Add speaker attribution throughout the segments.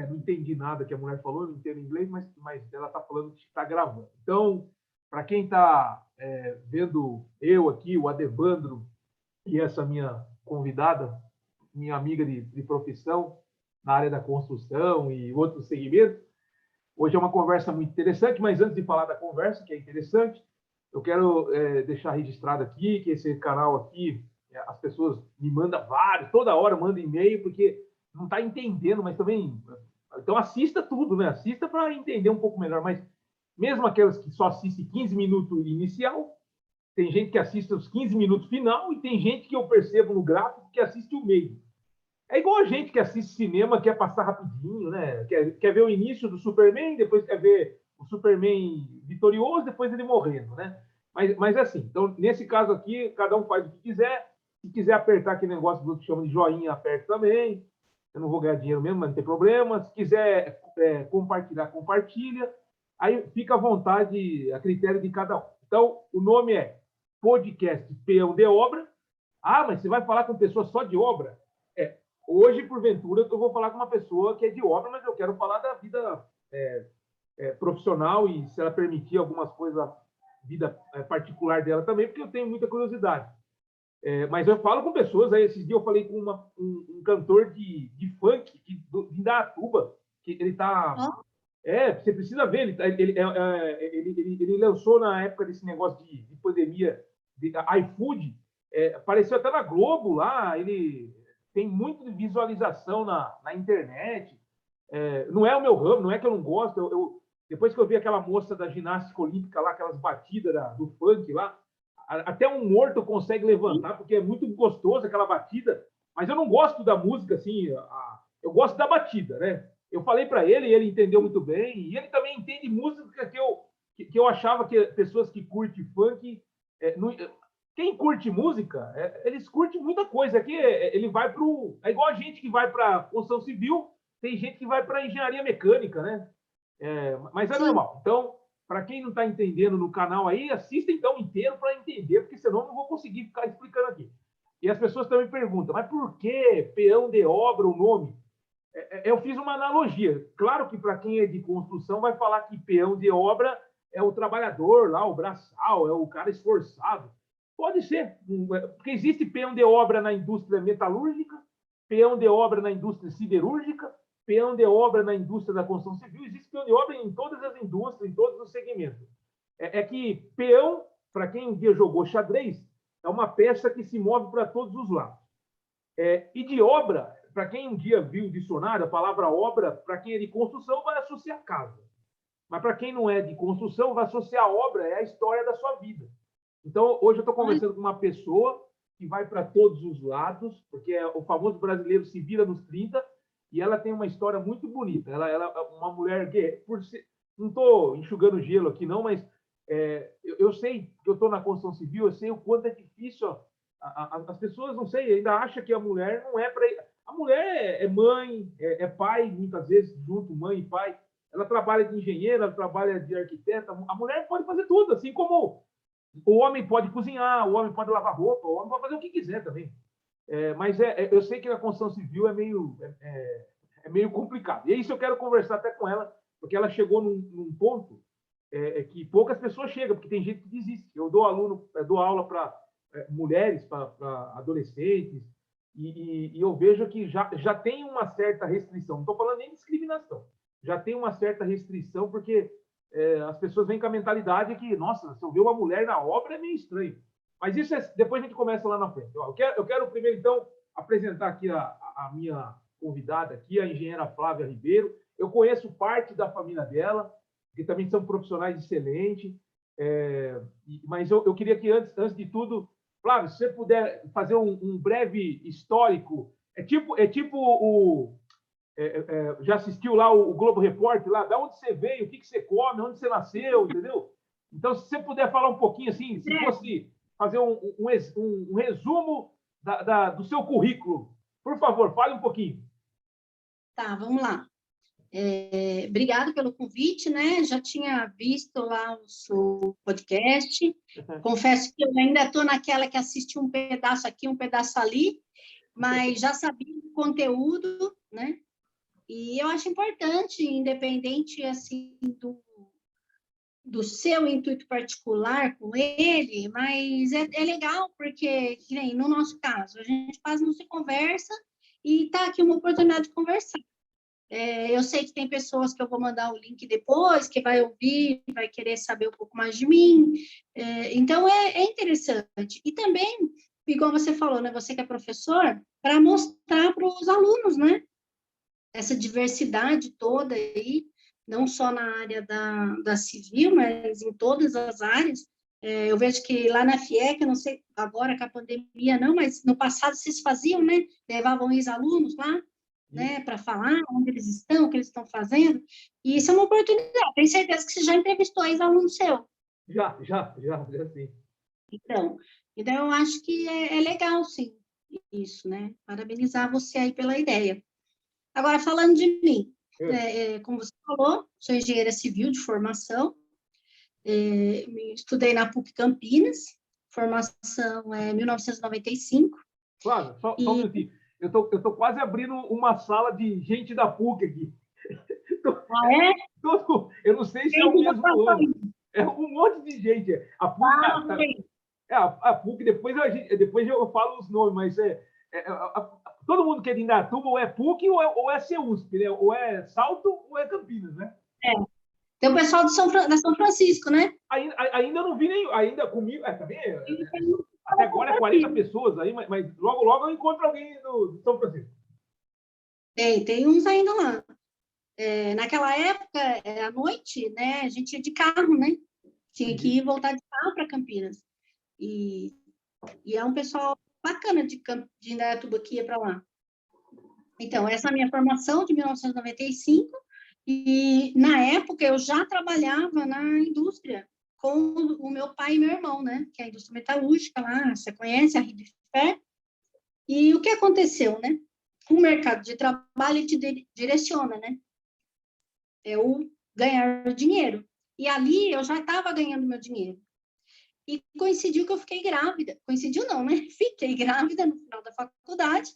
Speaker 1: Não entendi nada que a mulher falou, não entendo inglês, mas ela está falando que está gravando. Então, para quem está vendo eu aqui, o Adevandro, e essa minha convidada, minha amiga de profissão, na área da construção e outros segmentos, hoje é uma conversa muito interessante, mas antes de falar da conversa, que é interessante, eu quero deixar registrado aqui que esse canal aqui, as pessoas me mandam vários, toda hora mandam e-mail, porque não está entendendo, mas também... Então, assista tudo, né? Assista para entender um pouco melhor, mas mesmo aquelas que só assistem 15 minutos inicial, tem gente que assiste os 15 minutos final e tem gente que eu percebo no gráfico que assiste o meio. É igual a gente que assiste cinema, quer passar rapidinho, né? Quer ver o início do Superman, depois quer ver o Superman vitorioso, depois ele morrendo, né? Mas assim, então, nesse caso aqui, cada um faz o que quiser. Se quiser apertar aquele negócio do que chama de joinha, aperta também. Eu não vou ganhar dinheiro mesmo, mas não tem problema. Se quiser compartilhar, compartilha. Aí fica à vontade, a critério de cada um. Então, o nome é Podcast Peão de Obra. Ah, mas você vai falar com pessoa só de obra? Hoje, porventura, eu vou falar com uma pessoa que é de obra, mas eu quero falar da vida profissional e, se ela permitir, algumas coisas da vida particular dela também, porque eu tenho muita curiosidade. Mas eu falo com pessoas, aí esses dias eu falei com um cantor de funk de Indaiatuba, que ele está... você precisa ver, ele lançou na época desse negócio de pandemia, de iFood, apareceu até na Globo lá, ele tem muita visualização na internet, não é o meu ramo, não é que eu não gosto, depois que eu vi aquela moça da ginástica olímpica lá, aquelas batidas do funk lá, até um morto consegue levantar, porque é muito gostoso aquela batida, mas eu não gosto da música, assim, eu gosto da batida, né? Eu falei para ele, e ele entendeu muito bem, e ele também entende música que eu achava que pessoas que curtem funk... quem curte música, eles curtem muita coisa. Aqui ele vai para o... É igual a gente que vai para construção civil, tem gente que vai para engenharia mecânica, né? Mas é normal. Então, para quem não está entendendo no canal aí, assista então inteiro para entender, porque senão eu não vou conseguir ficar explicando aqui. E as pessoas também perguntam, mas por que peão de obra o nome? Eu fiz uma analogia. Claro que para quem é de construção vai falar que peão de obra é o trabalhador lá, o braçal, é o cara esforçado. Pode ser, porque existe peão de obra na indústria metalúrgica, peão de obra na indústria siderúrgica, peão de obra na indústria da construção civil, existe peão de obra em todas as indústrias, em todos os segmentos. Que peão, para quem um dia jogou xadrez, é uma peça que se move para todos os lados. E de obra, para quem um dia viu o dicionário, a palavra obra, para quem é de construção, vai associar casa. Mas para quem não é de construção, vai associar a obra, é a história da sua vida. Então, hoje eu estou conversando com uma pessoa que vai para todos os lados, porque é o famoso brasileiro se vira nos 30, e ela tem uma história muito bonita. Ela é uma mulher que, não estou enxugando gelo aqui, não, mas eu sei que eu estou na construção civil, eu sei o quanto é difícil. As pessoas, não sei, ainda acham que a mulher não é para... A mulher é mãe, é pai, muitas vezes, junto, mãe e pai. Ela trabalha de engenheira, ela trabalha de arquiteta. A mulher pode fazer tudo, assim como o homem pode cozinhar, o homem pode lavar roupa, o homem pode fazer o que quiser também. Mas eu sei que na construção civil é meio complicado. E é isso eu quero conversar até com ela, porque ela chegou num ponto que poucas pessoas chegam, porque tem gente que desiste. Eu dou aula para mulheres, para adolescentes, e eu vejo que já tem uma certa restrição. Não estou falando nem de discriminação. Já tem uma certa restrição, porque as pessoas vêm com a mentalidade que, nossa, se eu ver uma mulher na obra é meio estranho. Mas isso depois a gente começa lá na frente. Eu quero primeiro, então, apresentar aqui a minha convidada, aqui, a engenheira Flávia Ribeiro. Eu conheço parte da família dela, que também são profissionais excelentes. Mas eu queria que, antes de tudo, Flávio, se você puder fazer um breve histórico, já assistiu lá o Globo Repórter, lá, da onde você veio, o que você come, onde você nasceu, entendeu? Então, se você puder falar um pouquinho, assim, se fosse fazer um resumo do seu currículo, por favor, fale um pouquinho.
Speaker 2: Tá, vamos lá. Obrigado pelo convite, né? Já tinha visto lá o seu podcast. Confesso que eu ainda estou naquela que assiste um pedaço aqui, um pedaço ali, mas já sabia o conteúdo, né? E eu acho importante, independente, assim, do seu intuito particular com ele, mas é legal, porque, que nem no nosso caso, a gente quase não se conversa e está aqui uma oportunidade de conversar. Eu sei que tem pessoas que eu vou mandar o link depois, que vai ouvir, vai querer saber um pouco mais de mim. Então, é interessante. E também, igual você falou, né? Você que é professor, para mostrar para os alunos, né? Essa diversidade toda aí, não só na área da civil, mas em todas as áreas. Eu vejo que lá na FIEC, eu não sei agora com a pandemia não, mas no passado vocês faziam, né? Levavam ex-alunos lá, né, para falar onde eles estão, o que eles estão fazendo, e isso é uma oportunidade. Tenho certeza que você já entrevistou ex-aluno seu.
Speaker 1: Já sim.
Speaker 2: Então eu acho que é legal, sim, isso, né? Parabenizar você aí pela ideia. Agora, falando de mim, como você falou, sou engenheira civil de formação, estudei na PUC Campinas, formação é 1995.
Speaker 1: Claro, só um minutinho. Eu tô quase abrindo uma sala de gente da PUC aqui.
Speaker 2: Ah, é?
Speaker 1: Eu não sei se é o mesmo ano. É um monte de gente. A PUC, a PUC depois eu falo os nomes, mas todo mundo que é de Indaiatuba ou é PUC ou é CEUSP, né? Ou é Salto ou é Campinas, né?
Speaker 2: Tem o pessoal da São Francisco, né?
Speaker 1: Ainda não vi nem. Ainda comigo. Também até agora é 40 pessoas aí, mas logo eu encontro alguém do São Francisco.
Speaker 2: Tem uns ainda lá. Naquela época, à noite, né, a gente ia de carro, né? Tinha que ir voltar de carro para Campinas. E é um pessoal bacana de Indaiatuba que ia para lá. Então, essa é a minha formação de 1995, e na época eu já trabalhava na indústria com o meu pai e meu irmão, né? Que é a indústria metalúrgica lá, você conhece a Ribfer. E o que aconteceu, né? O mercado de trabalho te direciona, né? É o ganhar dinheiro. E ali eu já estava ganhando meu dinheiro. E coincidiu que eu fiquei grávida. Coincidiu não, né? Fiquei grávida no final da faculdade.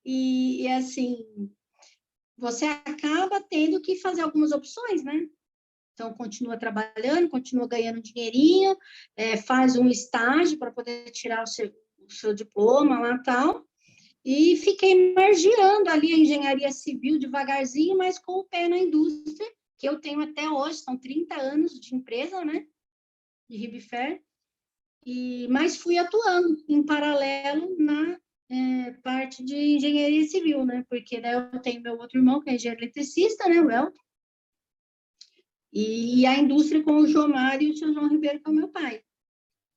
Speaker 2: E assim, você acaba tendo que fazer algumas opções, né? Então, continua trabalhando, continua ganhando dinheirinho, faz um estágio para poder tirar o seu diploma lá e tal. E fiquei margeando ali a engenharia civil devagarzinho, mas com o pé na indústria, que eu tenho até hoje, são 30 anos de empresa, né? De Ribfer. Mas fui atuando em paralelo na parte de engenharia civil, né? Porque daí eu tenho meu outro irmão, que é engenheiro eletricista, né? O Elton. E a indústria com o João Mário e o seu João Ribeiro, que é o meu pai.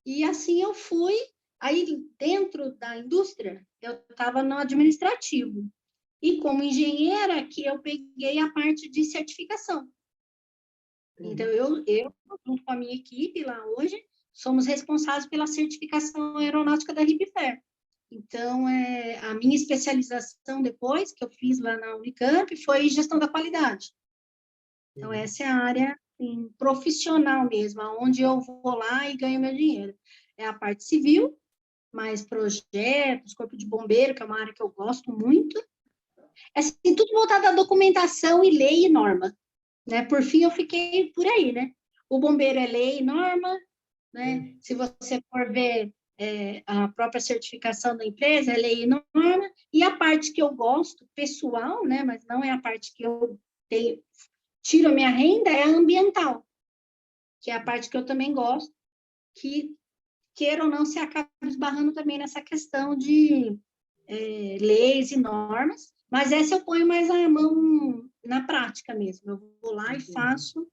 Speaker 2: E assim eu fui. Aí, dentro da indústria, eu estava no administrativo. E como engenheira, que eu peguei a parte de certificação. Então, eu, junto com a minha equipe lá hoje, somos responsáveis pela certificação aeronáutica da Ribfer. Então, a minha especialização depois, que eu fiz lá na Unicamp, foi gestão da qualidade. Então, essa é a área assim, profissional mesmo, onde eu vou lá e ganho meu dinheiro. É a parte civil, mais projetos, corpo de bombeiro, que é uma área que eu gosto muito. Assim, tudo voltado à documentação e lei e norma. Né? Por fim, eu fiquei por aí, né? O bombeiro é lei e norma, né? Se você for ver a própria certificação da empresa, é lei e norma, e a parte que eu gosto, pessoal, né? Mas não é a parte que eu tiro a minha renda, é a ambiental, que é a parte que eu também gosto, que, queira ou não, se acaba esbarrando também nessa questão de leis e normas, mas essa eu ponho mais a mão na prática mesmo. Eu vou lá e faço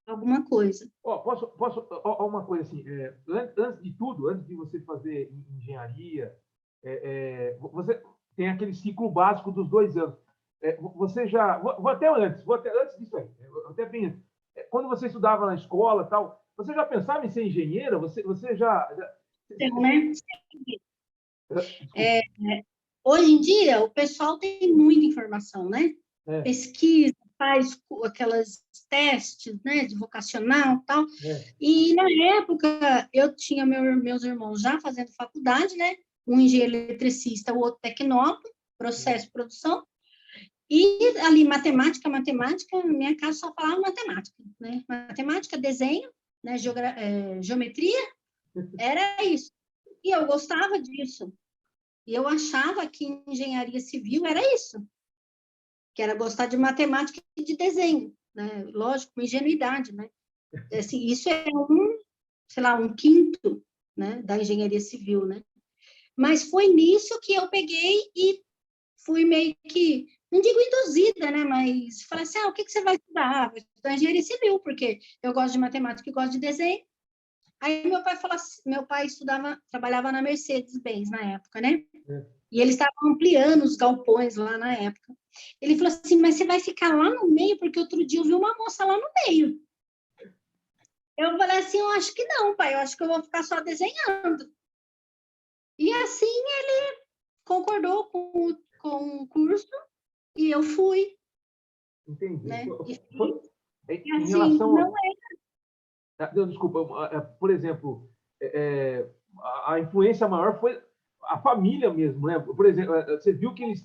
Speaker 2: alguma coisa.
Speaker 1: Posso uma coisa assim, antes de tudo, antes de você fazer engenharia, você tem aquele ciclo básico dos 2 anos. Você já, vou até antes disso aí, até penso, quando você estudava na escola tal, você já pensava em ser engenheira? Você já
Speaker 2: Né? Hoje em dia, o pessoal tem muita informação, né? Pesquisa, faz aquelas testes, né, de vocacional e tal. E, na época, eu tinha meus irmãos já fazendo faculdade, né? Um engenheiro eletricista, o outro tecnólogo, processo de produção. E ali, matemática, minha casa só falava matemática, né? Matemática, desenho, né? Geometria, era isso. E eu gostava disso. E eu achava que engenharia civil era isso, que era gostar de matemática e de desenho, né? Lógico, com ingenuidade, né? Assim, isso é sei lá, um quinto, né, da engenharia civil, né? Mas foi nisso que eu peguei e fui meio que, não digo induzida, né, mas falei assim, o que você vai estudar? Vou estudar engenharia civil, porque eu gosto de matemática e gosto de desenho. Aí meu pai falou assim, meu pai trabalhava na Mercedes-Benz na época, né? E eles estavam ampliando os galpões lá na época. Ele falou assim, mas você vai ficar lá no meio, porque outro dia eu vi uma moça lá no meio. Eu falei assim, eu acho que não, pai, eu acho que eu vou ficar só desenhando. E assim ele concordou com o curso e eu fui.
Speaker 1: Entendi.
Speaker 2: Né?
Speaker 1: Em
Speaker 2: assim,
Speaker 1: relação...
Speaker 2: não
Speaker 1: Não, desculpa, por exemplo, a influência maior foi a família mesmo, né? Por exemplo, você viu que eles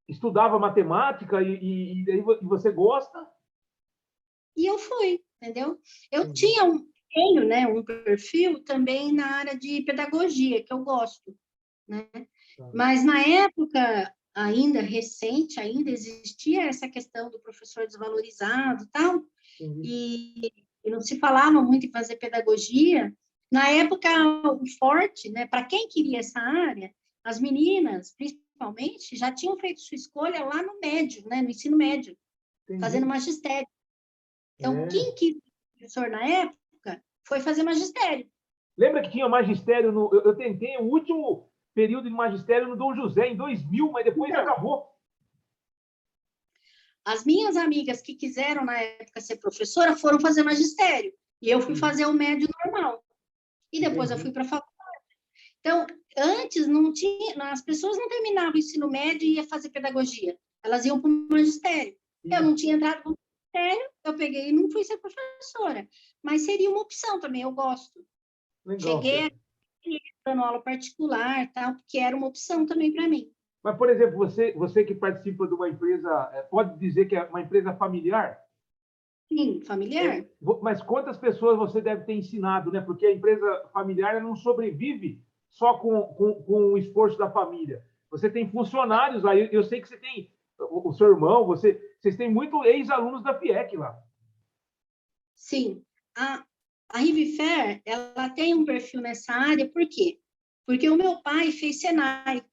Speaker 1: estudavam matemática e você gosta?
Speaker 2: E eu fui, entendeu? Eu tenho, né, um perfil também na área de pedagogia, que eu gosto, né? Mas na época ainda recente, ainda existia essa questão do professor desvalorizado e tal, e não se falava muito em fazer pedagogia. Na época, o forte, né, para quem queria essa área, as meninas, principalmente, já tinham feito sua escolha lá no médio, né, no ensino médio, fazendo magistério. Então, quem quis ser professor na época foi fazer magistério.
Speaker 1: Lembra que tinha magistério eu tentei o último período de magistério no Dom José, em 2000, mas depois acabou.
Speaker 2: As minhas amigas que quiseram, na época, ser professora, foram fazer magistério. E eu fui fazer o médio normal. E depois eu fui para a faculdade. Então, antes não tinha, as pessoas não terminavam o ensino médio e iam fazer pedagogia. Elas iam para o magistério. Eu não tinha entrado no magistério, eu peguei e não fui ser professora. Mas seria uma opção também, eu gosto.
Speaker 1: Legal.
Speaker 2: Cheguei aqui dando aula particular, tal, porque era uma opção também para mim.
Speaker 1: Mas, por exemplo, você que participa de uma empresa, pode dizer que é uma empresa familiar?
Speaker 2: Sim, familiar.
Speaker 1: Mas quantas pessoas você deve ter ensinado, né? Porque a empresa familiar não sobrevive só com o esforço da família. Você tem funcionários aí, eu sei que você tem o seu irmão, vocês têm muito ex-alunos da FIEC lá.
Speaker 2: Sim. A Rivifer, ela tem um perfil nessa área, por quê? Porque o meu pai fez Senai.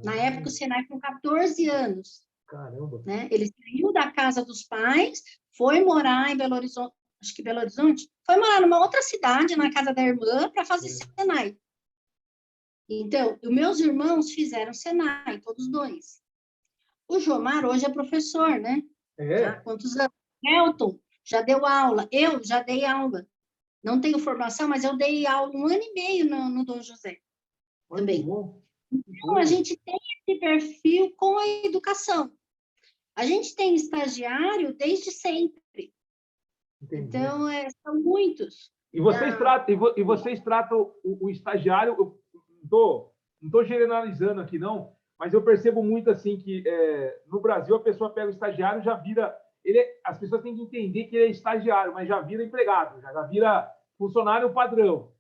Speaker 2: Na época, o Senai com 14 anos.
Speaker 1: Caramba.
Speaker 2: Né? Ele saiu da casa dos pais, foi morar em Belo Horizonte, acho que Belo Horizonte, foi morar numa outra cidade, na casa da irmã, para fazer Senai. Então, os meus irmãos fizeram Senai, todos dois. O Jomar hoje é professor, né? Já há quantos anos? Elton já deu aula, eu já dei aula. Não tenho formação, mas eu dei aula 1 ano e meio no Dom José. Também. Então, a gente tem esse perfil com a educação. A gente tem estagiário desde sempre. Entendi. Então, são muitos.
Speaker 1: E vocês tratam o estagiário, eu não estou generalizando aqui, não, mas eu percebo muito assim que no Brasil a pessoa pega o estagiário, já vira... as pessoas têm que entender que ele é estagiário, mas já vira empregado, já vira funcionário padrão.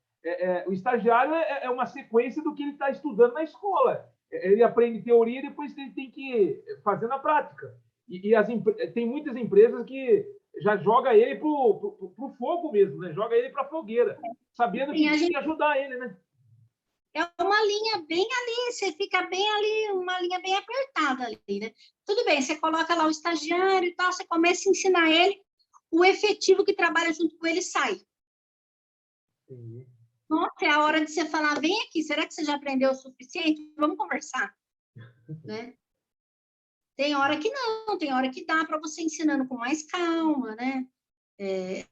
Speaker 1: O estagiário é uma sequência do que ele está estudando na escola. Ele aprende teoria e depois ele tem que fazer na prática. Tem muitas empresas que já joga ele pro fogo mesmo, né? Joga ele para a fogueira, sabendo que tem que ajudar ele, né?
Speaker 2: É uma linha bem ali, você fica bem ali, uma linha bem apertada ali, né? Tudo bem, você coloca lá o estagiário e tal, você começa a ensinar ele, o efetivo que trabalha junto com ele sai. Sim. Nossa, é a hora de você falar, vem aqui, será que você já aprendeu o suficiente? Vamos conversar, né? Tem hora que não, tem hora que dá para você ensinando com mais calma, né?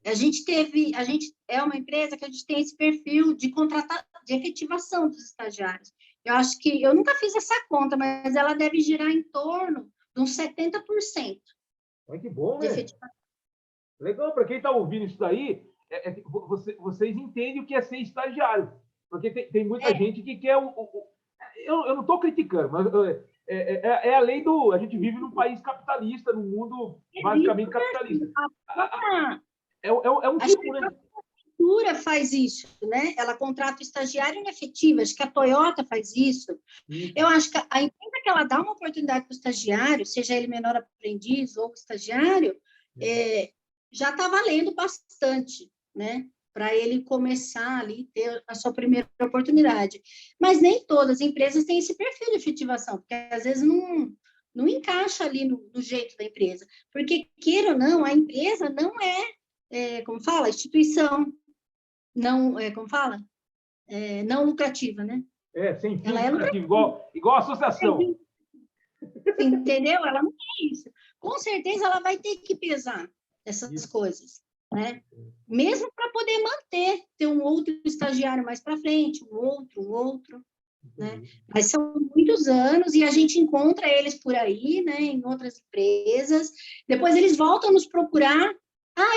Speaker 2: A gente é uma empresa que a gente tem esse perfil de de efetivação dos estagiários. Eu acho que, eu nunca fiz essa conta, mas ela deve girar em torno de uns 70%.
Speaker 1: Olha que bom, né? Legal, para quem está ouvindo isso daí, vocês entendem o que é ser estagiário. Porque tem muita gente que quer eu não estou criticando, mas é a lei do... A gente vive num país capitalista, num mundo basicamente capitalista. É um tipo, né?
Speaker 2: A prefeitura faz isso, né? Ela contrata o estagiário inefetivo, acho que a Toyota faz isso. Eu acho que a empresa que ela dá uma oportunidade para o estagiário, seja ele menor aprendiz ou estagiário, já está valendo bastante, né? Para ele começar ali, ter a sua primeira oportunidade. Mas nem todas as empresas têm esse perfil de efetivação, porque às vezes não encaixa ali no jeito da empresa. Porque, queira ou não, a empresa não como fala, instituição não, como fala? Não lucrativa, né?
Speaker 1: Sem fins
Speaker 2: ela
Speaker 1: lucrativos, igual a associação.
Speaker 2: Entendeu? Ela não é isso. Com certeza ela vai ter que pesar essas coisas, né? Mesmo para poder manter, ter um outro estagiário mais para frente, um outro, né? Mas são muitos anos e a gente encontra eles por aí, né? Em outras empresas. Depois eles voltam a nos procurar.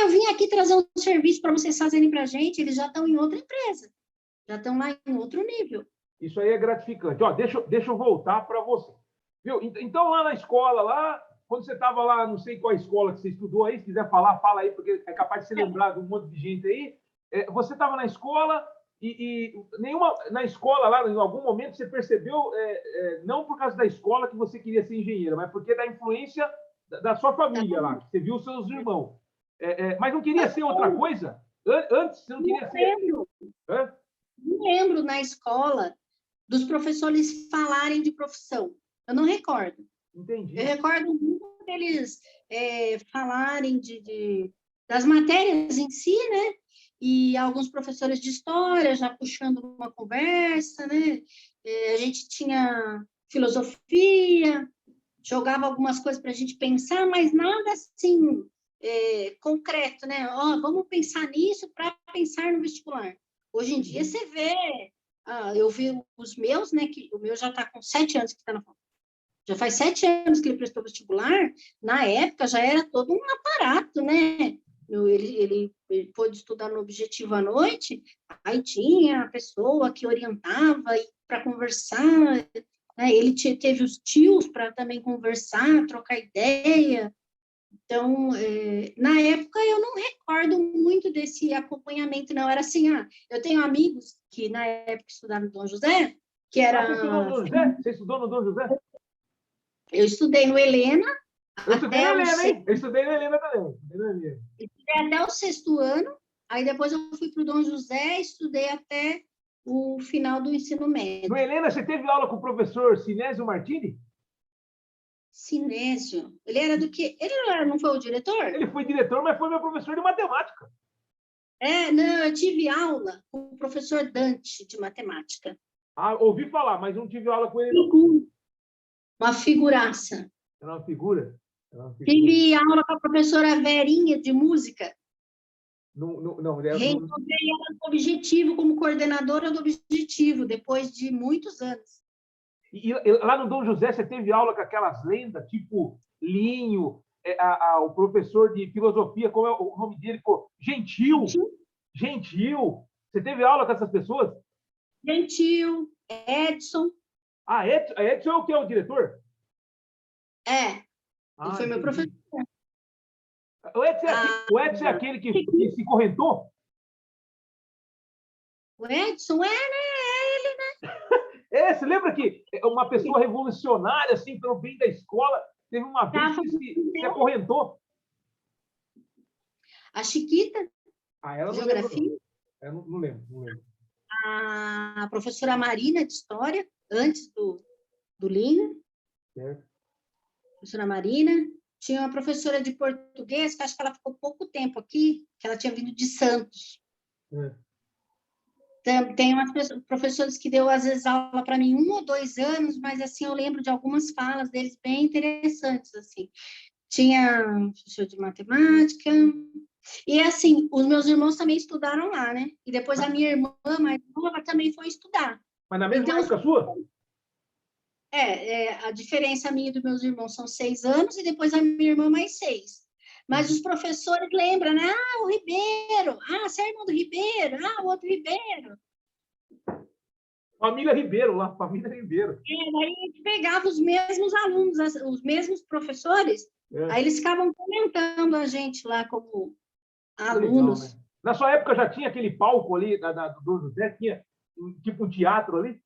Speaker 2: Eu vim aqui trazer um serviço para vocês fazerem para a gente. Eles já estão em outra empresa, já estão lá em outro nível.
Speaker 1: Isso aí é gratificante. Deixa eu voltar para você. Viu? Então, lá na escola, quando você estava lá, não sei qual escola que você estudou aí, se quiser falar, fala aí, porque é capaz de se lembrar de um monte de gente aí. Você estava na escola na escola, lá, em algum momento, você percebeu, não por causa da escola que você queria ser engenheira, mas porque da influência da sua família lá, que você viu os seus irmãos. Mas não queria ser outra coisa? Antes, você não queria ser...
Speaker 2: Não lembro na escola dos professores falarem de profissão. Eu não recordo.
Speaker 1: Entendi.
Speaker 2: Eu recordo muito deles falarem das matérias em si, né? E alguns professores de história já puxando uma conversa, né? A gente tinha filosofia, jogava algumas coisas para a gente pensar, mas nada assim concreto, né? Vamos pensar nisso para pensar no vestibular. Hoje em dia você vê, eu vi os meus, né? Que o meu já está com 7 anos que está na faculdade. Já faz 7 anos que ele prestou vestibular. Na época já era todo um aparato, né? Ele pôde estudar no Objetivo à noite, aí tinha a pessoa que orientava para conversar, né? Ele teve os tios para também conversar, trocar ideia. Então, na época, eu não recordo muito desse acompanhamento, não. Era assim, eu tenho amigos que, na época, estudaram no Dom José, que era...
Speaker 1: Você estudou no Dom José? Você estudou no Dom José?
Speaker 2: Eu estudei no Helena.
Speaker 1: Eu estudei na Helena, hein? Eu estudei na Helena também.
Speaker 2: Estudei até o 6º ano, aí depois eu fui para o Dom José e estudei até o final do ensino médio.
Speaker 1: No Helena, você teve aula com o professor Sinésio Martini?
Speaker 2: Sinésio. Ele era do quê? Ele não foi o diretor?
Speaker 1: Ele foi diretor, mas foi meu professor de matemática.
Speaker 2: Não, eu tive aula com o professor Dante, de matemática.
Speaker 1: Ouvi falar, mas não tive aula com ele.
Speaker 2: Uma figuraça.
Speaker 1: Era uma figura?
Speaker 2: Tive aula com a professora Verinha, de música. Reencontrei ela no Objetivo, como coordenadora do Objetivo, depois de muitos anos.
Speaker 1: E lá no Dom José, você teve aula com aquelas lendas, tipo Linho, o professor de filosofia, como é o nome dele? Gentil. Você teve aula com essas pessoas?
Speaker 2: Gentil, Edson.
Speaker 1: Edson é o que é o diretor?
Speaker 2: Ele foi meu professor.
Speaker 1: O Edson é aquele que se correntou?
Speaker 2: O Edson né? Ele,
Speaker 1: né? Você lembra que uma pessoa revolucionária, assim, pelo bem da escola, teve uma vez que se acorrentou?
Speaker 2: A Chiquita,
Speaker 1: ela não
Speaker 2: geografia.
Speaker 1: Eu não lembro.
Speaker 2: A professora Marina, de História, antes do Linho.
Speaker 1: Certo.
Speaker 2: Professora Marina. Tinha uma professora de português, que acho que ela ficou pouco tempo aqui, que ela tinha vindo de Santos. Tem umas professores que deu, às vezes, aula para mim 1 ou 2 anos, mas, assim, eu lembro de algumas falas deles bem interessantes, assim. Tinha professor de matemática, e, assim, os meus irmãos também estudaram lá, né? E depois a minha irmã mais nova também foi estudar.
Speaker 1: Mas na mesma época sua?
Speaker 2: A diferença minha e dos meus irmãos são 6 anos, e depois a minha irmã mais 6. Mas os professores lembram, né? O Ribeiro. Você é irmão do Ribeiro. O outro Ribeiro.
Speaker 1: Família Ribeiro, lá, família Ribeiro.
Speaker 2: Aí a gente pegava os mesmos alunos, os mesmos professores, aí eles ficavam comentando a gente lá como alunos.
Speaker 1: Legal, né? Na sua época já tinha aquele palco ali do José, tinha tipo um teatro ali?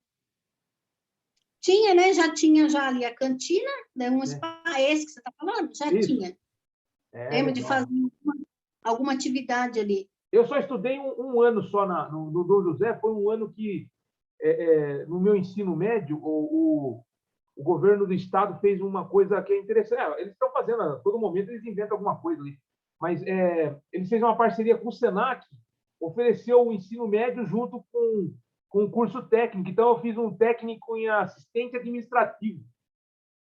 Speaker 2: Tinha, né? Já tinha já ali a cantina, né? Um espaço esse que você está falando, já
Speaker 1: Isso.
Speaker 2: tinha. Lembro de fazer alguma atividade ali.
Speaker 1: Eu só estudei um ano só no Dom José, foi um ano que, no meu ensino médio, o governo do estado fez uma coisa que é interessante. Eles estão fazendo, a todo momento eles inventam alguma coisa ali. Mas eles fizeram uma parceria com o Senac, ofereceu o ensino médio junto com o curso técnico. Então, eu fiz um técnico em assistente administrativo.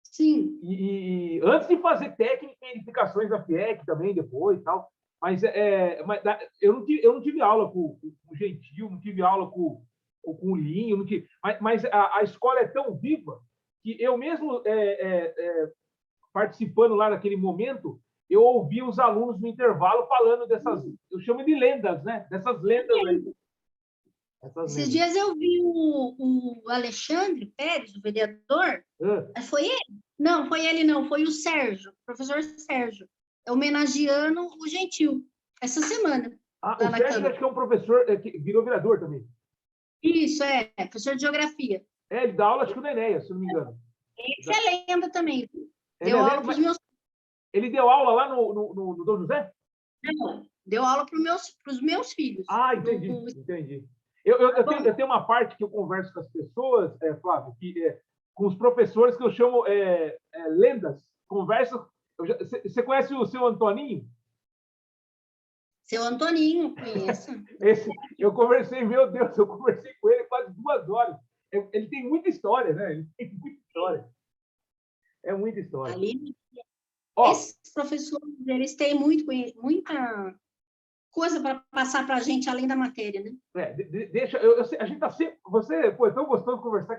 Speaker 2: Sim.
Speaker 1: E antes de fazer técnico em edificações da FIEC também, depois e tal. Mas eu não tive aula com o Gentil, não tive aula com o Linho, não tive, mas a escola é tão viva que eu mesmo, participando lá naquele momento, eu ouvi os alunos no intervalo falando dessas, eu chamo de lendas, né? Dessas lendas aí.
Speaker 2: Esses dias eu vi o Alexandre Pérez, o vereador, foi ele? Não, foi ele não, foi o Sérgio, o professor Sérgio, homenageando o Gentil, essa semana.
Speaker 1: O Sérgio acho que é um professor que virou vereador também.
Speaker 2: Isso, professor de geografia.
Speaker 1: Ele dá aula, acho que no Enéas, se não me engano.
Speaker 2: Esse é lenda também. Deu aula para os meus...
Speaker 1: Ele deu aula lá no Dom José?
Speaker 2: Não, deu aula para os meus filhos.
Speaker 1: Entendi. Eu tenho uma parte que eu converso com as pessoas, Flávio, com os professores que eu chamo lendas. Converso. Você conhece o seu Antoninho?
Speaker 2: Seu Antoninho, conheço.
Speaker 1: Eu conversei com ele quase 2 horas. Ele tem muita história, né? Ele tem muita história. É muita história.
Speaker 2: Esses professores, eles têm muita coisa para passar para a gente além da matéria, né?
Speaker 1: A gente está sempre... Você, é tão gostoso de conversar,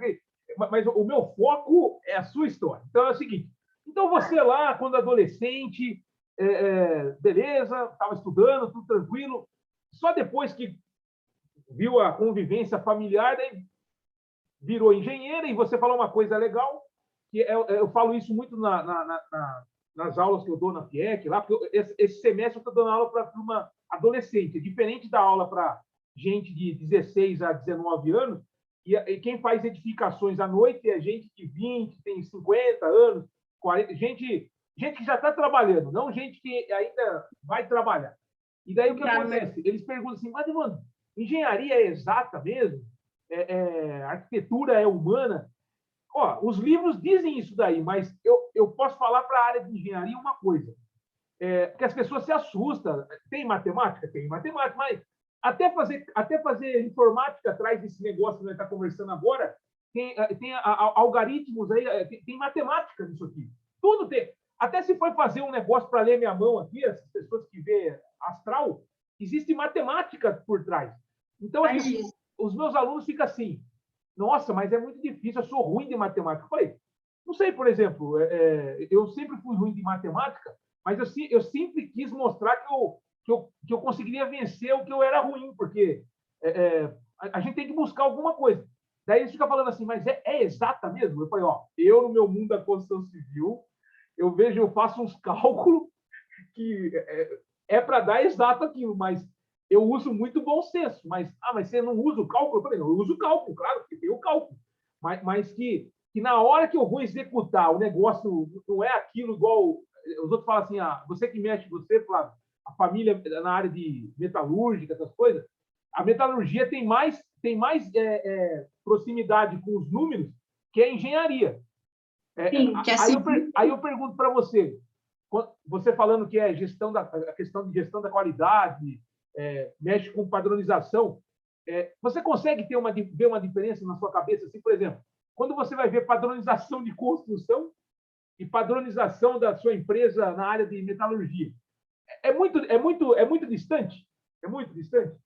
Speaker 1: mas o meu foco é a sua história. Então, é o seguinte. Então, você lá, quando adolescente, beleza, estava estudando, tudo tranquilo. Só depois que viu a convivência familiar, daí virou engenheira, e você falou uma coisa legal, que eu falo isso muito nas aulas que eu dou na FIEC, lá, porque esse semestre eu estou dando aula para turma adolescente, diferente da aula para gente de 16 a 19 anos, e quem faz edificações à noite é gente de 20, tem 50 anos, 40, gente que já está trabalhando, não gente que ainda vai trabalhar. E daí o que acontece? Eles perguntam assim, mas, mano, engenharia é exata mesmo? Arquitetura é humana? Os livros dizem isso daí, mas eu posso falar para a área de engenharia uma coisa, que as pessoas se assustam. Tem matemática? Tem matemática, mas até fazer informática atrás desse negócio que nós estamos conversando agora, tem algoritmos aí, tem matemática nisso aqui. Tudo tem. Até se for fazer um negócio para ler minha mão aqui, essas pessoas que vê astral, existe matemática por trás. Então, os meus alunos ficam assim, nossa, mas é muito difícil, eu sou ruim de matemática. Eu falei, não sei, por exemplo, eu sempre fui ruim de matemática, mas eu sempre quis mostrar que eu conseguiria vencer o que eu era ruim, porque a gente tem que buscar alguma coisa. Daí eles ficam falando assim, mas é exata mesmo? Eu falei, eu no meu mundo da construção civil, eu faço uns cálculos que para dar exato aquilo, mas eu uso muito bom senso. Mas você não usa o cálculo? Eu falei, não, eu uso o cálculo, claro, porque tem o cálculo. Mas que na hora que eu vou executar o negócio, não é aquilo igual... Os outros falam assim, você que mexe, Flávio, a família na área de metalúrgica, essas coisas, a metalurgia tem mais proximidade com os números que a engenharia. Aí eu pergunto para você, você falando que é a questão de gestão da qualidade, mexe com padronização, você consegue ver uma diferença na sua cabeça? Assim, por exemplo, quando você vai ver padronização de construção e padronização da sua empresa na área de metalurgia, é muito distante? É muito distante?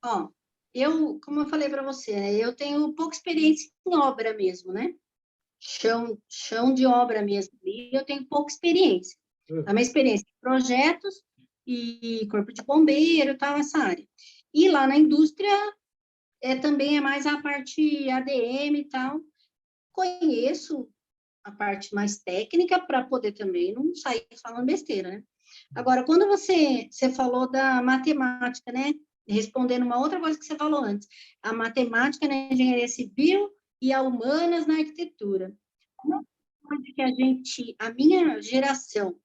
Speaker 2: Como eu falei para você, eu tenho pouca experiência em obra mesmo, né? Chão de obra mesmo. E eu tenho pouca experiência. A minha experiência em projetos e corpo de bombeiro, tal, essa área. E lá na indústria, também é mais a parte ADM e tal. Conheço a parte mais técnica para poder também não sair falando besteira, né? Agora, quando você falou da matemática, né? Respondendo uma outra coisa que você falou antes, a matemática na engenharia civil e a humanas na arquitetura. Uma coisa que a minha geração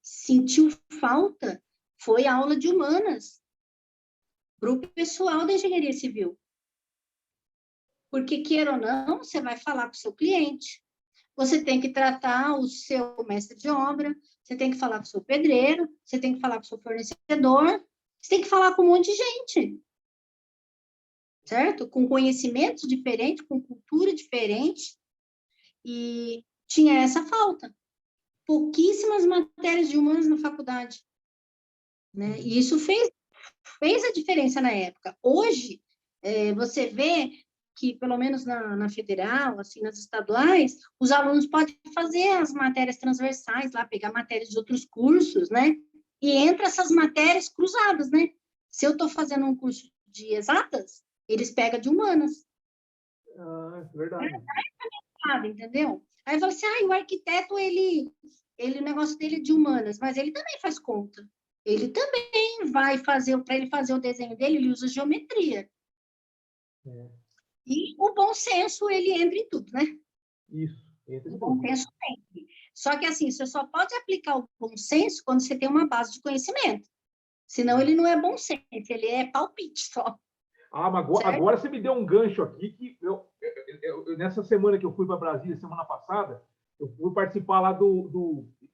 Speaker 2: sentiu falta foi a aula de humanas para o pessoal da engenharia civil. Porque, queira ou não, você vai falar com o seu cliente, você tem que tratar o seu mestre de obra, você tem que falar com o seu pedreiro, você tem que falar com o seu fornecedor, você tem que falar com um monte de gente, certo? Com conhecimentos diferentes, com cultura diferente, e tinha essa falta. Pouquíssimas matérias de humanas na faculdade, né? E isso fez a diferença na época. Hoje, você vê que, pelo menos na federal, assim, nas estaduais, os alunos podem fazer as matérias transversais lá, pegar matérias de outros cursos, né? E entra essas matérias cruzadas, né? Se eu estou fazendo um curso de exatas, eles pegam de humanas.
Speaker 1: Ah, é verdade.
Speaker 2: Entendeu? Aí fala assim, o arquiteto, o negócio dele é de humanas, mas ele também faz conta. Ele também vai fazer, para ele fazer o desenho dele, ele usa geometria. E o bom senso, ele entra em tudo, né?
Speaker 1: Isso, entra em
Speaker 2: O bom
Speaker 1: tudo.
Speaker 2: senso sempre. Só que, assim, você só pode aplicar o bom senso quando você tem uma base de conhecimento. Senão, ele não é bom senso, ele é palpite só.
Speaker 1: Mas agora você me deu um gancho aqui que nessa semana que eu fui para Brasília, semana passada, eu fui participar lá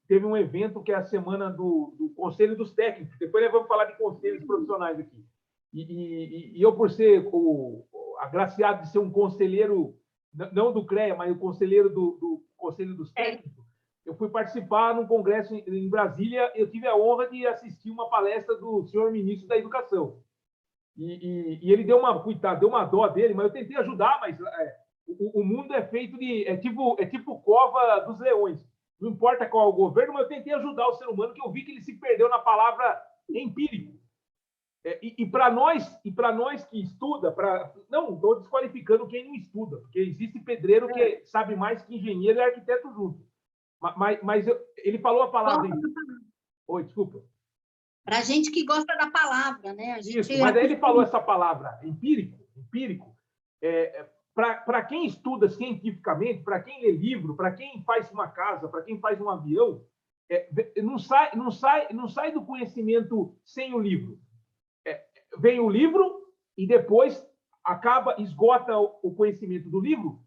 Speaker 1: teve um evento que é a semana do Conselho dos Técnicos. Depois nós vamos falar de conselhos profissionais aqui. E eu, por ser agraciado de ser um conselheiro, não do CREA, mas o conselheiro do Conselho dos Técnicos, eu fui participar num congresso em Brasília. Eu tive a honra de assistir uma palestra do senhor ministro da Educação. E ele deu uma dó dele, mas eu tentei ajudar, mas o mundo é feito de... É tipo cova dos leões. Não importa qual é o governo, mas eu tentei ajudar o ser humano, que eu vi que ele se perdeu na palavra empírico. E para nós que estuda, não estou desqualificando quem não estuda, porque existe pedreiro que sabe mais que engenheiro e arquiteto junto. Mas ele falou a palavra... Oi, desculpa.
Speaker 2: Para a gente que gosta da palavra, né?
Speaker 1: Isso, mas aí ele falou essa palavra, empírico. Para quem estuda cientificamente, para quem lê livro, para quem faz uma casa, para quem faz um avião, não sai do conhecimento sem o livro. Vem o livro e depois esgota o conhecimento do livro.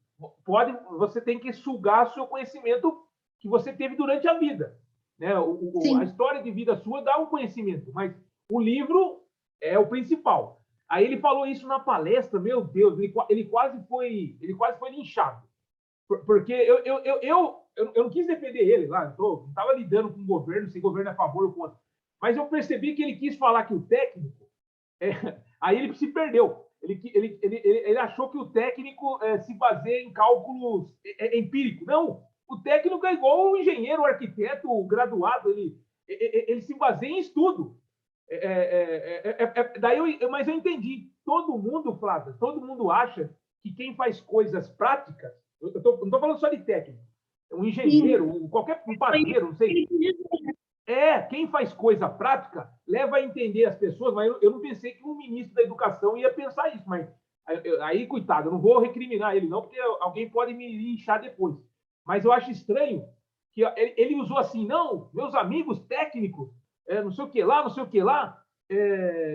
Speaker 1: Você tem que sugar o seu conhecimento que você teve durante a vida. Né? A história de vida sua dá um conhecimento, mas o livro é o principal. Aí ele falou isso na palestra, meu Deus, ele quase foi linchado. Porque eu não quis defender ele lá, não estava lidando com o governo, se o governo é a favor ou contra. Mas eu percebi que ele quis falar que o técnico... aí ele se perdeu. Ele achou que o técnico se baseia em cálculos empíricos. Não, o técnico é igual o engenheiro, o arquiteto, o graduado, ele se baseia em estudo. Mas eu entendi. Todo mundo, Flávia, todo mundo acha que quem faz coisas práticas, não estou falando só de técnico, um engenheiro, qualquer padeiro, não sei. Quem faz coisa prática leva a entender as pessoas, mas eu não pensei que um ministro da Educação ia pensar isso, mas aí, coitado, eu não vou recriminar ele não, porque alguém pode me linchar depois. Mas eu acho estranho que ele usou assim, não, meus amigos técnicos, não sei o que lá, não sei o que lá.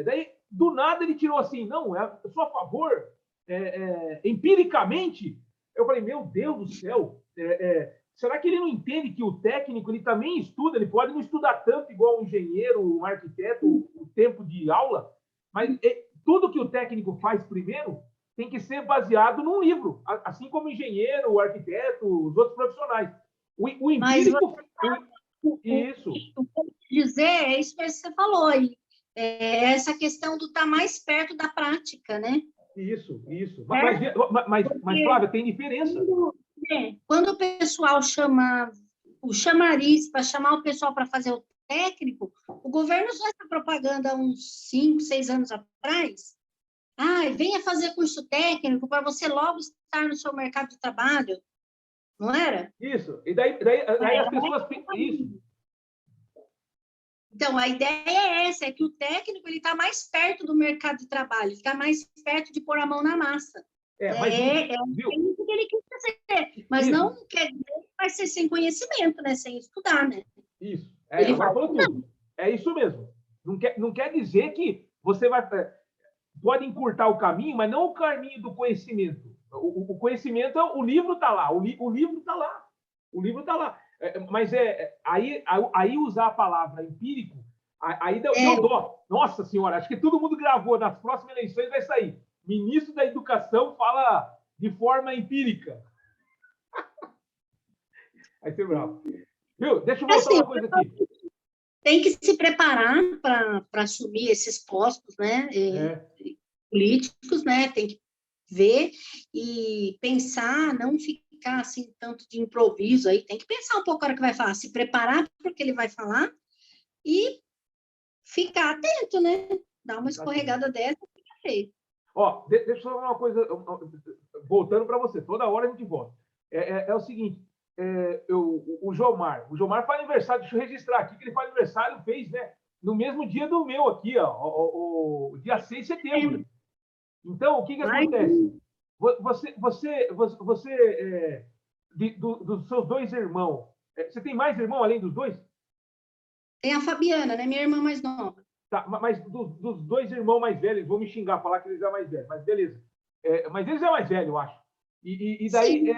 Speaker 1: Daí, do nada, ele tirou assim, não, eu sou a favor, empiricamente. Eu falei, meu Deus do céu, será que ele não entende que o técnico ele também estuda? Ele pode não estudar tanto igual um engenheiro, um arquiteto, o tempo de aula, mas tudo que o técnico faz primeiro tem que ser baseado num livro, assim como o engenheiro, o arquiteto, os outros profissionais. O empírico... Isso.
Speaker 2: O que eu quero dizer é isso que você falou aí. Essa questão do estar mais perto da prática, né?
Speaker 1: Isso. Mas, Flávia, tem diferença.
Speaker 2: Quando o pessoal chama o chamariz para chamar o pessoal para fazer o técnico, o governo já está propaganda há uns 5, 6 anos atrás, venha fazer curso técnico para você logo estar no seu mercado de trabalho. Não era?
Speaker 1: Isso. E daí as pessoas... Isso.
Speaker 2: Então, a ideia é essa, é que o técnico está mais perto do mercado de trabalho, está mais perto de pôr a mão na massa.
Speaker 1: Mas
Speaker 2: isso que ele quis fazer. Mas
Speaker 1: isso.
Speaker 2: não quer dizer que vai ser sem conhecimento, né? Sem estudar, né?
Speaker 1: Isso.
Speaker 2: Ele
Speaker 1: agora
Speaker 2: vai
Speaker 1: falou tudo. É isso mesmo. Não quer dizer que você pode encurtar o caminho, mas não o caminho do conhecimento. O conhecimento, o livro está lá. O livro está lá. O livro está lá. Mas aí usar a palavra empírico, aí deu dó. Nossa Senhora, acho que todo mundo gravou. Nas próximas eleições vai sair. Ministro da Educação fala de forma empírica. Vai ser bravo. Viu? Deixa eu voltar uma coisa aqui.
Speaker 2: Tem que se preparar para assumir esses postos, né? Políticos, né? Tem que ver e pensar, não ficar assim tanto de improviso aí. Tem que pensar um pouco na hora que vai falar, se preparar para o que ele vai falar e ficar atento, né? Dar uma escorregada dessa, fica feio.
Speaker 1: Deixa eu falar uma coisa, voltando para você, toda hora a gente volta. É o seguinte, o Jomar faz aniversário, deixa eu registrar aqui que ele faz aniversário, fez, né? No mesmo dia do meu aqui, o dia 6 de setembro. Então, o que acontece? Você dos seus dois irmãos, você tem mais irmão além dos dois?
Speaker 2: Tem a Fabiana, né? Minha irmã mais nova.
Speaker 1: Tá, mas dos dois irmãos mais velhos, vão me xingar, falar que eles são mais velhos, mas beleza. Mas eles são mais velhos, eu acho. E daí,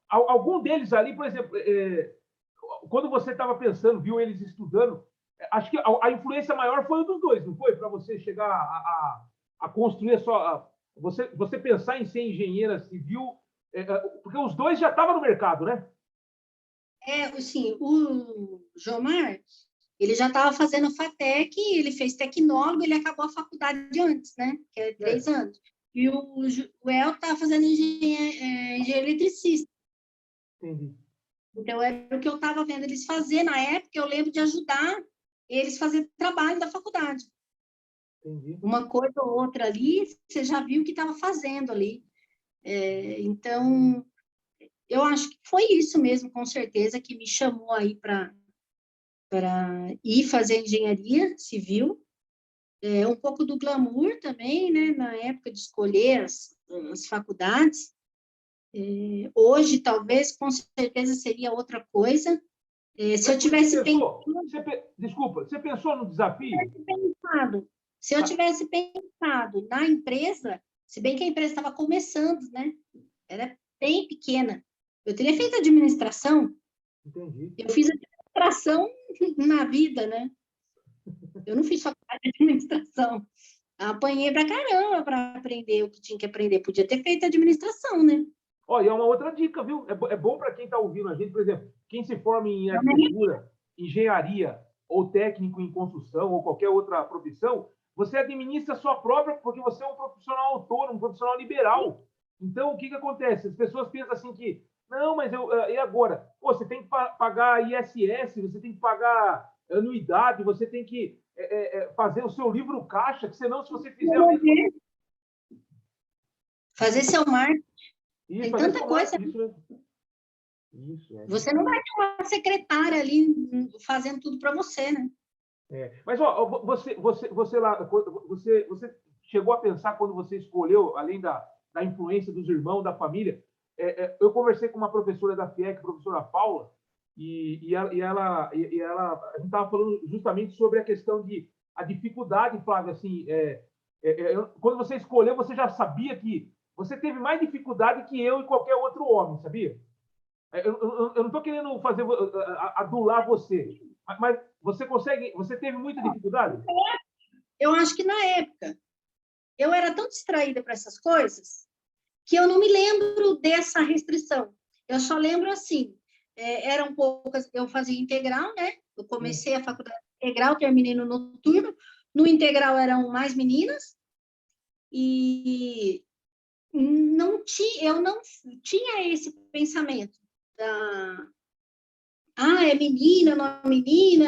Speaker 1: algum deles ali, por exemplo, quando você estava pensando, viu eles estudando, acho que a influência maior foi o dos dois, não foi? Para você chegar a construir a sua... Você pensar em ser engenheira civil, porque os dois já estavam no mercado, né?
Speaker 2: Assim, o Jomar, ele já estava fazendo FATEC, ele fez tecnólogo, ele acabou a faculdade antes, né? Que é 3 anos. E o El estava fazendo engenharia eletricista.
Speaker 1: Entendi.
Speaker 2: Então, era o que eu estava vendo eles fazer na época, eu lembro de ajudar eles a fazer trabalho da faculdade.
Speaker 1: Entendi.
Speaker 2: Uma coisa ou outra ali, você já viu o que estava fazendo ali. Então, eu acho que foi isso mesmo, com certeza, que me chamou aí para ir fazer engenharia civil. Um pouco do glamour também, né, na época de escolher as faculdades. Hoje, talvez, com certeza, seria outra coisa. Se eu tivesse pensado...
Speaker 1: Desculpa, você pensou no desafio?
Speaker 2: Se eu tivesse pensado na empresa, se bem que a empresa estava começando, né? Era bem pequena. Eu teria feito administração.
Speaker 1: Entendi.
Speaker 2: Eu fiz administração na vida, né? Eu não fiz faculdade de administração. Apanhei pra caramba para aprender o que tinha que aprender. Podia ter feito administração, né?
Speaker 1: E é uma outra dica, viu? É bom para quem está ouvindo a gente, por exemplo, quem se forma em arquitetura, engenharia, ou técnico em construção, ou qualquer outra profissão, você administra a sua própria, porque você é um profissional autônomo, um profissional liberal. Então, o que acontece? As pessoas pensam assim que, não, mas e agora? Você tem que pagar ISS, você tem que pagar anuidade, você tem que fazer o seu livro caixa, que senão, se você fizer a mesma...
Speaker 2: Fazer seu marketing.
Speaker 1: Isso,
Speaker 2: tem tanta coisa.
Speaker 1: Isso,
Speaker 2: Você não vai ter uma secretária ali fazendo tudo para você, né?
Speaker 1: Mas você chegou a pensar quando você escolheu, além da influência dos irmãos, da família? Eu conversei com uma professora da FIEC, a professora Paula, e ela a gente estava falando justamente sobre a questão a dificuldade, Flávio, assim, quando você escolheu, você já sabia que você teve mais dificuldade que eu e qualquer outro homem, sabia? Eu não estou querendo adular você, mas você teve muita dificuldade?
Speaker 2: Eu acho que na época eu era tão distraída para essas coisas que eu não me lembro dessa restrição. Eu só lembro assim, eram poucas, eu fazia integral, né? Eu comecei a faculdade integral, terminei no noturno. No integral eram mais meninas e eu não tinha esse pensamento é menina, não é menina,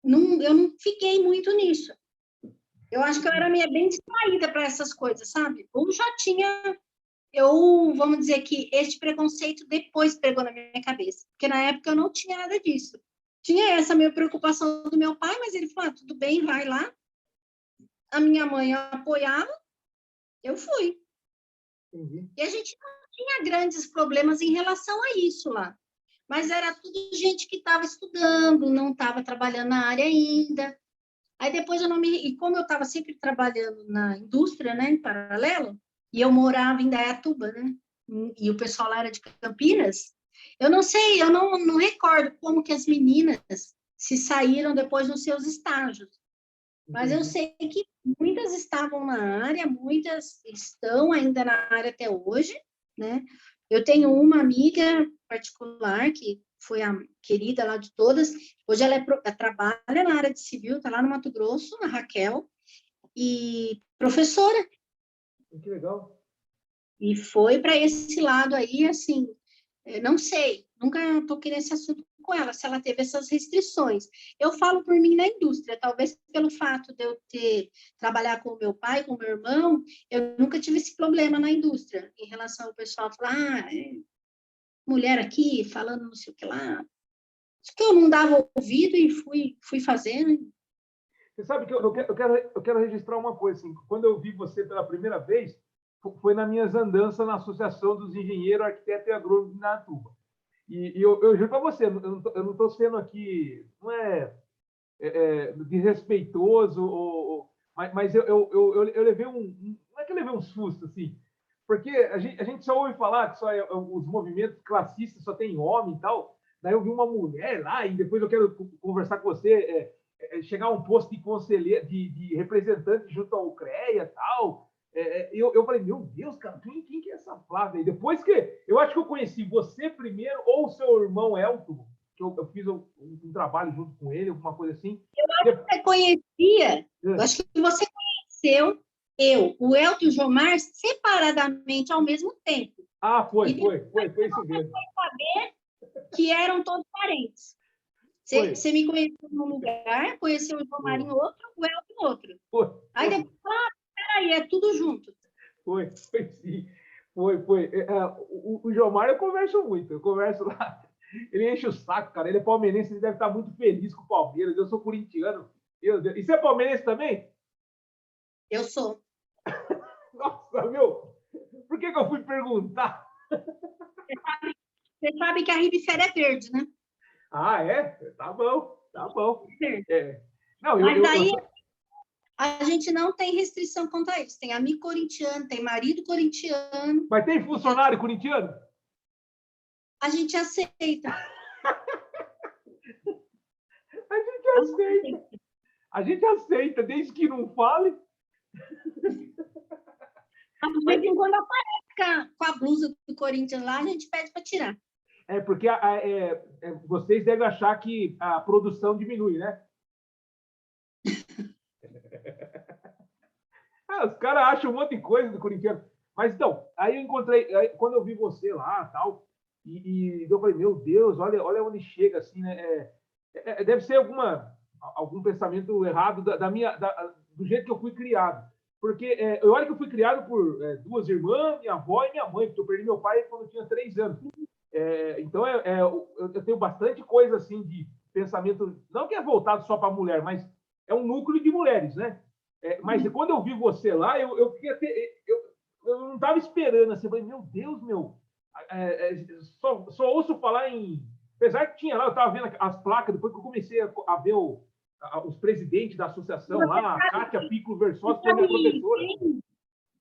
Speaker 2: eu não fiquei muito nisso. Eu acho que eu era meio bem distraída para essas coisas, sabe? Ou já tinha, eu, vamos dizer que este preconceito depois pegou na minha cabeça, porque na época eu não tinha nada disso. Tinha essa minha preocupação do meu pai, mas ele falou, ah, tudo bem, vai lá. A minha mãe apoiava, eu fui.
Speaker 1: Entendi.
Speaker 2: E a gente não tinha grandes problemas em relação a isso lá. Mas era tudo gente que estava estudando, não estava trabalhando na área ainda. Aí depois eu não me... E como eu estava sempre trabalhando na indústria, né, em paralelo, e eu morava em Dayatuba, né, e o pessoal lá era de Campinas, eu não sei, eu não recordo como que as meninas se saíram depois nos seus estágios. Mas eu sei que muitas estavam na área, muitas estão ainda na área até hoje, né? Eu tenho uma amiga particular, que foi a querida lá de todas, hoje ela trabalha na área de civil, está lá no Mato Grosso, a Raquel, e professora.
Speaker 1: Que legal.
Speaker 2: E foi para esse lado aí, assim, não sei, nunca toquei nesse assunto com ela, se ela teve essas restrições. Eu falo por mim na indústria, talvez pelo fato de eu trabalhar com o meu pai, com o meu irmão, eu nunca tive esse problema na indústria, em relação ao pessoal falar, mulher aqui, falando não sei o que lá. Acho que eu não dava ouvido e fui fazendo.
Speaker 1: Você sabe que eu quero registrar uma coisa, assim, quando eu vi você pela primeira vez, foi nas minhas andanças na Associação dos Engenheiros, Arquitetos e Agrônomos de Indaiatuba. E eu juro para você, eu não estou sendo aqui, não desrespeitoso, mas eu levei não é que eu levei um susto, assim, porque a gente só ouve falar que os movimentos classistas só tem homem e tal, daí eu vi uma mulher lá, e depois eu quero conversar com você, chegar a um posto de conselheiro, de representante junto ao CREA e tal. Eu falei, meu Deus, cara, quem que é essa Flávia? E depois que eu acho que eu conheci você primeiro, ou o seu irmão Elton, que eu fiz um trabalho junto com ele, alguma coisa assim.
Speaker 2: Você conhecia, eu acho que você conheceu o Elton e o Jomar separadamente ao mesmo tempo.
Speaker 1: Ah, foi isso mesmo.
Speaker 2: Saber que eram todos parentes. Você me conheceu num lugar, conheceu o Jomar em outro, o Elton em outro. Aí depois, peraí, é tudo junto.
Speaker 1: Foi sim. Foi. O Jomar eu converso lá. Ele enche o saco, cara. Ele é palmeirense, ele deve estar muito feliz com o Palmeiras. Eu sou corintiano. Meu Deus. E você é palmeirense também?
Speaker 2: Eu sou.
Speaker 1: Nossa, meu. Por que eu fui perguntar?
Speaker 2: Você sabe que a Ribiceira é verde, né?
Speaker 1: Ah, é? Tá bom. Não,
Speaker 2: mas daí a gente não tem restrição quanto a isso. Tem amigo corintiano, tem marido corintiano.
Speaker 1: Mas tem funcionário corintiano?
Speaker 2: A gente aceita.
Speaker 1: A gente aceita, desde que não fale.
Speaker 2: De vez em quando aparece com a blusa do Corinthians lá, a gente pede para tirar.
Speaker 1: Porque vocês devem achar que a produção diminui, né? Os caras acham um monte de coisa do Corinthians. Mas então, aí eu encontrei, quando eu vi você lá tal, e eu falei, meu Deus, olha onde chega, assim, né? Deve ser algum pensamento errado do jeito que eu fui criado. Porque olha que eu fui criado por duas irmãs, minha avó e minha mãe, porque eu perdi meu pai quando eu tinha 3 anos. Então, eu tenho bastante coisa assim de pensamento, não que é voltado só para mulher, mas é um núcleo de mulheres, né? Mas quando eu vi você lá, eu não estava esperando assim, eu falei, meu Deus, só ouço falar em. Apesar que tinha lá, eu estava vendo as placas, depois que eu comecei a ver os presidentes da associação lá, a Kátia Piccolo Versosa, que foi minha professora.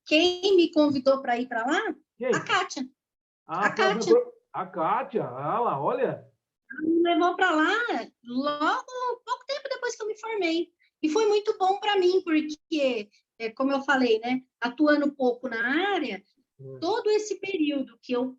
Speaker 2: Quem me convidou para ir para lá?
Speaker 1: Quem?
Speaker 2: A Kátia.
Speaker 1: A Kátia. A Kátia, olha.
Speaker 2: Me levou para lá logo pouco tempo depois que eu me formei. E foi muito bom para mim, porque, como eu falei, né, atuando pouco na área, todo esse período que eu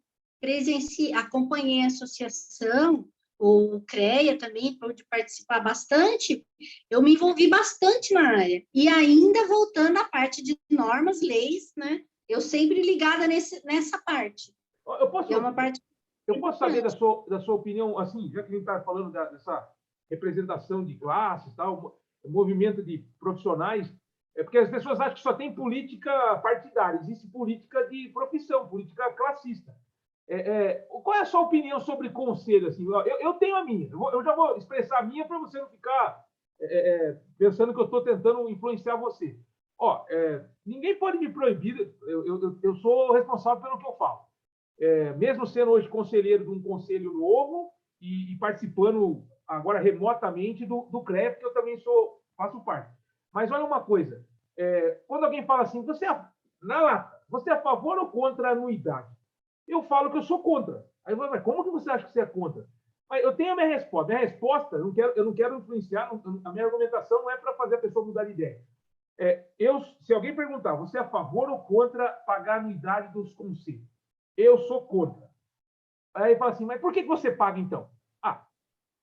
Speaker 2: acompanhei a associação, o CREA também, pude participar bastante, eu me envolvi bastante na área. E ainda voltando à parte de normas, leis, né, eu sempre ligada nessa parte.
Speaker 1: Eu posso saber da sua opinião, assim, já que a gente está falando dessa representação de classes, tal, movimento de profissionais, É porque as pessoas acham que só tem política partidária, existe política de profissão, política classista. Qual é a sua opinião sobre conselho? Assim? Eu tenho a minha, eu já vou expressar a minha para você não ficar pensando que eu estou tentando influenciar você. Ninguém pode me proibir, eu sou responsável pelo que eu falo. Mesmo sendo hoje conselheiro de um conselho novo e participando agora remotamente do CREF, que eu também faço parte. Mas olha uma coisa, quando alguém fala assim, você é a favor ou contra a anuidade? Eu falo que eu sou contra. Aí eu falo, mas como que você acha que você é contra? Mas eu tenho a minha resposta. Minha resposta, eu não quero influenciar, a minha argumentação não é para fazer a pessoa mudar de ideia. Se alguém perguntar, você é a favor ou contra pagar a anuidade dos conselhos? Eu sou contra. Aí fala assim, mas por que você paga então?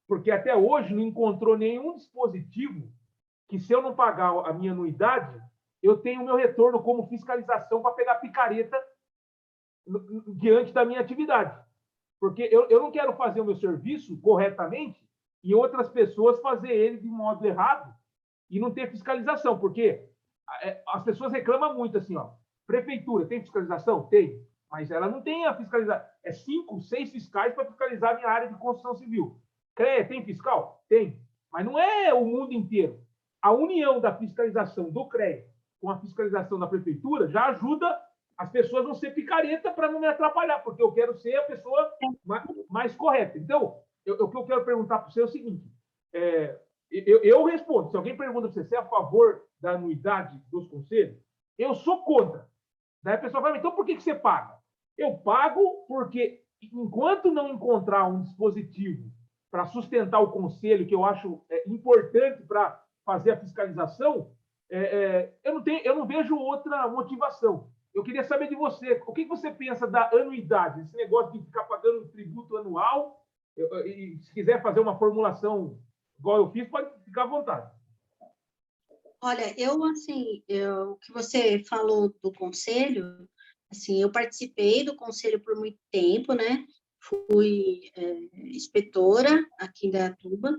Speaker 1: Porque até hoje não encontrou nenhum dispositivo que, se eu não pagar a minha anuidade, eu tenho o meu retorno como fiscalização para pegar picareta diante da minha atividade. Porque eu não quero fazer o meu serviço corretamente e outras pessoas fazer ele de modo errado e não ter fiscalização. Porque as pessoas reclamam muito assim, prefeitura tem fiscalização? Tem. Mas ela não tem a fiscalização. 5, 6 fiscais para fiscalizar a minha área de construção civil. CREA tem fiscal? Tem. Mas não é o mundo inteiro. A união da fiscalização do CREA com a fiscalização da prefeitura já ajuda as pessoas não ser picareta para não me atrapalhar, porque eu quero ser a pessoa mais correta. Então, o que eu quero perguntar para você é o seguinte, eu respondo, se alguém pergunta para você se é a favor da anuidade dos conselhos, eu sou contra. Daí a pessoa fala, então por que você paga? Eu pago porque, enquanto não encontrar um dispositivo para sustentar o conselho, que eu acho importante para fazer a fiscalização, eu não vejo outra motivação. Eu queria saber de você, o que você pensa da anuidade, esse negócio de ficar pagando tributo anual, e se quiser fazer uma formulação igual eu fiz, pode ficar à vontade.
Speaker 2: Olha, o que você falou do conselho, assim, eu participei do conselho por muito tempo, né? Fui inspetora aqui em Dayatuba,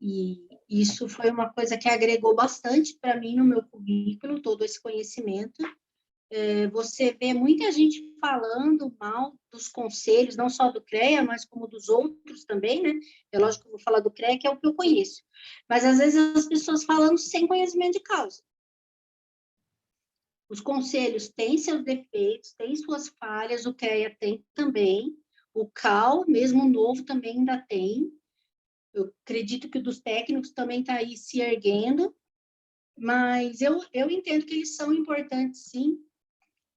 Speaker 2: e isso foi uma coisa que agregou bastante para mim no meu currículo, todo esse conhecimento. Você vê muita gente falando mal dos conselhos, não só do CREA, mas como dos outros também, né? É lógico que eu vou falar do CREA, que é o que eu conheço. Mas, às vezes, as pessoas falando sem conhecimento de causa. Os conselhos têm seus defeitos, têm suas falhas, o CREA tem também, o CAL, mesmo novo, também ainda tem. Eu acredito que o dos técnicos também está aí se erguendo, mas eu entendo que eles são importantes, sim.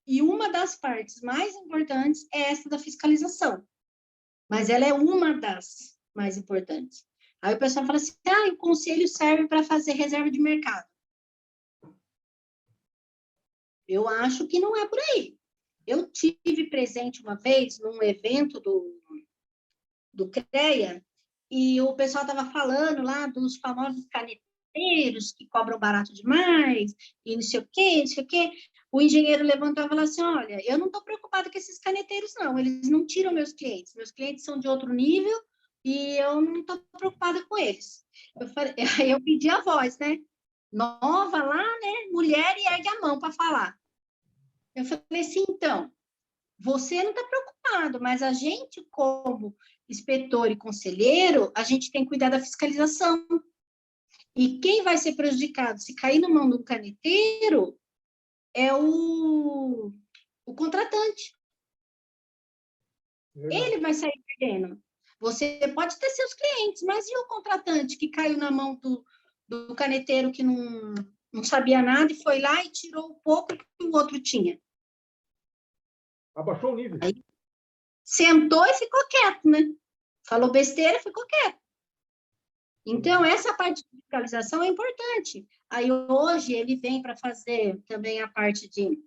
Speaker 2: E uma das partes mais importantes é essa da fiscalização. Mas ela é uma das mais importantes. Aí o pessoal fala assim, o conselho serve para fazer reserva de mercado. Eu acho que não é por aí. Eu tive presente uma vez num evento do CREA, e o pessoal estava falando lá dos famosos caneteiros que cobram barato demais, e não sei o quê, não sei o quê. O engenheiro levantou e falou assim, olha, eu não estou preocupado com esses caneteiros, não, eles não tiram meus clientes são de outro nível e eu não estou preocupada com eles. Aí eu pedi a voz, né? Nova lá, né? Mulher e ergue a mão para falar. Eu falei assim, então, você não está preocupado, mas a gente, como inspetor e conselheiro, a gente tem que cuidar da fiscalização. E quem vai ser prejudicado se cair na mão do caneteiro é o contratante. Ele vai sair perdendo. Você pode ter seus clientes, mas e o contratante que caiu na mão do caneteiro que não sabia nada e foi lá e tirou o pouco que o outro tinha?
Speaker 1: Abaixou o nível.
Speaker 2: Aí, sentou e ficou quieto, né? Falou besteira e ficou quieto. Então, essa parte de fiscalização é importante. Aí, hoje, ele vem para fazer também a parte de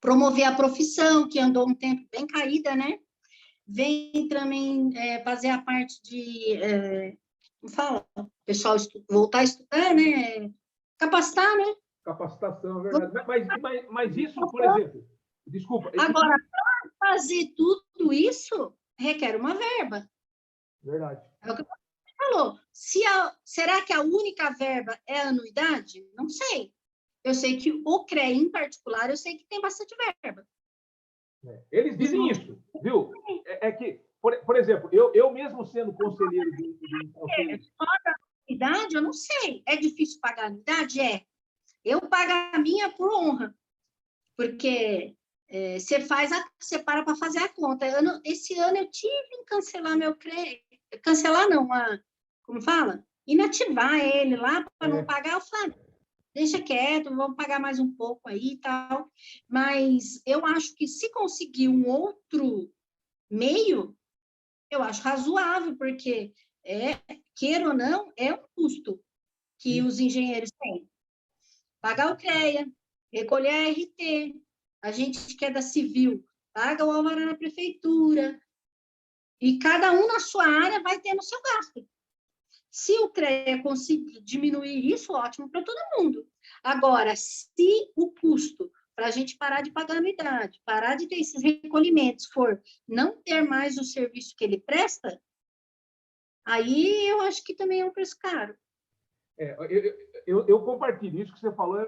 Speaker 2: promover a profissão, que andou um tempo bem caída, né? Vem também fazer a parte de, como fala, o pessoal voltar a estudar, né? Capacitar, né?
Speaker 1: Capacitação, é verdade. Mas isso, por exemplo, desculpa.
Speaker 2: Agora, para fazer tudo isso, requer uma verba.
Speaker 1: Verdade.
Speaker 2: É o que você falou. Será que a única verba é a anuidade? Não sei. Eu sei que o CREA, em particular, eu sei que tem bastante verba.
Speaker 1: Eles dizem isso, viu? É que, por exemplo, eu mesmo sendo conselheiro de um conselho...
Speaker 2: Só da anuidade, eu não sei. É difícil pagar a anuidade? É. Eu pago a minha por honra, porque você para para fazer a conta. Esse ano eu tive que cancelar meu CREA. Cancelar não, como fala? Inativar ele lá para não pagar. Eu falei, deixa quieto, vamos pagar mais um pouco aí e tal. Mas eu acho que se conseguir um outro meio, eu acho razoável, porque, queira ou não, é um custo que os engenheiros têm. Pagar o CREA, recolher a RT, a gente que é da civil, paga o alvará na prefeitura, e cada um na sua área vai ter no seu gasto. Se o CREA conseguir diminuir isso, ótimo para todo mundo. Agora, se o custo para a gente parar de pagar anuidade, parar de ter esses recolhimentos, for não ter mais o serviço que ele presta, aí eu acho que também é um preço caro.
Speaker 1: Eu compartilho isso que você falou.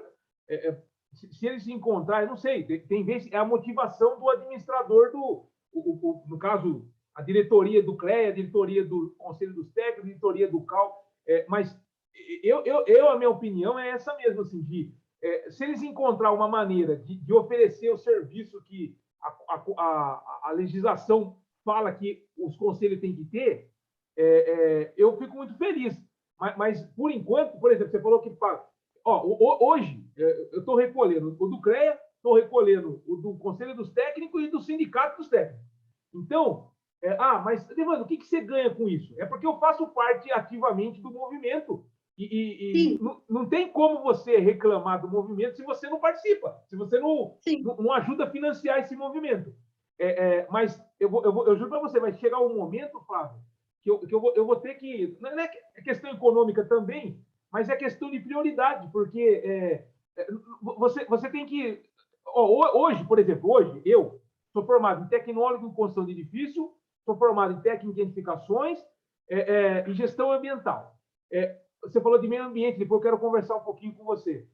Speaker 1: Se eles se encontrarem, não sei, tem vezes é a motivação do administrador no caso, a diretoria do CREA, a diretoria do Conselho dos Técnicos, a diretoria do CAL, mas a minha opinião é essa mesmo, assim, se eles encontrar uma maneira de oferecer o serviço que a legislação fala que os conselhos têm que ter, eu fico muito feliz. Mas, por enquanto, por exemplo, você falou que paga. Hoje, eu estou recolhendo o do CREA, estou recolhendo o do Conselho dos Técnicos e do Sindicato dos Técnicos. Então, mas, Evandro, o que você ganha com isso? É porque eu faço parte ativamente do movimento e não tem como você reclamar do movimento se você não participa, se você não ajuda a financiar esse movimento. Mas eu juro para você, vai chegar um momento, Flávio, que eu vou ter que... Não é questão econômica também, mas é questão de prioridade, porque você tem que... Hoje, por exemplo, eu sou formado em tecnólogo em construção de edifício, sou formado em técnica em edificações e gestão ambiental. Você falou de meio ambiente, depois eu quero conversar um pouquinho com você.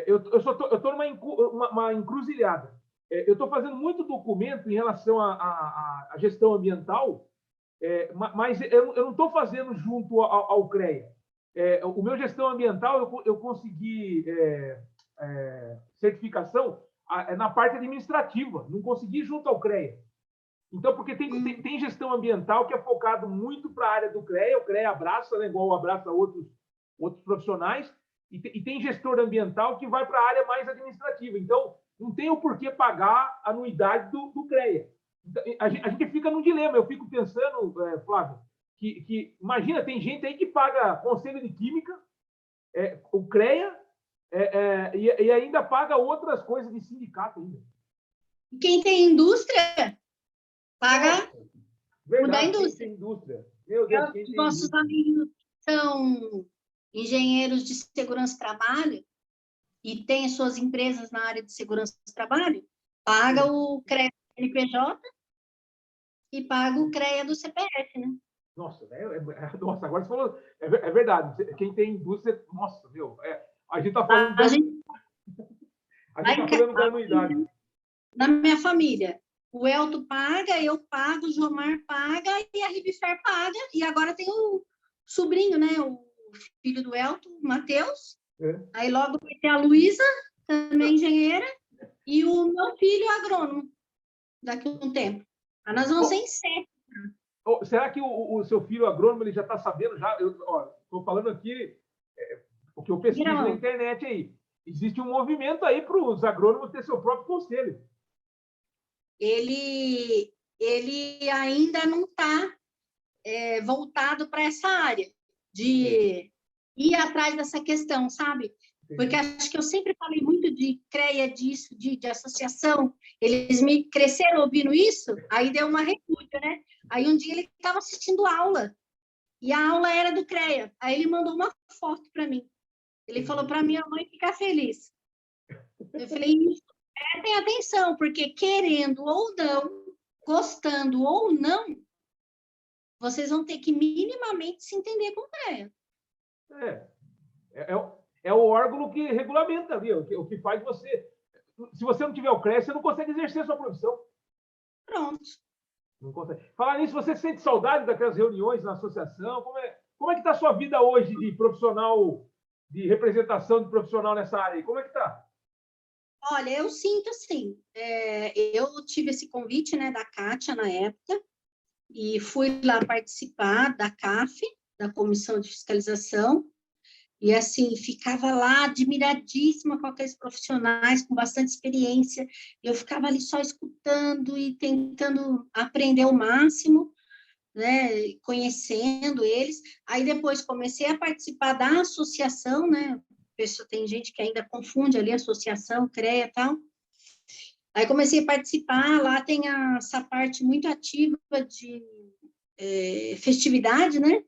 Speaker 1: Eu estou numa encruzilhada. Eu estou fazendo muito documento em relação à gestão ambiental, mas eu não estou fazendo junto ao CREA. O meu gestão ambiental, eu consegui certificação na parte administrativa, não consegui junto ao CREA. Então, porque tem gestão ambiental que é focado muito para a área do CREA, o CREA abraça, né, igual abraça outros profissionais, e tem gestor ambiental que vai para a área mais administrativa. Então, não tem o porquê pagar a anuidade do CREA. A gente fica num dilema. Eu fico pensando, Flávio, que imagina, tem gente aí que paga Conselho de Química, o CREA, e ainda paga outras coisas de sindicato ainda.
Speaker 2: Quem tem indústria paga o da indústria.
Speaker 1: Meu Deus,
Speaker 2: nossos amigos são engenheiros de segurança do trabalho e têm suas empresas na área de segurança do trabalho, paga o CREA do CNPJ e paga o CREA do CPF, né?
Speaker 1: Nossa, agora você falou, é verdade. Quem tem indústria, nossa, meu, a gente está falando
Speaker 2: a gente
Speaker 1: está falando da anuidade.
Speaker 2: Na minha família, o Elton paga, eu pago, o Jomar paga e a Ribifer paga. E agora tem o sobrinho, né? O filho do Elton, o Matheus. Aí logo vai ter a Luísa, também engenheira, e o meu filho agrônomo, daqui a um tempo. Aí nós vamos ser em 7.
Speaker 1: Será que o seu filho agrônomo ele já está sabendo? Estou falando aqui o que eu pesquiso na internet aí. Existe um movimento aí para os agrônomos ter seu próprio conselho.
Speaker 2: Ele ainda não está voltado para essa área de ir atrás dessa questão, sabe? Porque acho que eu sempre falei muito de CREA, disso, de associação. Eles me cresceram ouvindo isso, aí deu uma repúdia, né? Aí um dia ele estava assistindo aula, e a aula era do CREA. Aí ele mandou uma foto para mim. Ele falou para minha mãe ficar feliz. Eu falei, isso, prestem atenção, porque querendo ou não, gostando ou não, vocês vão ter que minimamente se entender com o CREA.
Speaker 1: é o órgão que regulamenta ali, o que faz você... Se você não tiver o CREA, você não consegue exercer a sua profissão.
Speaker 2: Pronto.
Speaker 1: Não consegue. Falar nisso, você sente saudade daquelas reuniões na associação? Como é que está a sua vida hoje de profissional, de representação de profissional nessa área? Como é que está?
Speaker 2: Olha, eu sinto assim, eu tive esse convite, né, da Kátia na época, e fui lá participar da CAF, da Comissão de Fiscalização, e assim, ficava lá admiradíssima com aqueles profissionais com bastante experiência, eu ficava ali só escutando e tentando aprender o máximo, né, conhecendo eles. Aí depois comecei a participar da associação, né? Tem gente que ainda confunde ali associação, CREA e tal. Aí comecei a participar, lá tem essa parte muito ativa de festividade, né?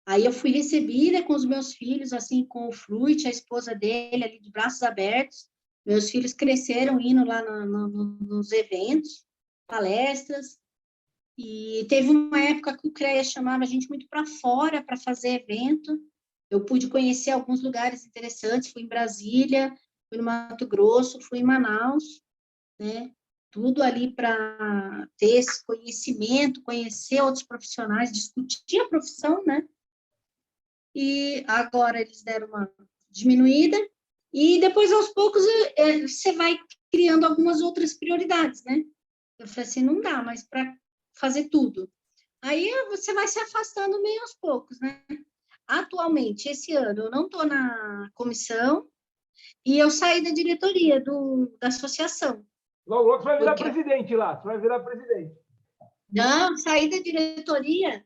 Speaker 2: Aí eu fui recebida com os meus filhos, assim, com o Fruit, a esposa dele, ali de braços abertos. Meus filhos cresceram indo lá nos eventos, palestras. E teve uma época que o CREA chamava a gente muito para fora para fazer evento. Eu pude conhecer alguns lugares interessantes, fui em Brasília, fui no Mato Grosso, fui em Manaus, né? Tudo ali para ter esse conhecimento, conhecer outros profissionais, discutir a profissão, né? E agora eles deram uma diminuída, e depois, aos poucos, você vai criando algumas outras prioridades, né? Eu falei assim, não dá mais para fazer tudo. Aí você vai se afastando meio aos poucos, né? Atualmente, esse ano, eu não estou na comissão e eu saí da diretoria da associação.
Speaker 1: Logo, logo você vai virar
Speaker 2: Porque...
Speaker 1: presidente lá, você vai virar presidente.
Speaker 2: Não, saí da diretoria,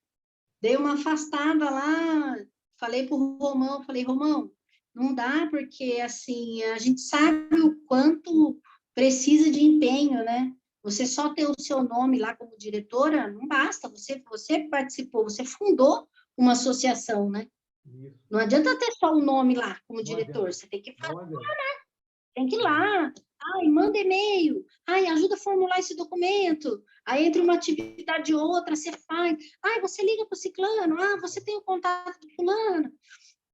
Speaker 2: dei uma afastada lá, falei para o Romão, Romão, não dá, porque assim, a gente sabe o quanto precisa de empenho, né? Você só ter o seu nome lá como diretora, não basta, você participou, você fundou uma associação, né?
Speaker 1: Isso.
Speaker 2: Não adianta ter só o nome lá como
Speaker 1: Não
Speaker 2: diretor,
Speaker 1: adianta.
Speaker 2: você tem que
Speaker 1: Não
Speaker 2: fazer,
Speaker 1: adianta.
Speaker 2: tem que ir lá. Ai, manda e-mail. Ai, ajuda a formular esse documento. Aí, entre uma atividade e outra, você faz. Ai, você liga para o ciclano. Ah, você tem o contato do fulano.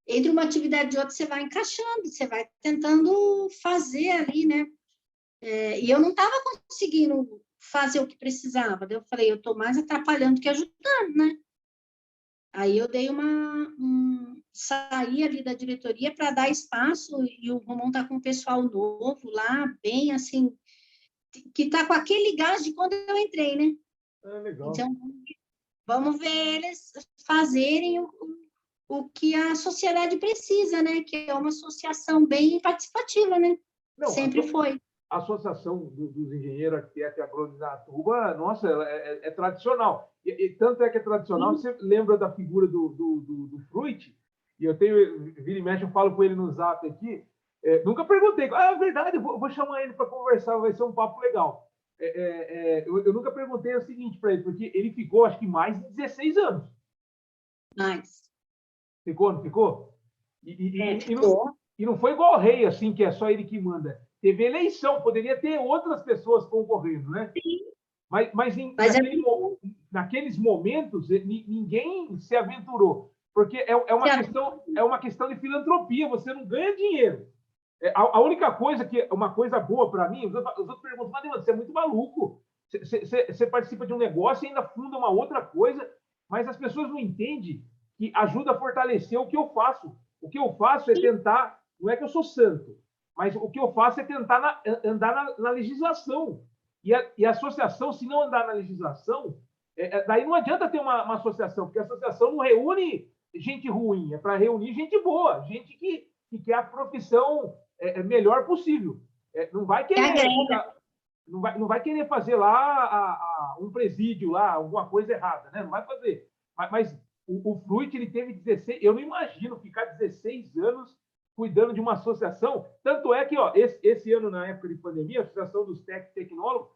Speaker 2: Entre uma atividade e outra, você vai encaixando, você vai tentando fazer ali, né? E eu não estava conseguindo fazer o que precisava. Daí eu falei, eu estou mais atrapalhando que ajudando, né? Aí eu dei saí ali da diretoria para dar espaço, e o Romão está com um pessoal novo lá, bem assim, que está com aquele gás de quando eu entrei, né?
Speaker 1: Legal.
Speaker 2: Então, vamos ver eles fazerem o que a sociedade precisa, né? Que é uma associação bem participativa, né?
Speaker 1: Não,
Speaker 2: Sempre foi.
Speaker 1: A Associação dos Engenheiros, Arquitetos e Agrônomos da Atuba, nossa, ela é tradicional. E tanto é que é tradicional, você lembra da figura do Fruit? E eu tenho, vira e mexe, eu falo com ele no zap aqui, nunca perguntei, é verdade, vou chamar ele para conversar, vai ser um papo legal. Eu nunca perguntei o seguinte para ele, porque ele ficou, acho que mais de 16 anos.
Speaker 2: Mais.
Speaker 1: Ficou, não ficou?
Speaker 2: Ficou.
Speaker 1: E não foi igual ao rei, assim, que é só ele que manda. Teve eleição, poderia ter outras pessoas concorrendo, né?
Speaker 2: Sim.
Speaker 1: Mas naqueles momentos, ninguém se aventurou. Porque é uma questão de filantropia, você não ganha dinheiro. A única coisa uma coisa boa para mim, os outros perguntam, mas você é muito maluco. Você participa de um negócio e ainda funda uma outra coisa, mas as pessoas não entendem que ajuda a fortalecer o que eu faço. O que eu faço é tentar, não é que eu sou santo, mas o que eu faço é tentar andar na legislação. E a associação, se não andar na legislação, daí não adianta ter uma associação, porque a associação não reúne gente ruim, é para reunir gente boa, gente que quer a profissão melhor possível. Não vai querer não vai querer fazer lá um presídio lá, alguma coisa errada, né? Não vai fazer. Mas o Fruit, ele teve 16, eu não imagino ficar 16 anos cuidando de uma associação. Tanto é que, ó, esse ano, na época de pandemia, a Associação dos Tecnólogos,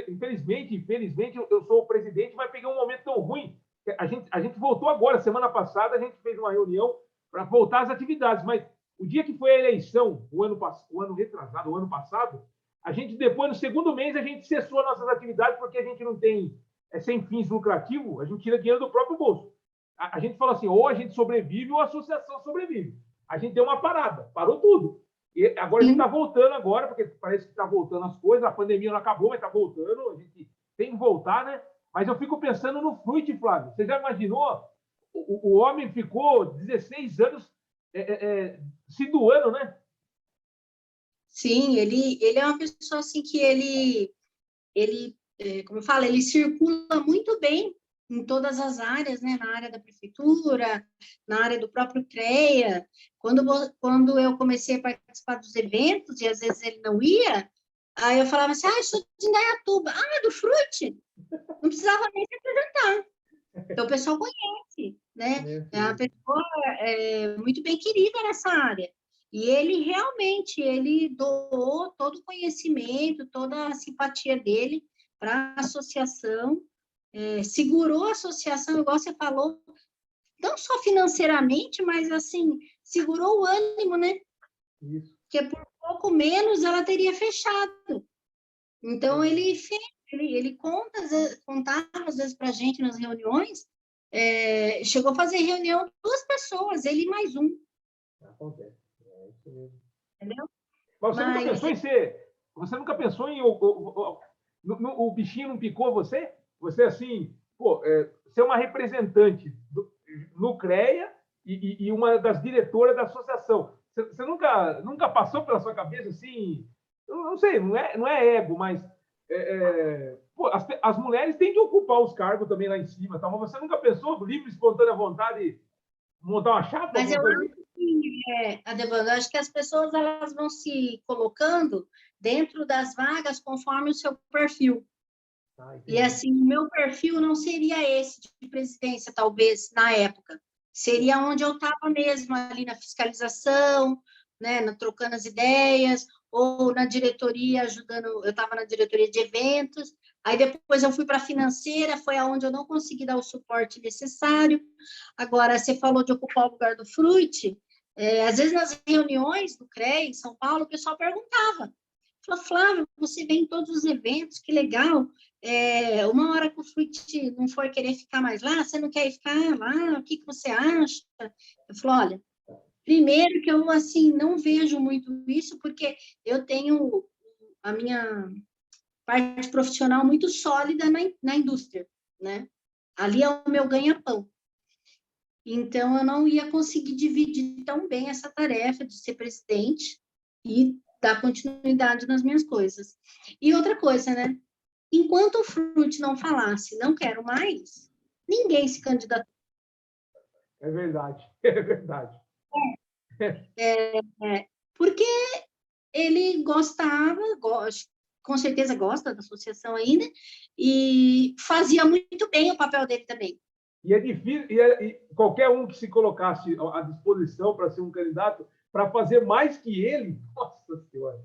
Speaker 1: infelizmente, eu sou o presidente, vai pegar um momento tão ruim. A gente voltou agora, semana passada, a gente fez uma reunião para voltar às atividades, mas o dia que foi a eleição, o ano retrasado, o ano passado, a gente depois, no segundo mês, a gente cessou nossas atividades porque a gente não tem, sem fins lucrativos, a gente tira dinheiro do próprio bolso. A gente fala assim, ou a gente sobrevive ou a associação sobrevive. a gente deu uma parada, parou tudo. E agora a gente está voltando agora, porque parece que está voltando as coisas, a pandemia não acabou, mas está voltando, a gente tem que voltar, né? Mas eu fico pensando no Fruit, Flávio. Você já imaginou? O homem ficou 16 anos se doando, né?
Speaker 2: Sim, ele é uma pessoa assim que como eu falo, ele circula muito bem em todas as áreas, né? Na área da prefeitura, na área do próprio CREA. Quando eu comecei a participar dos eventos, e às vezes ele não ia, aí eu falava assim, eu sou de Indaiatuba. É do Fruit? Não precisava nem se apresentar. Então, o pessoal conhece, né? É uma pessoa muito bem querida nessa área. E ele realmente, ele doou todo o conhecimento, toda a simpatia dele para a associação, segurou a associação, igual você falou, não só financeiramente, mas, assim, segurou o ânimo, né?
Speaker 1: Isso.
Speaker 2: Porque por pouco menos ela teria fechado. Então, ele fez, ele contava, às vezes, para a gente nas reuniões, chegou a fazer reunião 2 pessoas, ele e mais um.
Speaker 1: Acontece. É isso mesmo.
Speaker 2: Entendeu?
Speaker 1: Mas você nunca pensou em ser... Você nunca pensou em... O bichinho não picou você? Você, assim, ser uma representante no CREA e uma das diretoras da associação. Você nunca passou pela sua cabeça, assim... Eu não sei, não é ego, mas... as mulheres têm que ocupar os cargos também lá em cima, tá? Mas você nunca pensou, livre, espontânea vontade, montar uma chapa?
Speaker 2: Mas eu acho que, Adevando, eu acho que as pessoas elas vão se colocando dentro das vagas conforme o seu perfil. E, assim, o meu perfil não seria esse de presidência, talvez, na época. Seria onde eu estava mesmo, ali na fiscalização, né, trocando as ideias, ou na diretoria, ajudando. Eu estava na diretoria de eventos, aí depois eu fui para a financeira, foi aonde eu não consegui dar o suporte necessário. Agora, você falou de ocupar o lugar do Fruit, às vezes nas reuniões do CREA em São Paulo, o pessoal perguntava, falou, Flávio, você vem em todos os eventos, que legal, uma hora que o Fruit não for querer ficar mais lá, você não quer ficar lá, o que você acha? Eu falo, olha, primeiro que eu, assim, não vejo muito isso, porque eu tenho a minha parte profissional muito sólida na indústria, né? Ali é o meu ganha-pão. Então, eu não ia conseguir dividir tão bem essa tarefa de ser presidente e dar continuidade nas minhas coisas. E outra coisa, né? Enquanto o Fruit não falasse, não quero mais, ninguém se candidatou.
Speaker 1: É verdade, é verdade.
Speaker 2: Porque ele gostava, com certeza gosta da associação ainda, e fazia muito bem o papel dele também.
Speaker 1: E é difícil, e qualquer um que se colocasse à disposição para ser um candidato, para fazer mais que ele, nossa senhora.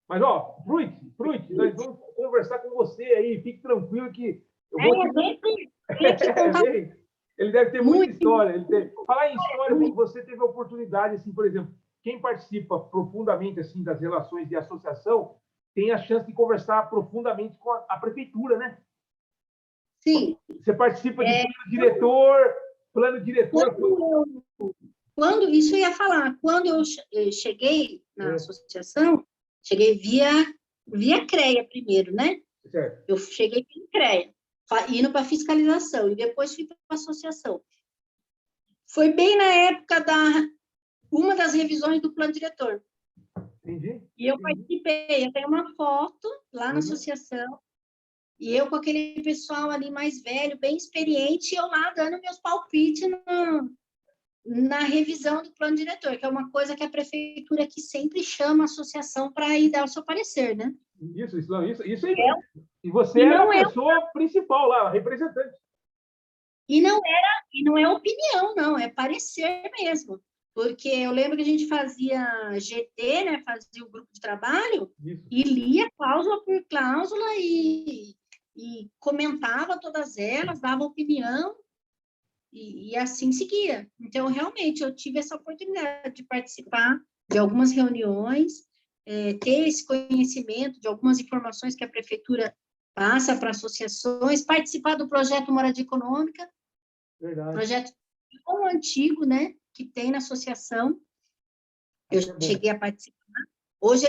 Speaker 1: Mas, Fruit, nós vamos conversar com você aí, fique tranquilo que eu vou ele deve ter muita história. Falar em história, você teve a oportunidade, assim, por exemplo, quem participa profundamente assim das relações de associação tem a chance de conversar profundamente com a prefeitura, né?
Speaker 2: Sim.
Speaker 1: Você participa de plano diretor.
Speaker 2: Isso eu ia falar, quando eu cheguei na associação, cheguei via CREA primeiro, né?
Speaker 1: Certo.
Speaker 2: Eu cheguei via CREA, indo para fiscalização, e depois fui para a associação. Foi bem na época uma das revisões do plano diretor.
Speaker 1: Entendi.
Speaker 2: E eu participei, eu tenho uma foto lá na associação, e eu com aquele pessoal ali mais velho, bem experiente, e eu lá dando meus palpites na revisão do plano diretor, que é uma coisa que a prefeitura aqui sempre chama a associação para ir dar o seu parecer, né?
Speaker 1: Isso aí. E você era a pessoa principal lá, a representante.
Speaker 2: E não é opinião, não, é parecer mesmo. Porque eu lembro que a gente fazia GT, né? Fazia o grupo de trabalho, e lia cláusula por cláusula e comentava todas elas, dava opinião, e assim seguia. Então, realmente, eu tive essa oportunidade de participar de algumas reuniões, ter esse conhecimento de algumas informações que a prefeitura passa para associações, participar do projeto Moradia Econômica.
Speaker 1: Verdade.
Speaker 2: Projeto pavilhão antigo, né, que tem na associação. Eu cheguei a participar. Hoje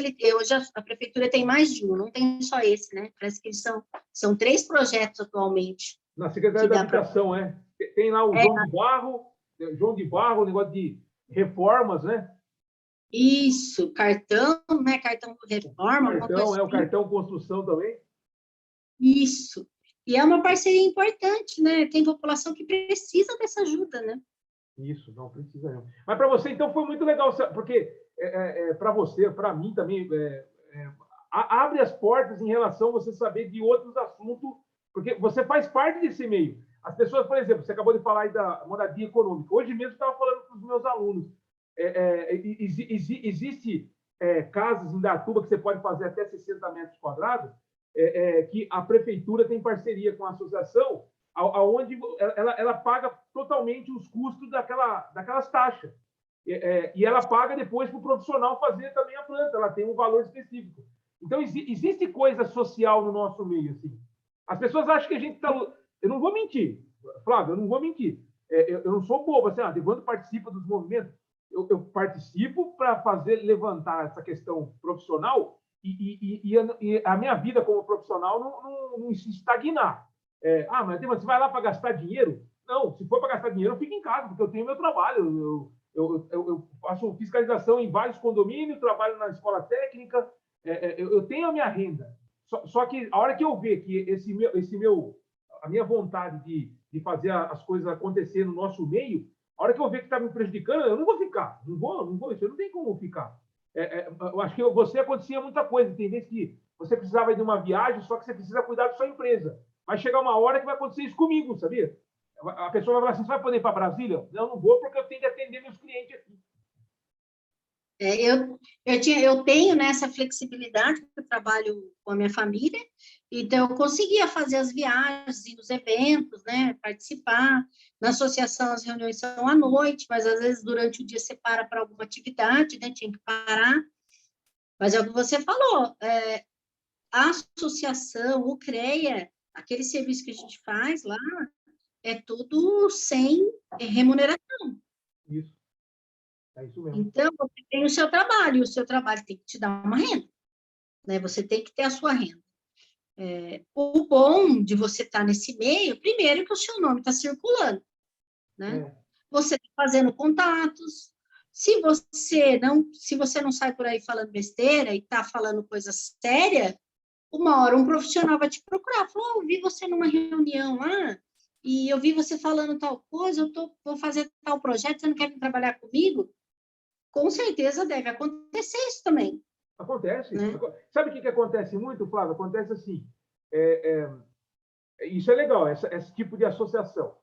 Speaker 2: a prefeitura tem mais de um, não tem só esse, né? Parece que eles são 3 projetos atualmente.
Speaker 1: Na Secretaria da Habitação, tem lá o João de Barro, o negócio de reformas, né?
Speaker 2: Isso, cartão, né? Cartão reforma.
Speaker 1: O cartão construção também.
Speaker 2: Isso. E é uma parceria importante, né? Tem população que precisa dessa ajuda, né?
Speaker 1: Isso, não precisa não. Mas para você, então, foi muito legal, porque para você, para mim também, abre as portas em relação a você saber de outros assuntos, porque você faz parte desse meio. As pessoas, por exemplo, você acabou de falar aí da moradia econômica. Hoje mesmo eu estava falando com os meus alunos. Existe casas em Indaiatuba que você pode fazer até 60 metros quadrados, que a prefeitura tem parceria com a associação, aonde ela paga totalmente os custos daquelas taxas. E ela paga depois para o profissional fazer também a planta, ela tem um valor específico. Então, existe coisa social no nosso meio, assim. As pessoas acham que a gente está... Eu não vou mentir, Flávio, eu não vou mentir. Eu não sou bobo, assim, Devandro participa dos movimentos. Eu participo para levantar essa questão profissional e a minha vida como profissional não se estagnar. Mas você vai lá para gastar dinheiro? Não, se for para gastar dinheiro, eu fico em casa, porque eu tenho meu trabalho. Eu faço fiscalização em vários condomínios, trabalho na escola técnica, eu tenho a minha renda. Só que a hora que eu ver que a minha vontade de fazer as coisas acontecer no nosso meio, a hora que eu ver que está me prejudicando, eu não vou ficar. Não vou, isso não tem como ficar. Eu acho que você acontecia muita coisa. Tem vezes que você precisava de uma viagem, só que você precisa cuidar da sua empresa. Vai chegar uma hora que vai acontecer isso comigo, sabia? A pessoa vai falar assim, você vai poder ir para Brasília? Não vou, porque eu tenho que atender meus clientes aqui.
Speaker 2: Eu tenho nessa flexibilidade, porque eu trabalho com a minha família, então eu conseguia fazer as viagens, ir nos eventos, né, participar. Na associação, as reuniões são à noite, mas às vezes durante o dia você para alguma atividade, né, tinha que parar. Mas é o que você falou, a associação, o CREA, aquele serviço que a gente faz lá, é tudo sem remuneração.
Speaker 1: Isso. É isso mesmo.
Speaker 2: Então, você tem o seu trabalho, e o seu trabalho tem que te dar uma renda, né? Você tem que ter a sua renda. O bom de você estar nesse meio, primeiro que o seu nome está circulando, né? Você está fazendo contatos. Se você não sai por aí falando besteira e está falando coisa séria, uma hora um profissional vai te procurar. Falou, eu vi você numa reunião lá, e eu vi você falando tal coisa, vou fazer tal projeto, você não quer vir trabalhar comigo? Com certeza deve acontecer isso também.
Speaker 1: Acontece. Né? Sabe o que acontece muito, Flávio? Acontece assim, isso é legal, esse tipo de associação.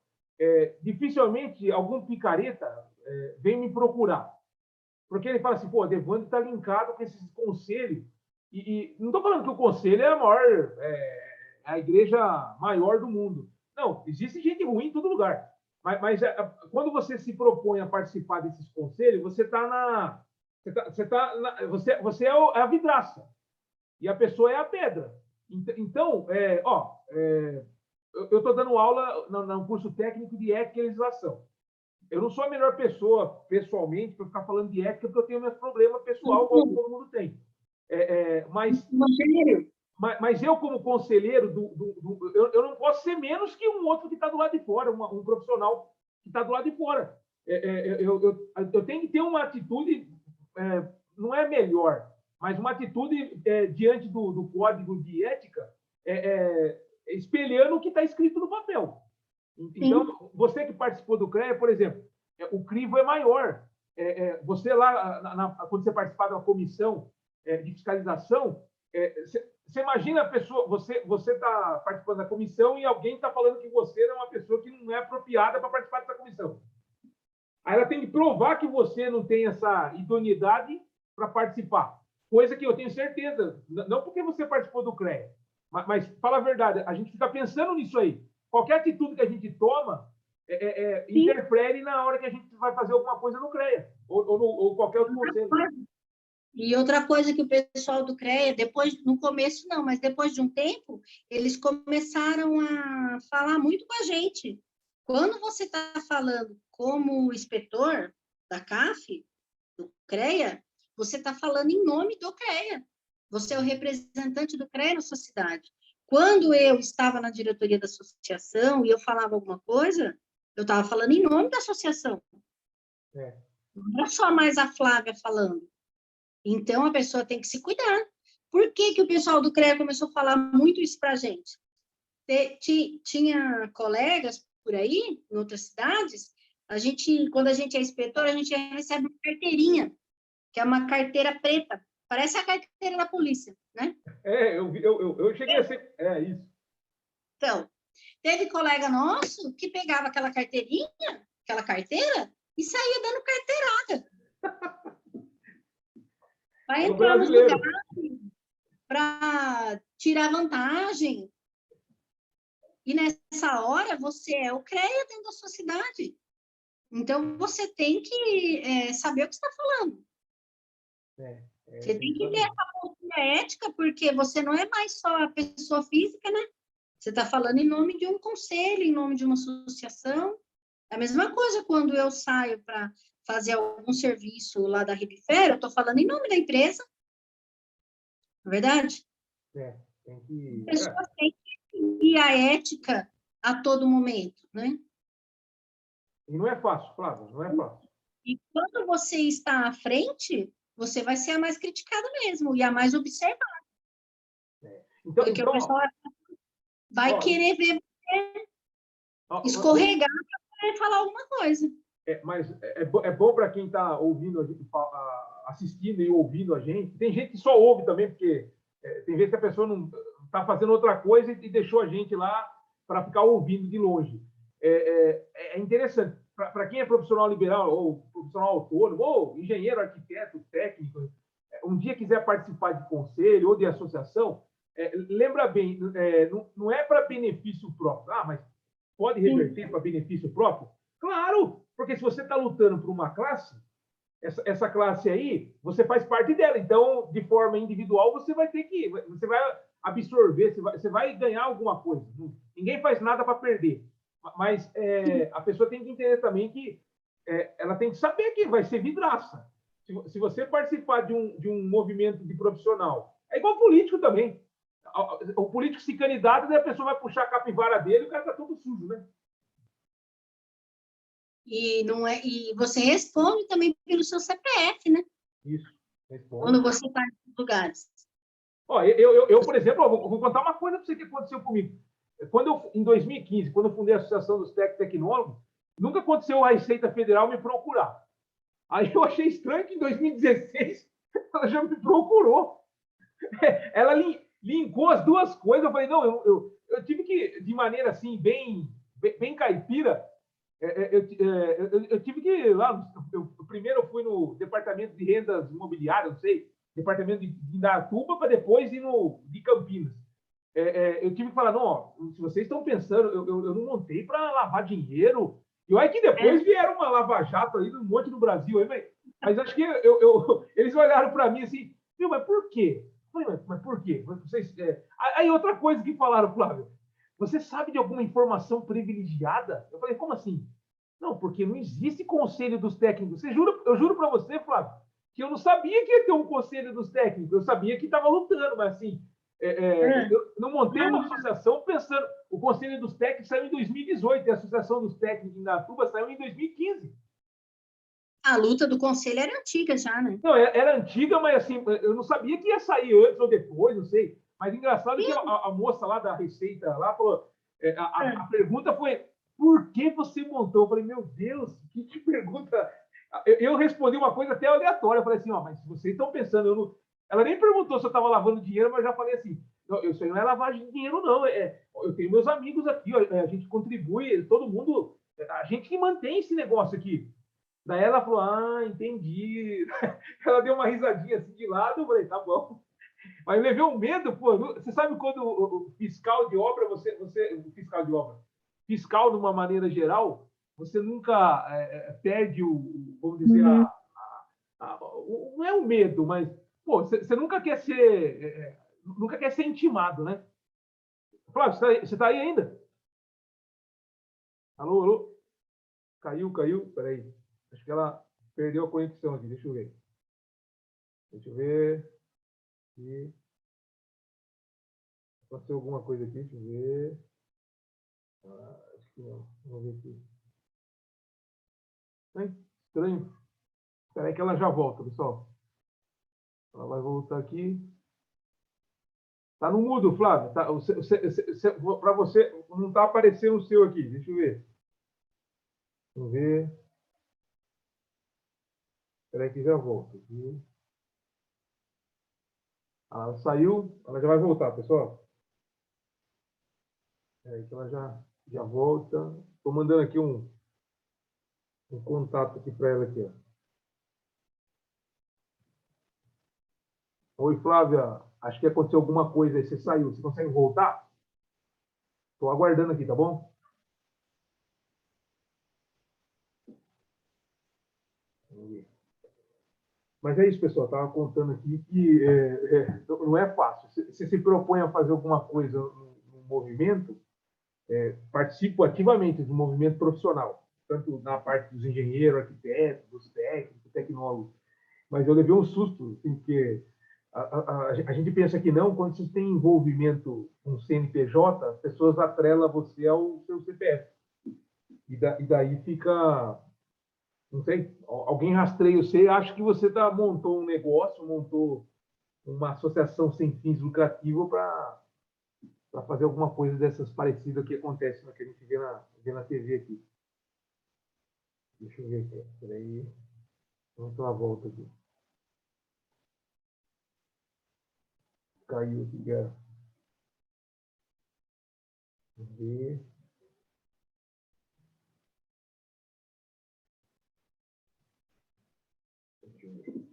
Speaker 1: Dificilmente algum picareta vem me procurar, porque ele fala assim, pô, Devandro está linkado com esses conselhos, e não estou falando que o conselho é a igreja maior do mundo. Não, existe gente ruim em todo lugar. Mas quando você se propõe a participar desses conselhos, você é a vidraça e a pessoa é a pedra. Então, eu estou dando aula no curso técnico de ética e legislação. Eu não sou a melhor pessoa, pessoalmente, para ficar falando de ética, porque eu tenho meus problemas pessoais, como todo mundo tem. Mas eu, como conselheiro, eu não posso ser menos que um outro que está do lado de fora, um profissional que está do lado de fora. Eu tenho que ter uma atitude, não é melhor, mas uma atitude diante do código de ética, espelhando o que está escrito no papel. Então, você que participou do CREA, por exemplo, o crivo é maior. Você lá, quando você participar da comissão de fiscalização, você imagina a pessoa, você está participando da comissão e alguém está falando que você é uma pessoa que não é apropriada para participar dessa comissão. Aí ela tem que provar que você não tem essa idoneidade para participar. Coisa que eu tenho certeza, não porque você participou do CREA, mas fala a verdade, a gente fica pensando nisso aí. Qualquer atitude que a gente toma interfere na hora que a gente vai fazer alguma coisa no CREA ou qualquer outro conselho.
Speaker 2: E outra coisa que o pessoal do CREA, no começo não, mas depois de um tempo, eles começaram a falar muito com a gente. Quando você está falando como inspetor da CAF, do CREA, você está falando em nome do CREA. Você é o representante do CREA na sua cidade. Quando eu estava na diretoria da associação e eu falava alguma coisa, eu estava falando em nome da associação. Não é só mais a Flávia falando. Então, a pessoa tem que se cuidar. Por que que o pessoal do CREA começou a falar muito isso para a gente? Tinha colegas por aí, em outras cidades, quando a gente é inspetor, a gente recebe uma carteirinha, que é uma carteira preta, parece a carteira da polícia, né?
Speaker 1: Eu cheguei a ser... isso.
Speaker 2: Então, teve colega nosso que pegava aquela carteirinha, aquela carteira, e saía dando carteirada. Para entrar nos lugares, para tirar vantagem. E nessa hora, você é o CREA dentro da sua cidade. Então, você tem que saber o que você está falando. Você tem que ter essa postura ética, porque você não é mais só a pessoa física, né? Você está falando em nome de um conselho, em nome de uma associação. É a mesma coisa quando eu saio para fazer algum serviço lá da Ribifera, eu estou falando em nome da empresa. Não é verdade?
Speaker 1: Tem que...
Speaker 2: A pessoa tem que ir a ética a todo momento, né?
Speaker 1: E não é fácil, Flávia, não é fácil.
Speaker 2: E quando você está à frente, você vai ser a mais criticada mesmo e a mais observada. Porque o pessoal vai querer ver você escorregar para poder falar alguma coisa.
Speaker 1: Mas é bom para quem está ouvindo, assistindo e ouvindo a gente. Tem gente que só ouve também, porque tem vezes que a pessoa não está fazendo outra coisa e deixou a gente lá para ficar ouvindo de longe. É interessante. Para quem é profissional liberal, ou profissional autônomo, ou engenheiro, arquiteto, técnico, um dia quiser participar de conselho ou de associação, lembra bem, não é para benefício próprio. Mas pode reverter para benefício próprio? Claro, porque se você está lutando por uma classe, essa classe aí, você faz parte dela. Então, de forma individual, você vai absorver, você vai ganhar alguma coisa. Ninguém faz nada para perder. Mas a pessoa tem que entender também que ela tem que saber que vai ser vidraça. Se você participar de um movimento de profissional, é igual político também. O político se candidata, daí a pessoa vai puxar a capivara dele e o cara está todo sujo, né?
Speaker 2: E você responde também pelo seu CPF, né?
Speaker 1: Isso, responde.
Speaker 2: Quando você está em lugares.
Speaker 1: Eu, por exemplo, vou contar uma coisa para você que aconteceu comigo. Em 2015, quando eu fundei a Associação dos Tecnólogos, nunca aconteceu a Receita Federal me procurar. Aí eu achei estranho que em 2016 ela já me procurou. Ela linkou as duas coisas. Eu falei, não, eu tive que, de maneira assim, bem caipira, eu tive que ir lá. Primeiro eu fui no Departamento de Rendas Imobiliárias, não sei, Departamento de Indaiatuba, para depois ir de Campinas. Eu tive que falar, não, se vocês estão pensando, eu não montei para lavar dinheiro. E olha que depois vieram uma lava-jato aí, um monte no Brasil. Mas acho que eles olharam para mim assim, mas por quê? Eu falei, mas por quê? Aí outra coisa que falaram, Flávio, você sabe de alguma informação privilegiada? Eu falei, como assim? Não, porque não existe conselho dos técnicos. Eu juro para você, Flávio, que eu não sabia que ia ter um conselho dos técnicos. Eu sabia que estava lutando, mas assim, eu não montei uma associação pensando... O Conselho dos Técnicos saiu em 2018 e a Associação dos Técnicos em Indaiatuba saiu em 2015.
Speaker 2: A luta do Conselho era antiga já, né?
Speaker 1: Não, era antiga, mas assim, eu não sabia que ia sair antes ou depois, não sei. Mas engraçado que a moça lá da Receita lá falou... A pergunta foi, por que você montou? Eu falei, meu Deus, que pergunta... Eu respondi uma coisa até aleatória. Eu falei assim, mas se vocês estão pensando... Ela nem perguntou se eu estava lavando dinheiro, mas eu já falei assim, isso aí não é lavagem de dinheiro, não. Eu tenho meus amigos aqui, a gente contribui, todo mundo... A gente que mantém esse negócio aqui. Daí ela falou, entendi. Ela deu uma risadinha assim de lado, eu falei, tá bom. Mas eu levei um medo, pô. Você sabe quando o fiscal de obra, o fiscal de obra, fiscal de uma maneira geral, você nunca perde vamos dizer, não é o medo, mas, pô, você nunca quer ser intimado, né? Flávio, você tá aí ainda? Alô, alô? Caiu, caiu. Peraí. Acho que ela perdeu a conexão aqui. Deixa eu ver. Deixa eu ver. Aqui. Aconteceu alguma coisa aqui. Deixa eu ver. Acho que não. Vamos ver aqui. Estranho. Espera aí que ela já volta, pessoal. Ela vai voltar aqui. Tá no mudo, Flávio. Tá, para você, não está aparecendo o seu aqui. Deixa eu ver. Vamos ver. Espera aí que já volta. Aqui. Ela saiu, ela já vai voltar, pessoal. É aí que ela já volta. Estou mandando aqui um contato aqui para ela aqui, ó. Oi, Flávia. Acho que aconteceu alguma coisa aí. Você saiu. Você consegue voltar? Estou aguardando aqui, tá bom? Vamos ver. Mas é isso, pessoal. Estava contando aqui que não é fácil. Você se propõe a fazer alguma coisa no movimento, participo ativamente do movimento profissional, tanto na parte dos engenheiros, arquitetos, dos técnicos, tecnólogos. Mas eu levei um susto, assim, porque a gente pensa que não, quando você tem envolvimento com CNPJ, as pessoas atrelam você ao seu CPF. E daí fica, não sei, alguém rastreia você, acha que você montou um negócio, montou uma associação sem fins lucrativos para fazer alguma coisa dessas parecidas que acontece no que a gente vê na TV aqui. Deixa eu ver aqui. Peraí. Vamos dar uma volta aqui. Caiu aqui. Vamos ver. Deixa eu ver.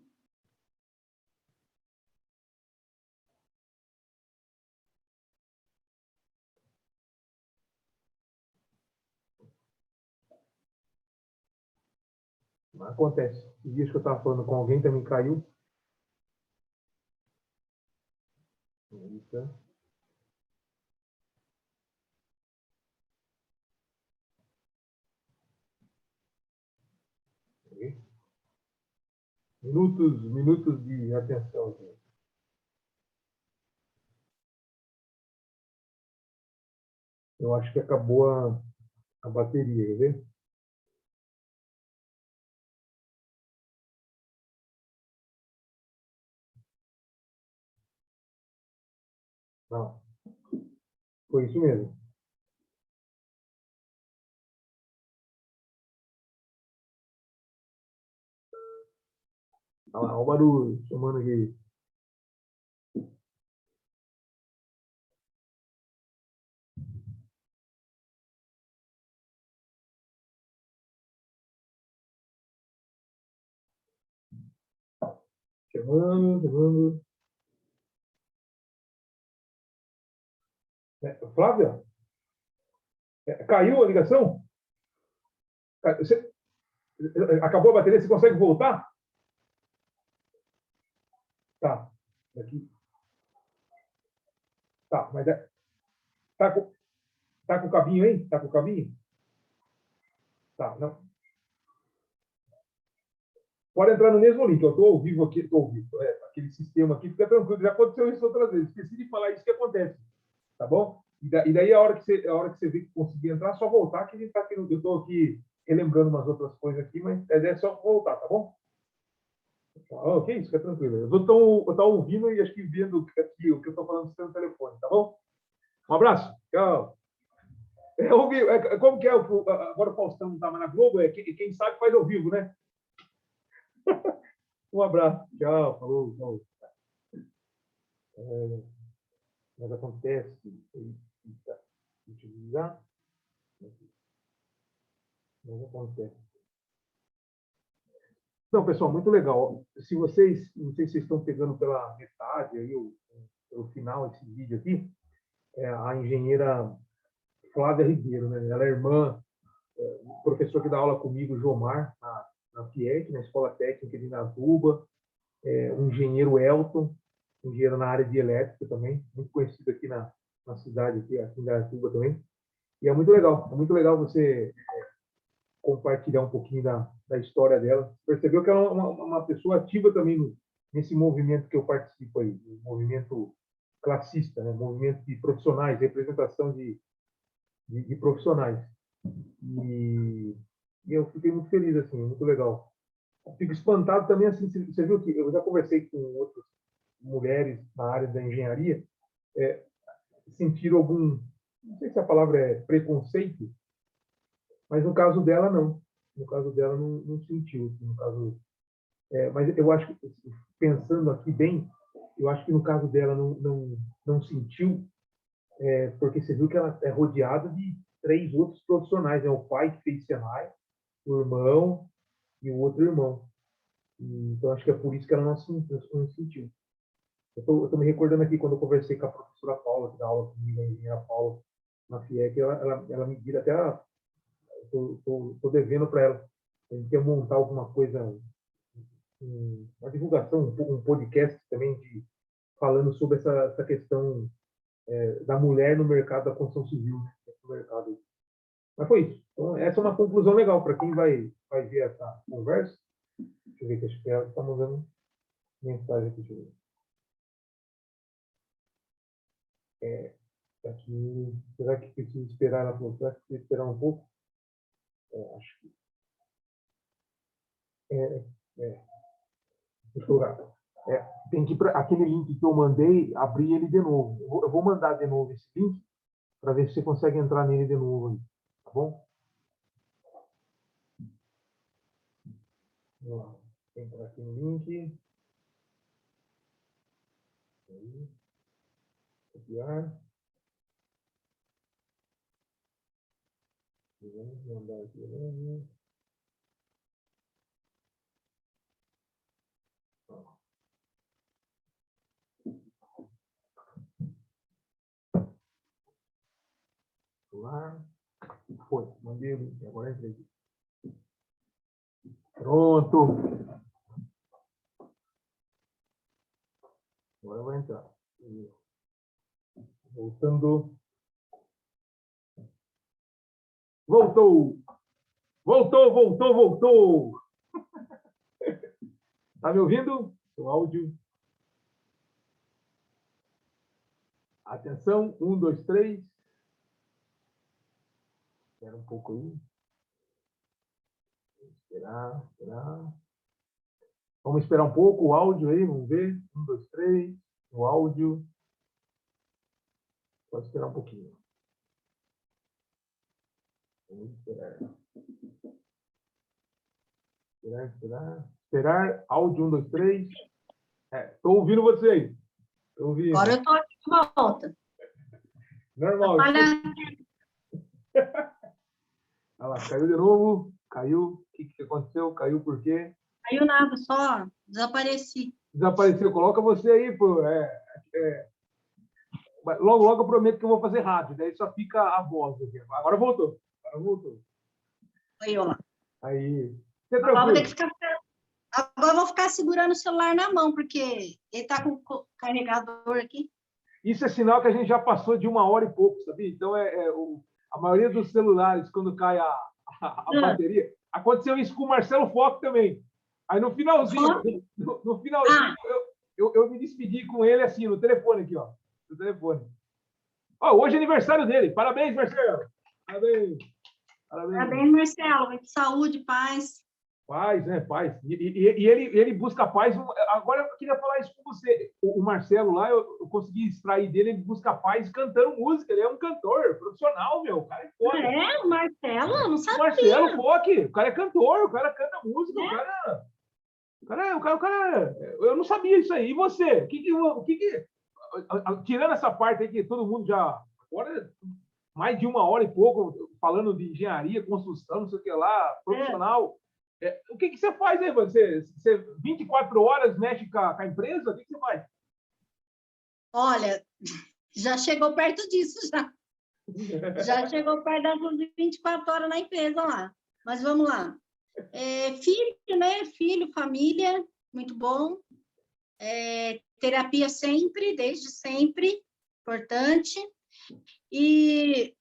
Speaker 1: Acontece. Os dias que eu estava falando com alguém também caiu. Eita. Minutos de atenção aqui. Eu acho que acabou a bateria, quer ver? Não, foi isso mesmo. Olha lá, o barulho chamando aqui. Chamando. Flávia, caiu a ligação? Você, acabou a bateria? Você consegue voltar? Tá. Aqui. Tá, mas tá com, tá com o cabinho aí? Tá com o cabinho? Tá, não. Pode entrar no mesmo link. Eu estou ao vivo aqui, estou ao vivo. Aquele sistema aqui, fica tranquilo. Já aconteceu isso outras vezes. Esqueci de falar isso que acontece. Tá bom? E daí, a hora que você vê que conseguir entrar, é só voltar, que a gente tá aqui. Eu estou aqui relembrando umas outras coisas aqui, mas é só voltar, tá bom? Ok, isso, fica tranquilo. Eu estou ouvindo e acho que vendo aqui o que eu estou falando no telefone, tá bom? Um abraço. Tchau. Como que é? Agora o Faustão não está mais na Globo? Quem sabe faz ao vivo, né? Um abraço. Tchau. Falou. Falou. Mas acontece. Utilizar. Mas acontece. Não, pessoal, muito legal. Se vocês, não sei se vocês estão pegando pela metade aí, pelo final esse vídeo aqui, é a engenheira Flávia Ribeiro, né? Ela é irmã, professor que dá aula comigo, Jomar, na FIEC, na Escola Técnica de Indaiatuba, o engenheiro Elton, engenheiro na área de elétrica também, muito conhecido aqui na cidade, aqui em Indaiatuba também. E é muito legal você compartilhar um pouquinho da história dela. Percebeu que ela é uma pessoa ativa também nesse movimento que eu participo aí, o movimento classista, né? Movimento de profissionais, representação de profissionais. E eu fiquei muito feliz, assim, muito legal. Fico espantado também, assim, você viu que eu já conversei com outras mulheres na área da engenharia, sentiram algum, não sei se a palavra é preconceito, mas no caso dela, não. No caso dela, não sentiu. Assim, no caso, mas eu acho que, pensando aqui bem, eu acho que no caso dela não sentiu, porque você viu que ela é rodeada de 3 outros profissionais, né? O pai que fez Senai, o irmão e o outro irmão. Então, acho que é por isso que ela não sentiu. Eu tô me recordando aqui, quando eu conversei com a professora Paula, que dá aula comigo, a engenheira Paula, na FIEC, ela me disse até, tô devendo para ela, a gente quer montar alguma coisa, uma divulgação, um podcast também, falando sobre essa questão da mulher no mercado da construção civil, né? No mercado. Mas foi isso. Então, essa é uma conclusão legal para quem vai ver essa conversa. Deixa eu ver, que acho que ela está mandando mensagem aqui. Deixa eu ver. Aqui, será que preciso esperar? Ela falou, será que preciso esperar um pouco? Acho que. Deixa eu ver. Tem que ir para aquele link que eu mandei, abrir ele de novo. Eu vou mandar de novo esse link para ver se você consegue entrar nele de novo aí, tá bom? Vamos lá. Entrar aqui no link. Aí. Copiar. Vamos mandar aqui. Lá. Foi. Mandei o link. Agora entrei aqui. Pronto. Agora vai entrar. Voltando. Voltou! Voltou! Tá me ouvindo? O áudio. Atenção, 1, 2, 3. Espera um pouco aí. Esperar. Vamos esperar um pouco o áudio aí, vamos ver. 1, 2, 3. O áudio. Pode esperar um pouquinho. Vamos esperar. Esperar. Áudio 1, 2, 3. Estou ouvindo vocês. Estou ouvindo.
Speaker 2: Agora eu estou aqui de volta.
Speaker 1: Normal. Olha lá, caiu de novo. Caiu. O que aconteceu? Caiu por quê?
Speaker 2: Caiu nada, só desapareci.
Speaker 1: Desapareceu. Coloca você aí, pô. Logo eu prometo que eu vou fazer rápido. Daí só fica a voz aqui. Agora voltou.
Speaker 2: Aí, ó.
Speaker 1: Aí.
Speaker 2: Agora eu vou ficar segurando o celular na mão, porque ele está com o carregador aqui.
Speaker 1: Isso é sinal que a gente já passou de 1 hora e pouco, sabia? Então, a maioria dos celulares, quando cai a bateria... Aconteceu isso com o Marcelo Foch também. Aí, no finalzinho, eu me despedi com ele assim, no telefone aqui, ó. No telefone. Hoje é aniversário dele. Parabéns, Marcelo.
Speaker 2: Parabéns, Marcelo. Muito saúde, paz.
Speaker 1: Paz, né? Paz. E ele busca paz. Agora eu queria falar isso com você. O Marcelo lá, eu consegui extrair dele, ele busca paz cantando música. Ele é um cantor profissional, meu. O cara é foda.
Speaker 2: O Marcelo? Eu não sabia.
Speaker 1: O Marcelo Foch. O cara é cantor, o cara canta música, o cara, eu não sabia isso aí. E você? O que tirando essa parte aí que todo mundo já... Agora, mais de 1 hora e pouco, falando de engenharia, construção, não sei o que lá, profissional... O que você faz aí? Você 24 horas mexe com a empresa? O que você faz?
Speaker 2: Olha, já chegou perto disso, já. Já chegou perto das 24 horas na empresa lá. Mas vamos lá. Filho, né? Filho, família, muito bom. Terapia sempre, desde sempre, importante. E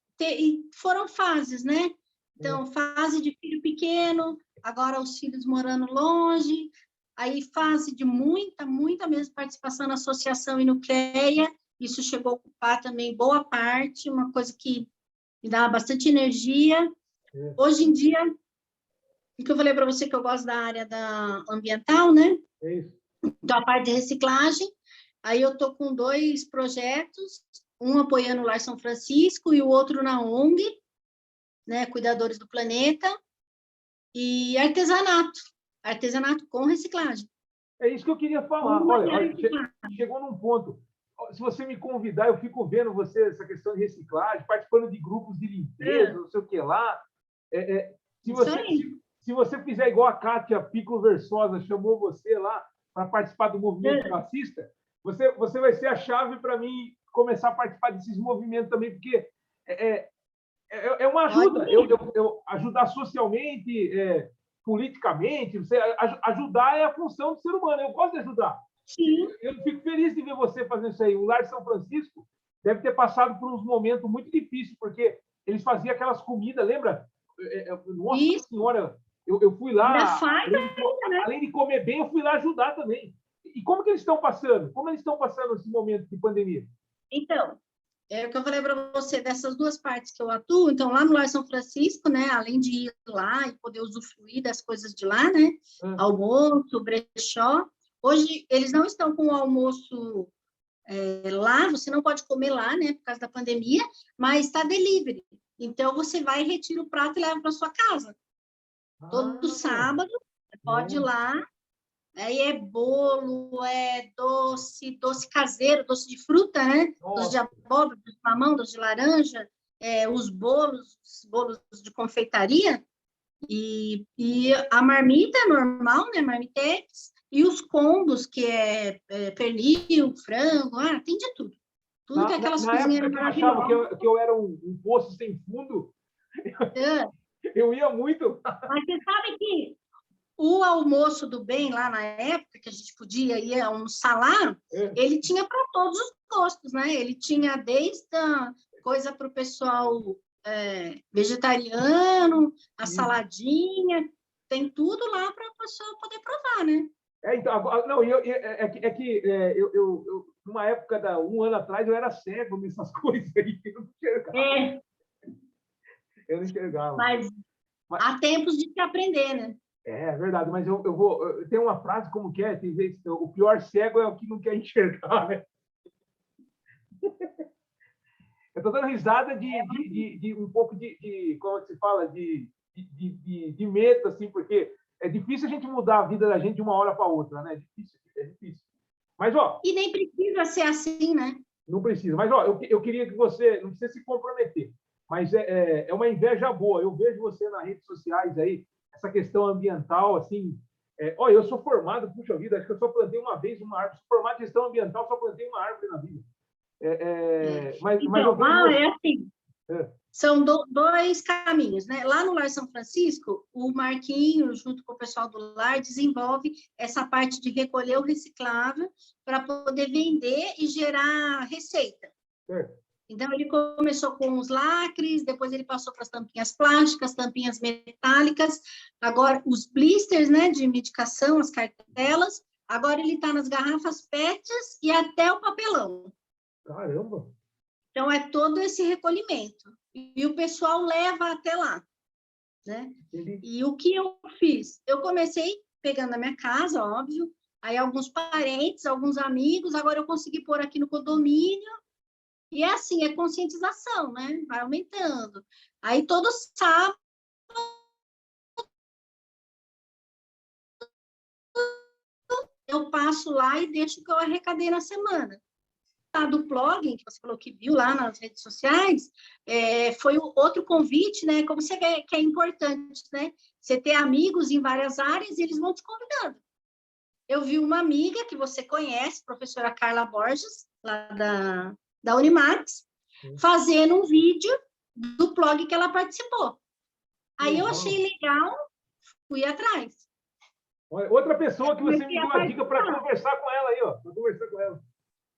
Speaker 2: foram fases, né? Então, fase de filho pequeno, agora os filhos morando longe, aí fase de muita mesmo participação na associação e no CREA, isso chegou a ocupar também boa parte, uma coisa que me dá bastante energia. Hoje em dia, o que eu falei para você que eu gosto da área ambiental, né?
Speaker 1: É isso.
Speaker 2: Então, a parte de reciclagem, aí eu estou com 2 projetos, um apoiando o Lar São Francisco e o outro na ONG, né, Cuidadores do Planeta, e artesanato com reciclagem.
Speaker 1: É isso que eu queria falar. Olha, chegou num ponto. Se você me convidar, eu fico vendo você, essa questão de reciclagem, participando de grupos de limpeza, não sei o que lá. Se você fizer igual a Kátia Piccolo Versosa chamou você lá para participar do movimento fascista, você vai ser a chave para mim começar a participar desses movimentos também, porque é uma ajuda. Eu ajudar socialmente, politicamente, ajudar é a função do ser humano. Eu gosto de ajudar.
Speaker 2: Sim.
Speaker 1: Eu fico feliz de ver você fazendo isso aí. O Lar São Francisco deve ter passado por uns momentos muito difíceis, porque eles faziam aquelas comidas, lembra? Nossa
Speaker 2: isso.
Speaker 1: Senhora, eu fui lá,
Speaker 2: né?
Speaker 1: além de comer bem, eu fui lá ajudar também. E como que eles estão passando? Como eles estão passando esse momento de pandemia?
Speaker 2: Então, é o que eu falei para você, dessas 2 partes que eu atuo, então, lá no Lar São Francisco, né, além de ir lá e poder usufruir das coisas de lá, né, almoço, brechó, hoje eles não estão com o almoço lá, você não pode comer lá, né, por causa da pandemia, mas está delivery. Então, você vai, retira o prato e leva para sua casa. Todo sábado, você pode ir lá, aí é bolo, é doce caseiro, doce de fruta, né? Doce de abóbora, doce de mamão, doce de laranja, os bolos de confeitaria, e a marmita é normal, né? Marmitex, e os combos, que é pernil, frango, tem de tudo. Tudo que aquelas cozinhas
Speaker 1: maravilhosas. Eu achava que eu era um poço sem fundo. Eu ia muito.
Speaker 2: Mas você sabe que o almoço do bem, lá na época, que a gente podia ir almoçar lá, ele tinha para todos os gostos, né? Ele tinha desde a coisa para o pessoal vegetariano, a saladinha, tem tudo lá para o pessoal poder provar, né?
Speaker 1: Então, não, numa época, 1 ano atrás, eu era cego nessas coisas aí. Eu não enxergava. Eu não enxergava.
Speaker 2: Mas há tempos de se aprender, né?
Speaker 1: É verdade, mas eu tem uma frase como que é, tem vezes, o pior cego é o que não quer enxergar, né? Eu estou dando risada de um pouco como se fala, de medo, assim, porque é difícil a gente mudar a vida da gente de uma hora para outra, né? É difícil. Mas,
Speaker 2: e nem precisa ser assim, né?
Speaker 1: Não precisa. Mas, eu queria que você, não precisa se comprometer, mas é uma inveja boa. Eu vejo você nas redes sociais aí, essa questão ambiental, assim. Eu sou formado, puxa vida, acho que eu só plantei uma vez uma árvore. Sou formado em gestão ambiental, só plantei uma árvore na vida. Mas eu vejo
Speaker 2: assim. São 2 caminhos, né? Lá no Lar São Francisco, o Marquinhos, junto com o pessoal do Lar, desenvolve essa parte de recolher o reciclável para poder vender e gerar receita. Então, ele começou com os lacres, depois ele passou para as tampinhas plásticas, tampinhas metálicas, agora os blisters, né, de medicação, as cartelas, agora ele está nas garrafas PETs e até o papelão.
Speaker 1: Caramba!
Speaker 2: Então, é todo esse recolhimento. E o pessoal leva até lá, né? E o que eu fiz? Eu comecei pegando na minha casa, óbvio, aí alguns parentes, alguns amigos, agora eu consegui pôr aqui no condomínio, e é assim, é conscientização, né? Vai aumentando. Aí, todo sábado, eu passo lá e deixo o que eu arrecadei na semana. Do blogging, que você falou que viu lá nas redes sociais, foi outro convite, né? Como você vê que é importante, né? Você ter amigos em várias áreas e eles vão te convidando. Eu vi uma amiga que você conhece, professora Carla Borges, lá da Unimax, fazendo um vídeo do blog que ela participou. Aí eu achei legal, fui atrás.
Speaker 1: Outra pessoa que você me deu a dica para conversar com ela aí, ó. Para conversar com ela.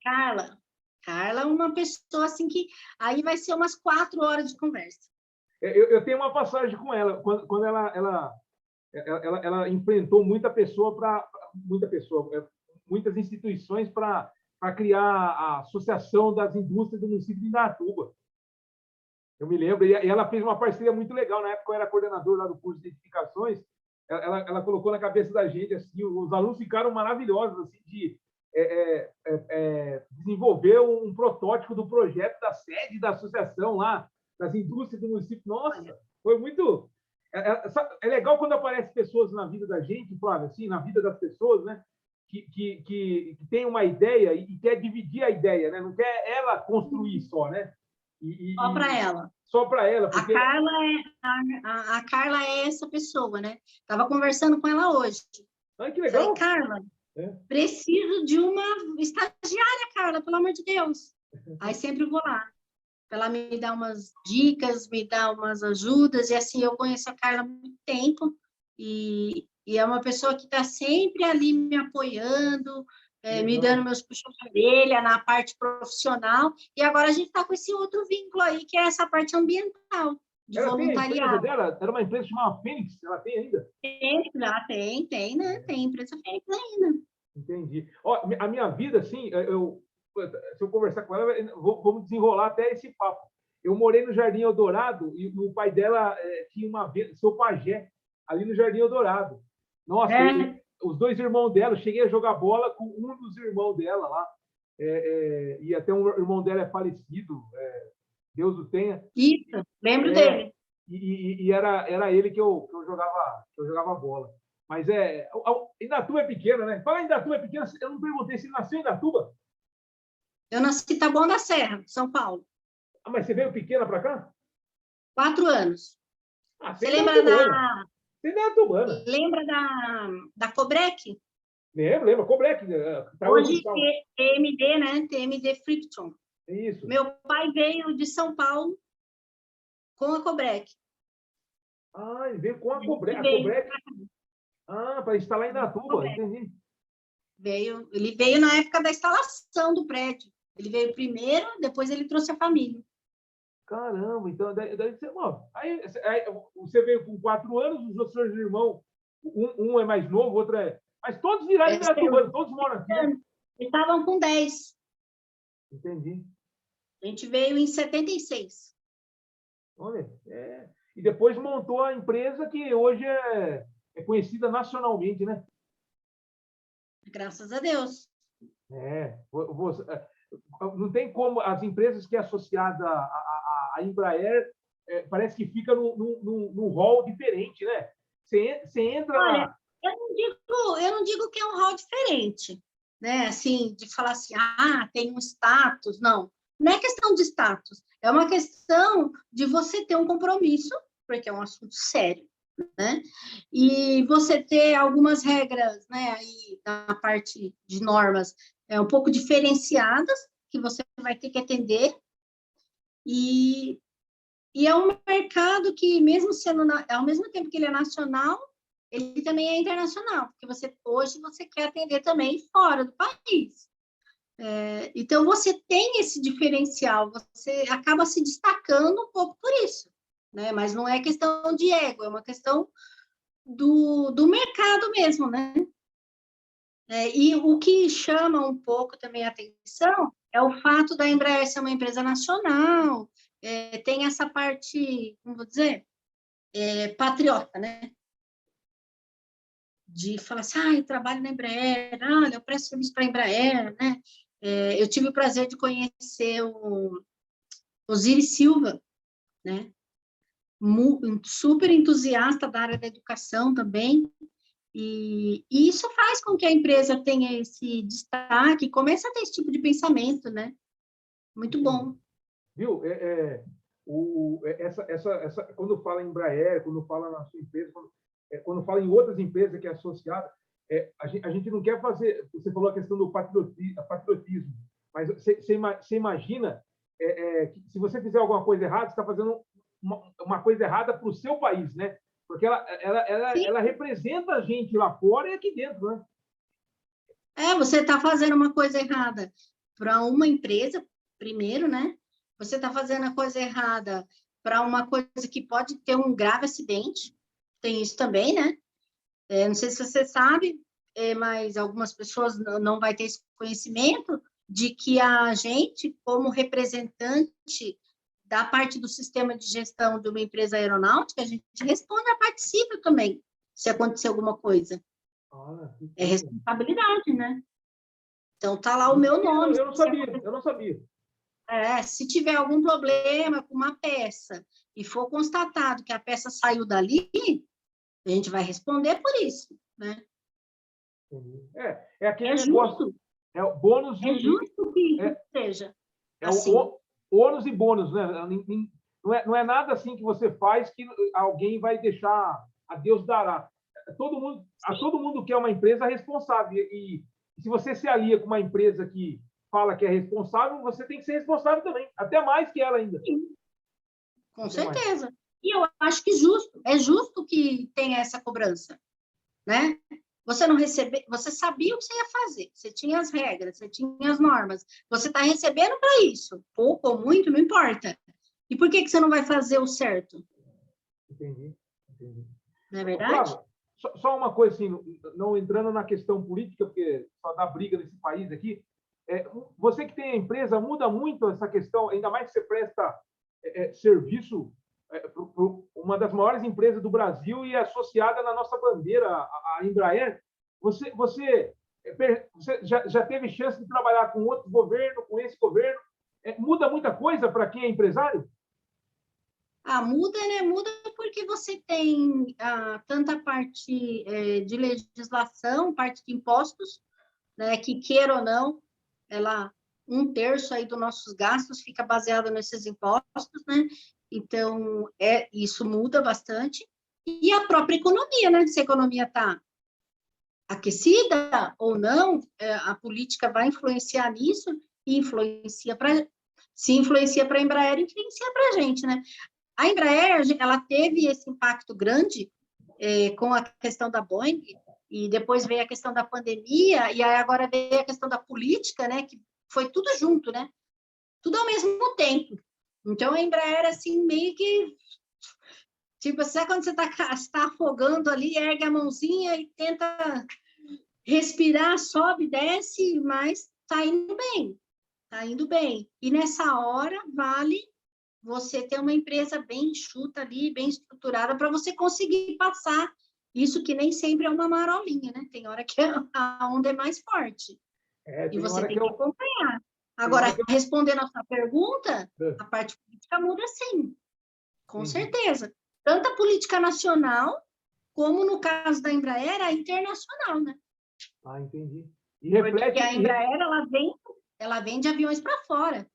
Speaker 2: Carla. Carla é uma pessoa assim que aí vai ser umas 4 horas de conversa.
Speaker 1: Eu tenho uma passagem com ela, quando ela enfrentou muitas instituições para criar a Associação das Indústrias do município de Indaiatuba. Eu me lembro, e ela fez uma parceria muito legal. Na época eu era coordenador lá do curso de edificações. Ela colocou na cabeça da gente, assim, os alunos ficaram maravilhosos, assim, de desenvolver um protótipo do projeto da sede da associação lá, das indústrias do município. Nossa, foi muito... É legal quando aparecem pessoas na vida da gente, Flávia, assim, na vida das pessoas, né? Que tem uma ideia e quer dividir a ideia, né? Não quer ela construir só, né?
Speaker 2: Só para ela.
Speaker 1: Só para ela. Porque...
Speaker 2: A Carla é essa pessoa, né? Estava conversando com ela hoje.
Speaker 1: Ai, que legal.
Speaker 2: Falei, Carla, preciso de uma estagiária, Carla, pelo amor de Deus. Aí sempre vou lá. Ela me dá umas dicas, me dá umas ajudas, e assim, eu conheço a Carla há muito tempo, e é uma pessoa que está sempre ali me apoiando, me dando meus puxões de orelha na parte profissional, e agora a gente está com esse outro vínculo aí, que é essa parte ambiental, de voluntariado.
Speaker 1: Dela era uma empresa chamada Fênix, ela tem ainda?
Speaker 2: Tem, né? Tem empresa Fênix ainda.
Speaker 1: Entendi. Ó, a minha vida, assim, se eu conversar com ela, vamos desenrolar até esse papo. Eu morei no Jardim Eldorado e o pai dela tinha seu pajé ali no Jardim Eldorado. Nossa, os 2 irmãos dela, eu cheguei a jogar bola com um dos irmãos dela lá, e até um irmão dela é falecido, Deus o tenha.
Speaker 2: Isso, lembro dele.
Speaker 1: E era ele que eu jogava bola. Mas Indaiatuba é pequena, né? Fala em Indaiatuba é pequena, eu não perguntei se nasceu em Indaiatuba.
Speaker 2: Eu nasci em Taboão da Serra, São Paulo.
Speaker 1: Ah, mas você veio pequena para cá?
Speaker 2: 4 anos.
Speaker 1: Você lembra
Speaker 2: Lembra da Cobrec?
Speaker 1: Lembra, Cobrec.
Speaker 2: Hoje TMD, né? TMD Friction.
Speaker 1: Isso.
Speaker 2: Meu pai veio de São Paulo com a Cobrec.
Speaker 1: Ah, ele veio com a Cobrec. Para instalar em Indaiatuba, entendi.
Speaker 2: Ele veio na época da instalação do prédio. Ele veio primeiro, depois ele trouxe a família.
Speaker 1: Caramba, então aí você veio com 4 anos, os outros seus irmãos, um é mais novo, o outro é... Mas todos viraram Indaiatuba, todos moram aqui. Né?
Speaker 2: Estavam com 10.
Speaker 1: Entendi.
Speaker 2: A gente veio em 76.
Speaker 1: Olha, e depois montou a empresa que hoje é conhecida nacionalmente, né?
Speaker 2: Graças a Deus.
Speaker 1: Não tem como as empresas que é associada à Embraer, parece que fica num rol diferente, né? Você entra...
Speaker 2: Olha, eu não digo que é um rol diferente, né? Assim, de falar assim, tem um status. Não é questão de status, é uma questão de você ter um compromisso, porque é um assunto sério, né? E você ter algumas regras, né? Aí na parte de normas um pouco diferenciadas que você vai ter que atender, e é um mercado que, mesmo sendo ao mesmo tempo que ele é nacional, ele também é internacional, porque hoje você quer atender também fora do país. Então você tem esse diferencial, você acaba se destacando um pouco por isso, né? Mas não é questão de ego, é uma questão do mercado mesmo, né? E o que chama um pouco também a atenção é o fato da Embraer ser uma empresa nacional, tem essa parte, como vou dizer, patriota, né? De falar assim, eu trabalho na Embraer, olha, eu presto serviço para a Embraer, né? Eu tive o prazer de conhecer o Osiris Silva, né? Super entusiasta da área da educação também, e isso faz com que a empresa tenha esse destaque, comece a ter esse tipo de pensamento, né? Muito bom.
Speaker 1: Viu? Quando fala em Embraer, quando fala na sua empresa, quando fala em outras empresas que é associada, a gente não quer fazer... Você falou a questão do patriotismo, mas você imagina que se você fizer alguma coisa errada, você está fazendo uma coisa errada para o seu país, né? Porque ela representa a gente lá fora e aqui dentro, né?
Speaker 2: Você está fazendo uma coisa errada para uma empresa, primeiro, né? Você está fazendo a coisa errada para uma coisa que pode ter um grave acidente, tem isso também, né? Não sei se você sabe, mas algumas pessoas não vai ter esse conhecimento de que a gente, como representante da parte do sistema de gestão de uma empresa aeronáutica, a gente responde a parte civil também, se acontecer alguma coisa. É responsabilidade, né? Então, tá lá o meu nome.
Speaker 1: Eu não sabia.
Speaker 2: Se tiver algum problema com uma peça e for constatado que a peça saiu dali, a gente vai responder por isso, né?
Speaker 1: É aquele negócio.
Speaker 2: Justo.
Speaker 1: É o bônus
Speaker 2: É justo que isso seja assim.
Speaker 1: O ônus e bônus, né? Não é nada assim que você faz que alguém vai deixar a Deus dará. Todo mundo quer uma empresa responsável. E se você se alia com uma empresa que fala que é responsável, você tem que ser responsável também, até mais que ela ainda.
Speaker 2: Sim. Com certeza. E eu acho que é justo que tenha essa cobrança, né? Você não recebe, você sabia o que você ia fazer, você tinha as regras, você tinha as normas, você está recebendo para isso, pouco ou muito, não importa. E por que você não vai fazer o certo?
Speaker 1: Entendi.
Speaker 2: Não é verdade?
Speaker 1: Flávio, só uma coisa assim, não entrando na questão política, porque só dá briga nesse país aqui. Você que tem a empresa, muda muito essa questão, ainda mais que você presta serviço para uma das maiores empresas do Brasil e associada na nossa bandeira, a Embraer. Você já teve chance de trabalhar com outro governo, com esse governo? Muda muita coisa para quem é empresário?
Speaker 2: Muda, né? Muda porque você tem tanta parte de legislação, parte de impostos, né? Que queira ou não, um terço aí dos nossos gastos fica baseado nesses impostos, né? Então, isso muda bastante. E a própria economia, né? Se a economia está aquecida ou não, a política vai influenciar nisso e se influencia para a Embraer, influencia para a gente, né? A Embraer, ela teve esse impacto grande com a questão da Boeing, e depois veio a questão da pandemia, e aí agora veio a questão da política, né? Que foi tudo junto, né? Tudo ao mesmo tempo. Então, a Embraer, assim, meio que... Tipo, sabe quando você está afogando ali, ergue a mãozinha e tenta respirar, sobe, desce, mas está indo bem. Está indo bem. E nessa hora, vale você ter uma empresa bem enxuta ali, bem estruturada, para você conseguir passar isso, que nem sempre é uma marolinha, né? Tem hora que a onda é mais forte. E você tem que acompanhar. Agora, respondendo a sua pergunta, a parte política muda sim, com certeza. Tanto a política nacional, como no caso da Embraer, a internacional, né?
Speaker 1: Entendi.
Speaker 2: Porque a Embraer, ela vende aviões para fora.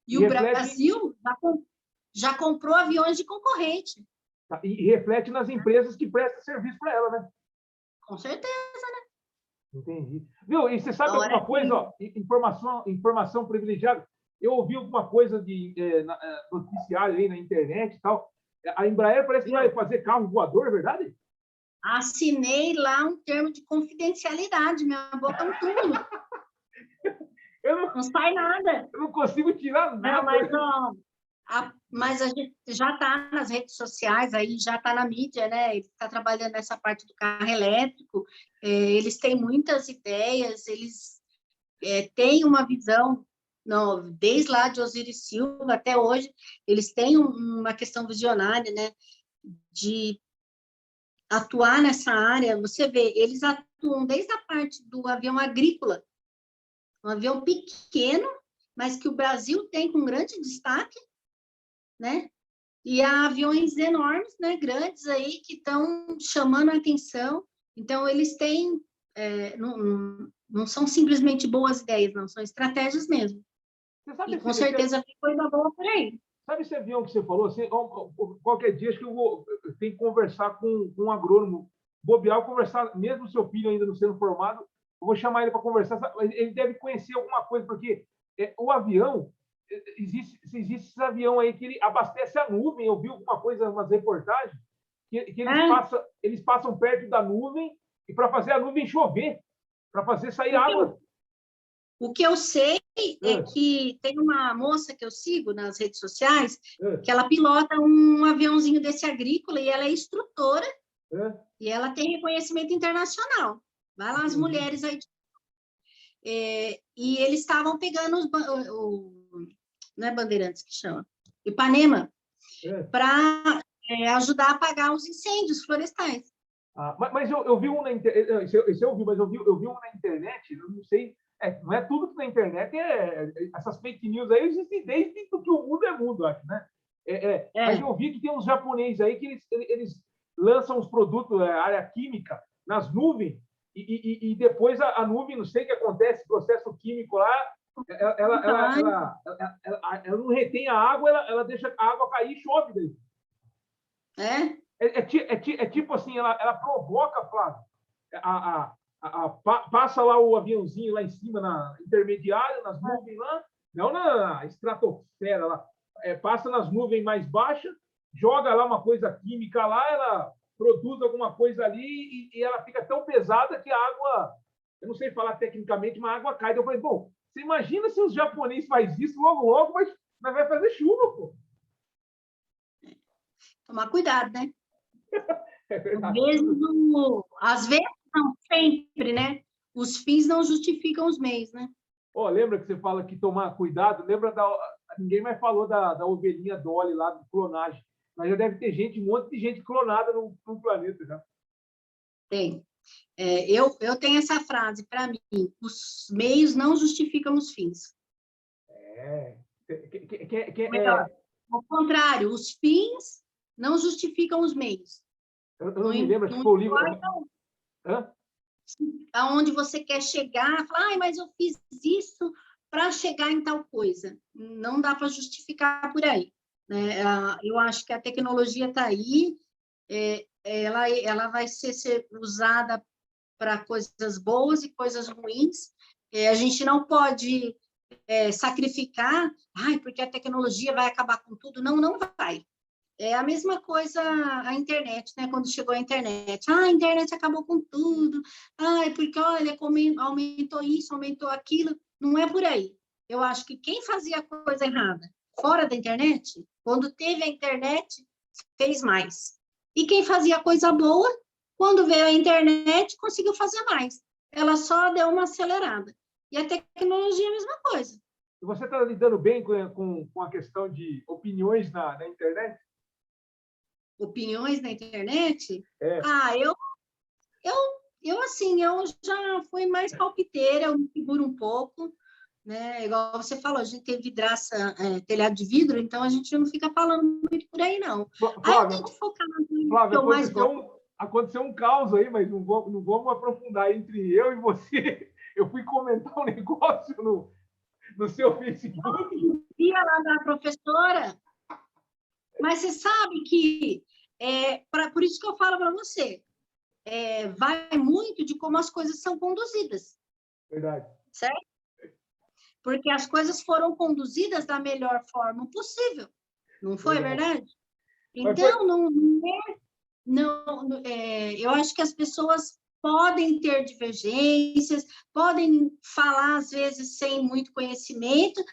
Speaker 2: E o Brasil já comprou aviões de concorrente.
Speaker 1: E reflete nas empresas que prestam serviço para ela, né?
Speaker 2: Com certeza, né?
Speaker 1: Entendi. Viu? E você sabe alguma coisa? Ó, informação privilegiada. Eu ouvi alguma coisa de noticiário aí na internet e tal. A Embraer parece que vai fazer carro voador, é verdade?
Speaker 2: Assinei lá um termo de confidencialidade. Minha boca é um túmulo. Não sai nada.
Speaker 1: Eu não consigo tirar nada.
Speaker 2: Não, mas a gente já está nas redes sociais, aí já está na mídia, né? Ele está trabalhando nessa parte do carro elétrico. Eles têm muitas ideias, eles têm uma visão, desde lá de Osiris Silva até hoje, eles têm uma questão visionária, né? De atuar nessa área. Você vê, eles atuam desde a parte do avião agrícola, um avião pequeno, mas que o Brasil tem com grande destaque, né? E há aviões enormes, né, grandes aí, que estão chamando a atenção. Então, eles têm, não são simplesmente boas ideias, não, são estratégias mesmo. E com certeza tem coisa boa por aí.
Speaker 1: Sabe esse avião que você falou? Assim, qualquer dia acho que eu tenho que conversar com um agrônomo, bobear, conversar, mesmo seu filho ainda não sendo formado, eu vou chamar ele para conversar. Ele deve conhecer alguma coisa, porque o avião, existe esse avião aí que ele abastece a nuvem. Eu vi alguma coisa, umas reportagens, que eles passam perto da nuvem e para fazer a nuvem chover, para fazer sair água.
Speaker 2: O que eu sei é que tem uma moça que eu sigo nas redes sociais, que ela pilota um aviãozinho desse agrícola e ela é instrutora e ela tem reconhecimento internacional. Vai lá as mulheres aí. E eles estavam pegando não é Bandeirantes que chama, Ipanema, para ajudar a apagar os incêndios florestais.
Speaker 1: Mas eu vi um na internet, eu vi um na internet, eu não sei, não é tudo que na internet essas fake news aí existem desde que o mundo é mundo, acho, né? Mas eu vi que tem uns japoneses aí que eles lançam os produtos, área química, nas nuvens, e depois a nuvem, não sei o que acontece, processo químico lá, ela não retém a água, ela deixa a água cair e chove daí. É tipo assim, ela provoca, Flávio, passa lá o aviãozinho lá em cima, na intermediária, nas nuvens lá, não na estratosfera lá, passa nas nuvens mais baixas, joga lá uma coisa química lá, ela produz alguma coisa ali e ela fica tão pesada que a água, eu não sei falar tecnicamente, mas a água cai. Então eu falei, bom, você imagina se os japoneses fazem isso, logo mas vai fazer chuva, pô.
Speaker 2: Tomar cuidado, né? Às vezes, não sempre, né? Os fins não justificam os meios, né?
Speaker 1: Lembra que você fala que tomar cuidado? Lembra ninguém mais falou da ovelhinha Dolly lá, do clonagem. Mas já deve ter um monte de gente clonada no planeta já.
Speaker 2: Tem. Eu tenho essa frase para mim: os meios não justificam os fins. Ao contrário, os fins não justificam os meios.
Speaker 1: Eu não me lembro, acho que foi o livro.
Speaker 2: Aonde você quer chegar, falar, mas eu fiz isso para chegar em tal coisa. Não dá para justificar por aí. Né? Eu acho que a tecnologia está aí, ela vai ser usada para coisas boas e coisas ruins. A gente não pode sacrificar, porque a tecnologia vai acabar com tudo. Não, não vai. É a mesma coisa a internet, né? Quando chegou a internet. A internet acabou com tudo. Porque, olha, aumentou isso, aumentou aquilo. Não é por aí. Eu acho que quem fazia coisa errada fora da internet, quando teve a internet, fez mais. E quem fazia coisa boa, quando veio a internet, conseguiu fazer mais. Ela só deu uma acelerada. E a tecnologia é a mesma coisa.
Speaker 1: E você está lidando bem com a questão de opiniões na internet?
Speaker 2: Opiniões na internet? Eu já fui mais palpiteira, eu me seguro um pouco, né? Igual você falou, a gente tem vidraça, telhado de vidro, então a gente não fica falando muito por aí, não.
Speaker 1: Flávia,
Speaker 2: eu tento focar no que eu mais gosto.
Speaker 1: Aconteceu um caos aí, mas não vamos aprofundar entre eu e você. Eu fui comentar um negócio no seu Facebook.
Speaker 2: Ia lá da professora, mas você sabe que por isso que eu falo para você, vai muito de como as coisas são conduzidas.
Speaker 1: Verdade.
Speaker 2: Certo? Porque as coisas foram conduzidas da melhor forma possível. Não foi verdade? Então, eu acho que as pessoas podem ter divergências, podem falar, às vezes, sem muito conhecimento,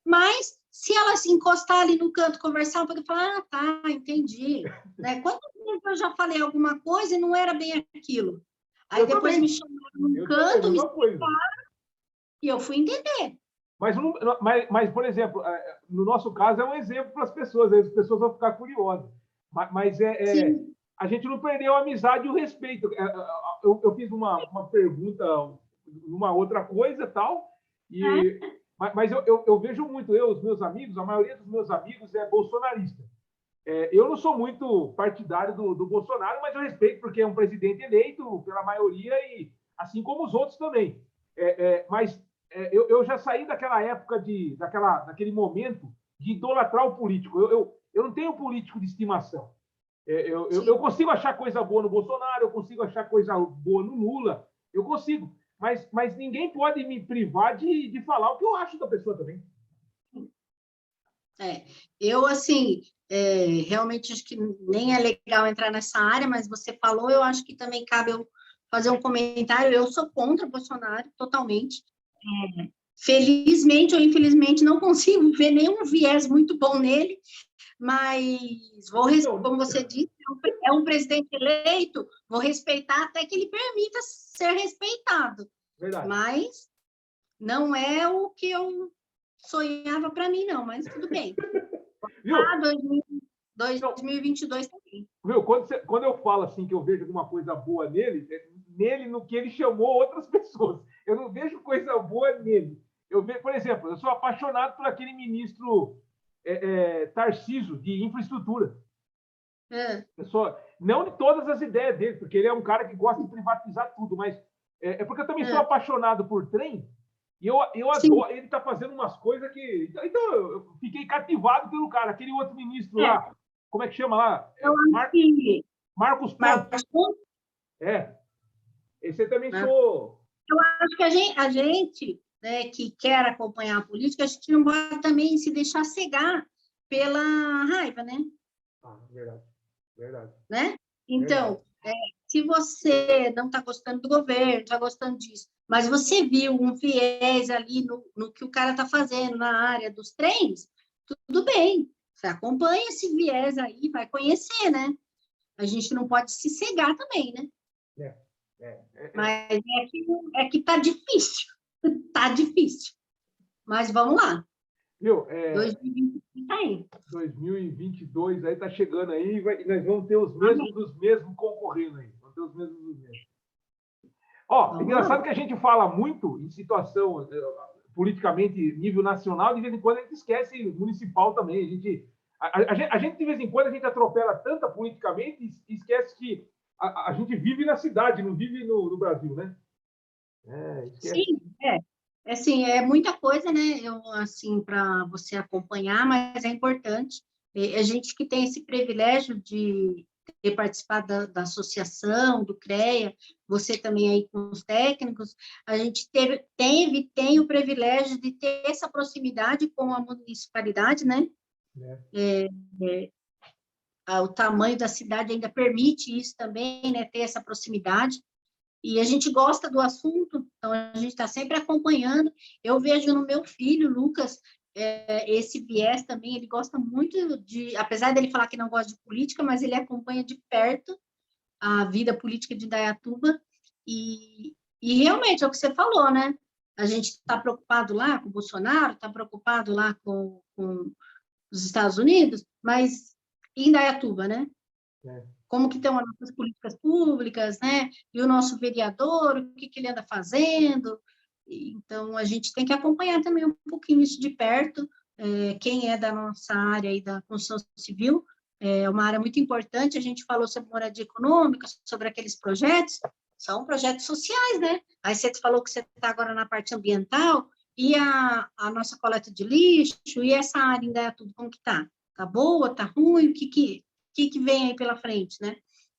Speaker 2: mas se elas encostar ali no canto, conversar, podem falar, tá, entendi. Né? Quantas vezes eu já falei alguma coisa e não era bem aquilo? Aí depois me chamaram no canto, me explicaram, e eu fui entender.
Speaker 1: Mas, por exemplo, no nosso caso, é um exemplo para as pessoas, as pessoas vão ficar curiosas. Mas a gente não perdeu a amizade e o respeito. Eu fiz uma pergunta, uma outra coisa tal, mas eu vejo muito, os meus amigos, a maioria dos meus amigos é bolsonarista. Eu não sou muito partidário do Bolsonaro, mas eu respeito porque é um presidente eleito pela maioria, e assim como os outros também. Mas eu já saí daquela época, daquele momento de idolatrar o político. Eu não tenho político de estimação. Eu consigo achar coisa boa no Bolsonaro, eu consigo achar coisa boa no Lula, eu consigo. Mas ninguém pode me privar de falar o que eu acho da pessoa também.
Speaker 2: Eu, assim, realmente acho que nem é legal entrar nessa área, mas você falou, eu acho que também cabe eu fazer um comentário. Eu sou contra o Bolsonaro, totalmente. felizmente ou infelizmente, não consigo ver nenhum viés muito bom nele, mas como você disse, é um presidente eleito, vou respeitar até que ele permita ser respeitado.
Speaker 1: Verdade.
Speaker 2: Mas não é o que eu sonhava para mim, não, mas tudo bem.
Speaker 1: Viu?
Speaker 2: 2022 também.
Speaker 1: Viu? Quando eu falo assim que eu vejo alguma coisa boa nele, no que ele chamou outras pessoas. Eu não vejo coisa boa nele. Eu vejo, por exemplo, eu sou apaixonado por aquele ministro Tarcísio, de infraestrutura. Não de todas as ideias dele, porque ele é um cara que gosta de privatizar tudo, mas porque eu também sou apaixonado por trem, e eu adoro, ele está fazendo umas coisas que... Então, eu fiquei cativado pelo cara. Aquele outro ministro lá, como é que chama lá? Marcos Pontes. Esse eu também sou...
Speaker 2: Eu acho que a gente né, que quer acompanhar a política, a gente não pode também se deixar cegar pela raiva, né?
Speaker 1: Verdade.
Speaker 2: Né? Então, se você não está gostando do governo, está gostando disso, mas você viu um viés ali no que o cara está fazendo na área dos trens, tudo bem. Você acompanha esse viés aí, vai conhecer, né? A gente não pode se cegar também, né? Mas é que tá difícil. Tá difícil. Mas vamos lá.
Speaker 1: Viu?
Speaker 2: 2022 tá aí.
Speaker 1: 2022 aí tá chegando aí e nós vamos ter os mesmos dos mesmos concorrendo aí. Vamos ter os mesmos dos mesmos. Ó, engraçado que a gente fala muito em situação politicamente nível nacional, de vez em quando a gente esquece municipal também. A gente de vez em quando a gente atropela tanta politicamente e esquece que a gente vive na cidade, não vive no Brasil, né?
Speaker 2: Sim, assim, é muita coisa, né? Assim, para você acompanhar, mas é importante. A gente que tem esse privilégio de ter participado da associação, do CREA, você também aí com os técnicos, a gente tem o privilégio de ter essa proximidade com a municipalidade, né? O tamanho da cidade ainda permite isso também, né? Ter essa proximidade. E a gente gosta do assunto, então a gente está sempre acompanhando. Eu vejo no meu filho, Lucas, esse viés também, ele gosta muito apesar dele falar que não gosta de política, mas ele acompanha de perto a vida política de Indaiatuba, e realmente é o que você falou, né? A gente está preocupado lá com o Bolsonaro, está preocupado lá com os Estados Unidos, mas em Indaiatuba, né? Como que estão as nossas políticas públicas, né? E o nosso vereador, o que ele anda fazendo. Então, a gente tem que acompanhar também um pouquinho isso de perto. Quem é da nossa área aí da construção civil, é uma área muito importante. A gente falou sobre moradia econômica, sobre aqueles projetos, são projetos sociais, né? Aí você falou que você está agora na parte ambiental, e a nossa coleta de lixo, e essa área ainda é tudo como que está? Está boa, está ruim? O que vem aí pela frente, né?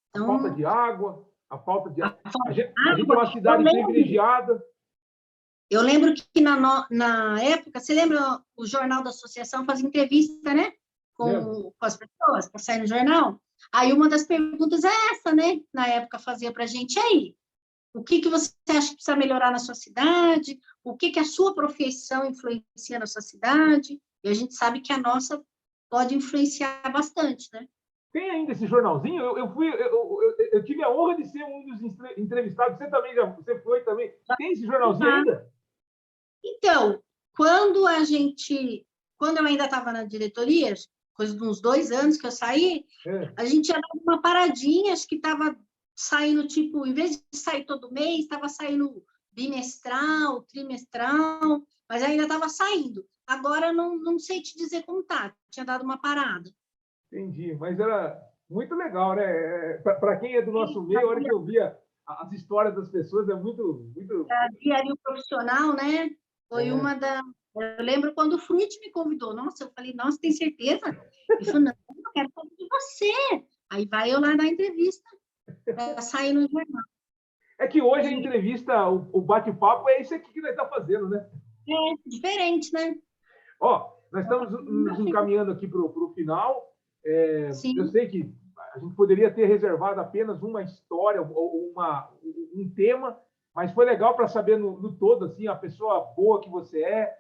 Speaker 1: Então, a falta de água, a gente é uma cidade privilegiada.
Speaker 2: Eu lembro que na época, você lembra o jornal da associação fazia entrevista, né? Com as pessoas, para sair no jornal. Aí uma das perguntas é essa, né? Na época fazia para a gente, aí, o que você acha que precisa melhorar na sua cidade? O que a sua profissão influencia na sua cidade? E a gente sabe que a nossa pode influenciar bastante, né?
Speaker 1: Tem ainda esse jornalzinho? Eu tive a honra de ser um dos entrevistados. Você também você foi também. Tem esse jornalzinho ainda?
Speaker 2: Então, quando eu ainda estava na diretoria, coisa de uns 2 anos que eu saí, a gente ia dar uma paradinha, acho que estava saindo, tipo, em vez de sair todo mês, estava saindo bimestral, trimestral, mas ainda estava saindo. Agora, não sei te dizer como tá, tinha dado uma parada.
Speaker 1: Entendi, mas era muito legal, né? Para quem é do nosso meio, a hora que eu via as histórias das pessoas, é muito...
Speaker 2: Diário profissional, né? Foi uma da... Eu lembro quando o Fruit me convidou. Nossa, eu falei, nossa, tem certeza? Ele falou, não, eu quero falar de você. Aí vai eu lá dar entrevista para sair no jornal.
Speaker 1: É que hoje a entrevista, o bate-papo é isso aqui que nós estamos fazendo, né?
Speaker 2: Diferente, né?
Speaker 1: Ó, nós estamos nos encaminhando aqui para o final. Eu sei que a gente poderia ter reservado apenas uma história ou um tema, mas foi legal para saber no todo, assim, a pessoa boa que você é.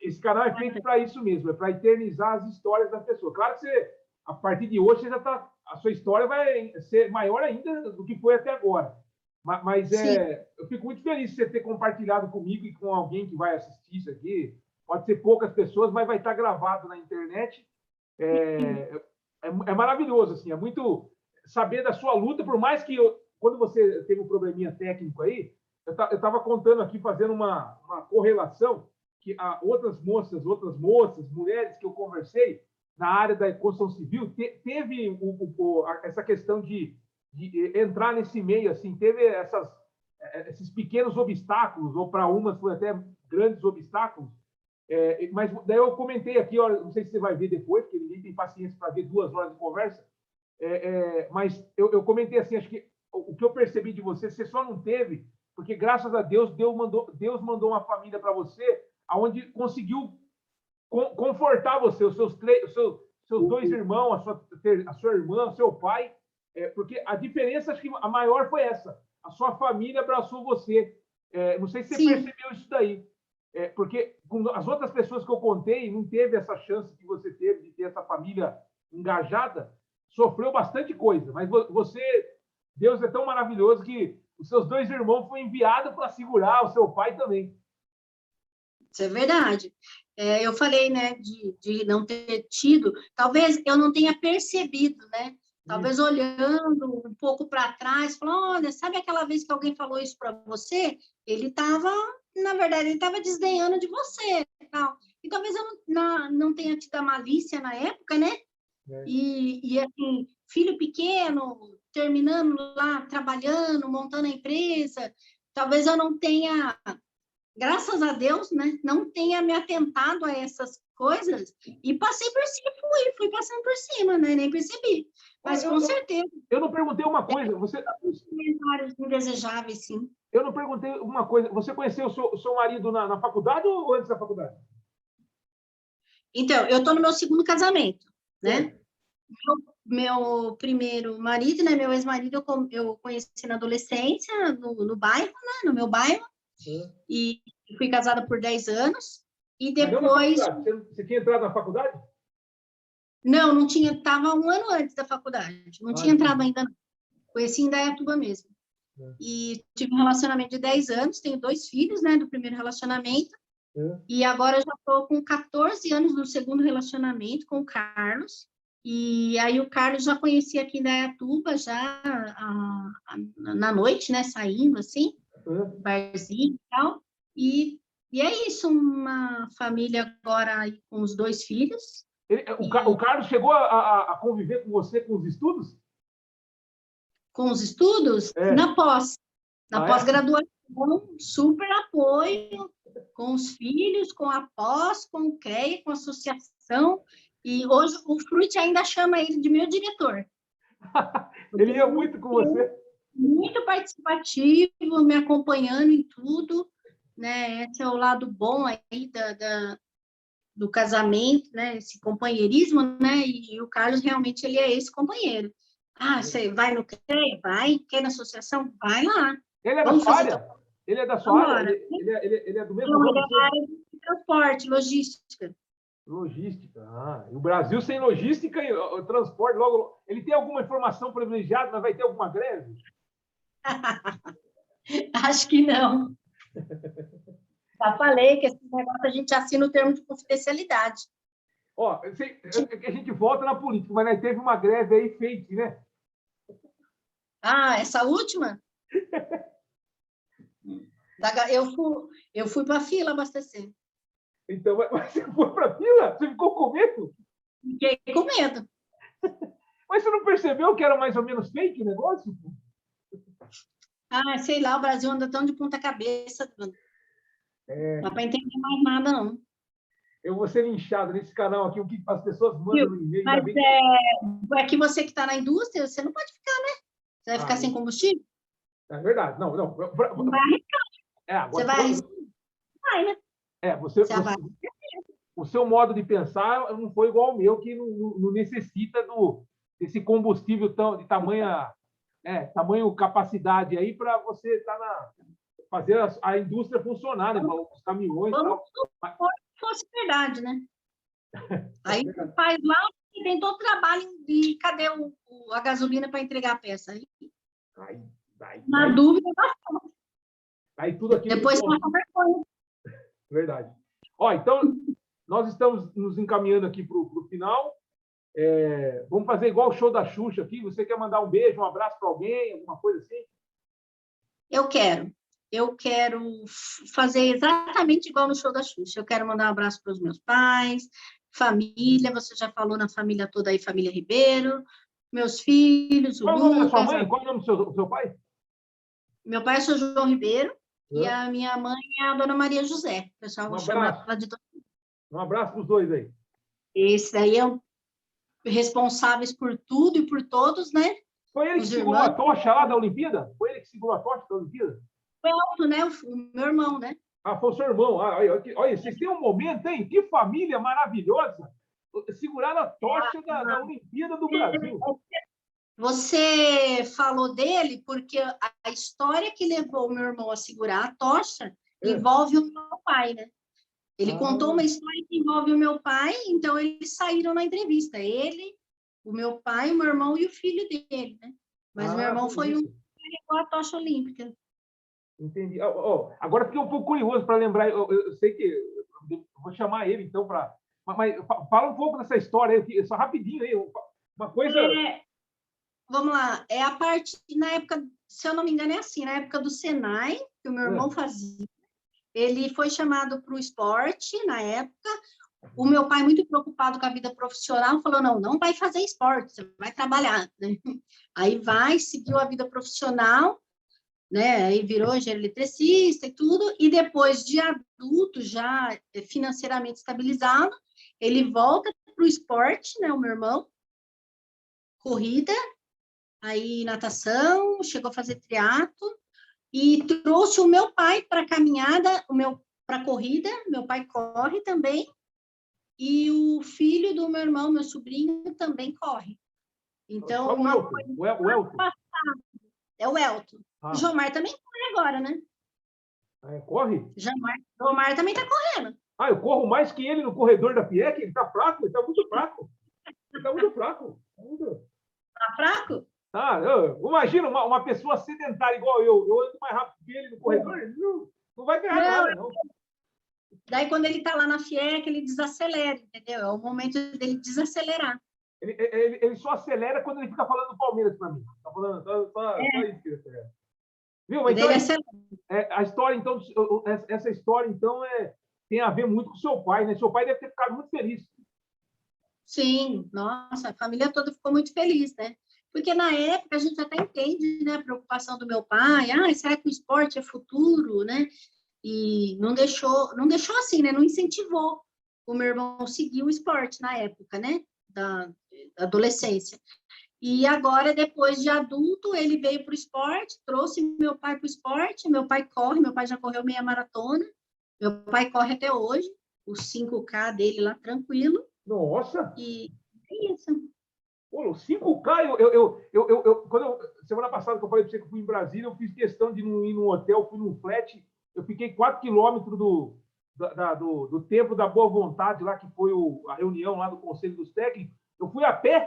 Speaker 1: Esse canal é feito para isso mesmo, é para eternizar as histórias das pessoas. Claro que você, a partir de hoje, você já tá, a sua história vai ser maior ainda do que foi até agora. Mas eu fico muito feliz de você ter compartilhado comigo e com alguém que vai assistir isso aqui. Pode ser poucas pessoas, mas vai estar gravado na internet. É maravilhoso, assim, é muito saber da sua luta, por mais que quando você teve um probleminha técnico aí, eu estava contando aqui, fazendo uma correlação, que outras moças, mulheres que eu conversei na área da construção civil, teve essa questão de entrar nesse meio, assim, teve esses pequenos obstáculos, ou para umas foi até grandes obstáculos, mas daí eu comentei aqui, ó, não sei se você vai ver depois, porque ninguém tem paciência para ver 2 horas de conversa, mas eu comentei assim, acho que o que eu percebi de você só não teve, porque graças a Deus, Deus mandou uma família para você, aonde conseguiu confortar você, os seus 2 irmãos, a sua irmã, o seu pai, porque a diferença, acho que a maior foi essa, a sua família abraçou você. Não sei se você percebeu isso daí, porque com as outras pessoas que eu contei, não teve essa chance que você teve de ter essa família engajada, sofreu bastante coisa, mas você, Deus é tão maravilhoso que os seus 2 irmãos foram enviados para segurar o seu pai também.
Speaker 2: Isso é verdade. Eu falei, né, de não ter tido, talvez eu não tenha percebido, né? Talvez olhando um pouco para trás, falando, olha, sabe aquela vez que alguém falou isso para você? Ele estava, na verdade, ele estava desdenhando de você, tal. E talvez eu não tenha tido a malícia na época, né? E assim, filho pequeno, terminando lá, trabalhando, montando a empresa, talvez eu não tenha, graças a Deus, né, não tenha me atentado a essas coisas e passei por cima, fui passando por cima, né, nem percebi. Mas com certeza.
Speaker 1: Eu não perguntei uma coisa, você...
Speaker 2: Comentários indesejáveis, sim.
Speaker 1: Eu não perguntei uma coisa, você conheceu o seu marido na faculdade ou antes da faculdade?
Speaker 2: Então, eu estou no meu 2º casamento, né? Meu primeiro marido, né, meu ex-marido, eu conheci na adolescência, no bairro, né, no meu bairro, e fui casada por 10 anos, e depois...
Speaker 1: Você tinha entrado na faculdade?
Speaker 2: Não tinha, estava 1 ano antes da faculdade, não tinha entrado ainda, não. Conheci em Indaiatuba mesmo. E tive um relacionamento de 10 anos, tenho 2 filhos, né, do primeiro relacionamento, e agora eu já estou com 14 anos no 2º relacionamento com o Carlos, e aí o Carlos já conhecia aqui em Indaiatuba, já na noite, né, saindo assim, barzinho e tal, e é isso, uma família agora aí com os 2 filhos.
Speaker 1: O Carlos chegou a conviver com você com os estudos?
Speaker 2: Com os estudos? Na pós-graduação, super apoio com os filhos, com a pós, com o CREA, com a associação, e hoje o Fruit ainda chama ele de meu diretor.
Speaker 1: Ele ia muito com você?
Speaker 2: Muito participativo, me acompanhando em tudo, né? Esse é o lado bom aí do casamento, né? Esse companheirismo, né? E o Carlos realmente ele é esse companheiro. Você vai no CREA? Vai. Quer na associação? Vai lá.
Speaker 1: Ele é da sua área? Ele é da sua área? Ele é do mesmo ramo?
Speaker 2: Ele é da área de transporte, logística.
Speaker 1: Logística. O Brasil sem logística e o transporte logo... Ele tem alguma informação privilegiada, mas vai ter alguma greve?
Speaker 2: Acho que não. Já falei que esse negócio a gente assina o termo de confidencialidade.
Speaker 1: A gente volta na política, mas teve uma greve aí fake, né?
Speaker 2: Essa última? Eu fui para a fila abastecer.
Speaker 1: Então, mas você foi para a fila? Você ficou com medo?
Speaker 2: Fiquei com medo.
Speaker 1: Mas você não percebeu que era mais ou menos fake o negócio?
Speaker 2: Sei lá, o Brasil anda tão de ponta cabeça. Não dá para entender mais nada, não.
Speaker 1: Eu vou ser linchado nesse canal aqui, o que as pessoas mandam no e-mail.
Speaker 2: Mas é que você que está na indústria, você não pode ficar, né? Você vai ficar sem combustível?
Speaker 1: É verdade. Não.
Speaker 2: Não vai arriscar. Você vai arriscar? Vai, né?
Speaker 1: O seu modo de pensar não foi igual ao meu, que não necessita desse combustível de tamanha tamanho capacidade aí para você fazer a indústria funcionar, né? Os caminhões e tal.
Speaker 2: Se fosse verdade, né? Aí faz lá e tem todo o trabalho e cadê a gasolina para entregar a peça? Na dúvida,
Speaker 1: aí tudo aqui.
Speaker 2: Depois passa vergonha.
Speaker 1: Verdade. Ó, então, nós estamos nos encaminhando aqui para o final. Vamos fazer igual o show da Xuxa aqui. Você quer mandar um beijo, um abraço para alguém, alguma coisa assim?
Speaker 2: Eu quero fazer exatamente igual no show da Xuxa. Eu quero mandar um abraço para os meus pais, família, você já falou na família toda aí, família Ribeiro, meus filhos, o
Speaker 1: Qual é o nome da sua
Speaker 2: Lucas.
Speaker 1: mãe? Qual é o nome do seu pai?
Speaker 2: Meu pai é o seu João Ribeiro e a minha mãe é a dona Maria José. O pessoal chama ela de dona.
Speaker 1: Um abraço para os dois aí.
Speaker 2: Esse daí é o responsáveis por tudo e por todos, né?
Speaker 1: Foi ele que segurou a tocha lá da Olimpíada? Foi ele que segurou a tocha da Olimpíada?
Speaker 2: Foi alto, né? O meu irmão, né?
Speaker 1: Foi o seu irmão. Olha, vocês têm um momento, hein? Que família maravilhosa! Seguraram a tocha da Olimpíada do Brasil.
Speaker 2: Você falou dele porque a história que levou o meu irmão a segurar a tocha envolve o meu pai, né? Ele contou uma história que envolve o meu pai, então eles saíram na entrevista. Ele, o meu pai, o meu irmão e o filho dele, né? Mas meu irmão foi um que levou a tocha olímpica.
Speaker 1: Entendi. Agora fiquei um pouco curioso para lembrar. Eu sei que eu vou chamar ele, então, para. Mas fala um pouco dessa história aí, só rapidinho aí. Uma coisa.
Speaker 2: Vamos lá. É a parte, na época, se eu não me engano, é assim, na época do Senai, que o meu irmão fazia. Ele foi chamado para o esporte na época. O meu pai, muito preocupado com a vida profissional, falou: não vai fazer esporte, você vai trabalhar. Né? Aí seguiu a vida profissional, né? Aí virou engenheiro eletricista e tudo. E depois de adulto, já financeiramente estabilizado, ele volta para o esporte, né? O meu irmão, corrida, aí natação, chegou a fazer triatlo. E trouxe o meu pai para a caminhada, para a corrida, meu pai corre também, e o filho do meu irmão, meu sobrinho, também corre. Então,
Speaker 1: o Elton.
Speaker 2: É o Elton. O Jomar também corre agora, né?
Speaker 1: Corre?
Speaker 2: Jomar também está correndo.
Speaker 1: Eu corro mais que ele no corredor da FIEC, ele está fraco, ele está muito fraco.
Speaker 2: Está fraco?
Speaker 1: Imagina uma pessoa sedentária igual eu ando mais rápido que ele no corredor, não vai ganhar nada, não.
Speaker 2: Daí, quando ele está lá na FIEC, ele desacelera, entendeu? É o momento dele desacelerar.
Speaker 1: Ele só acelera quando ele fica falando do Palmeiras para mim. Está falando só isso que ele acelera. Viu? Mas então, a história, então, essa história, então, tem a ver muito com seu pai, né? Seu pai deve ter ficado muito feliz.
Speaker 2: Sim, nossa, a família toda ficou muito feliz, né? Porque na época a gente até entende, né, a preocupação do meu pai, será que o esporte é futuro, né? E não deixou assim, né? Não incentivou o meu irmão seguir o esporte na época, né? Da adolescência. E agora, depois de adulto, ele veio para o esporte, trouxe meu pai para o esporte, meu pai corre, meu pai já correu meia maratona, meu pai corre até hoje, os 5K dele lá, tranquilo.
Speaker 1: Nossa!
Speaker 2: E é isso.
Speaker 1: Pô, 5K, semana passada que eu falei para você que eu fui em Brasília, eu fiz questão de não ir num hotel, fui num flat, eu fiquei 4 quilômetros do Templo da Boa Vontade, lá que foi a reunião lá do Conselho dos Técnicos, eu fui a pé,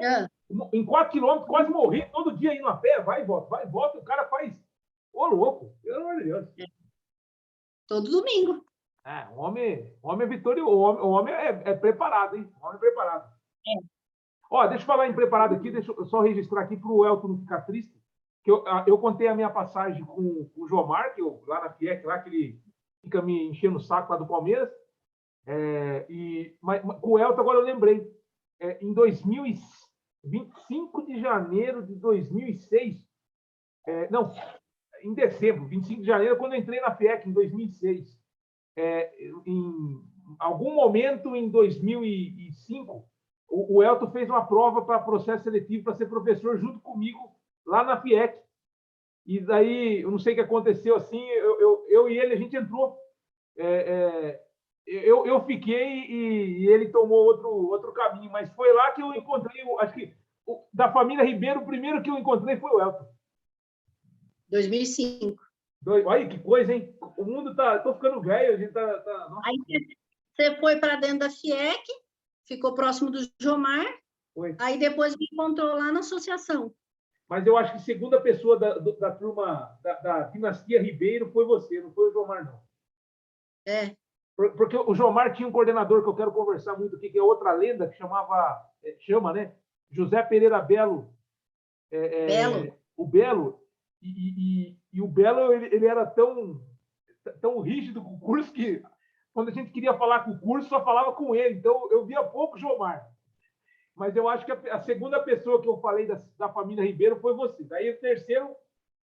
Speaker 1: em 4 quilômetros, quase morri, todo dia indo a pé, vai e volta, o cara faz, louco, pelo amor de Deus.
Speaker 2: Todo domingo.
Speaker 1: O homem é vitorioso, o homem é preparado, hein? O homem é preparado. Deixa eu falar em preparado aqui, deixa eu só registrar aqui para o Elton não ficar triste, que eu contei a minha passagem com o Jomar, lá na FIEC, lá que ele fica me enchendo o saco lá do Palmeiras, mas com o Elton agora eu lembrei, em 25 de janeiro de 2006, em dezembro, 25 de janeiro, quando eu entrei na FIEC, em 2006, em algum momento em 2005, o Elton fez uma prova para processo seletivo para ser professor junto comigo lá na FIEC. E daí, eu não sei o que aconteceu assim, eu e ele, a gente entrou. Eu fiquei e ele tomou outro caminho, mas foi lá que eu encontrei, acho que da família Ribeiro, o primeiro que eu encontrei foi o Elton.
Speaker 2: 2005.
Speaker 1: Olha que coisa, hein? O mundo tá... Tô ficando velho, a gente tá... Nossa.
Speaker 2: Aí você foi para dentro da FIEC, ficou próximo do Jomar,
Speaker 1: Foi.
Speaker 2: aí depois me encontrou lá na associação.
Speaker 1: Mas eu acho que segunda pessoa da turma da dinastia Ribeiro foi você, não foi o Jomar, não.
Speaker 2: É.
Speaker 1: Porque o Jomar tinha um coordenador que eu quero conversar muito aqui, que é outra lenda, que chama, né? José Pereira Belo.
Speaker 2: Belo.
Speaker 1: O Belo. E o Belo, ele era tão rígido com o curso que, quando a gente queria falar com o curso, só falava com ele. Então, eu via pouco o Jomar. Mas eu acho que a segunda pessoa que eu falei da família Ribeiro foi você. Daí o terceiro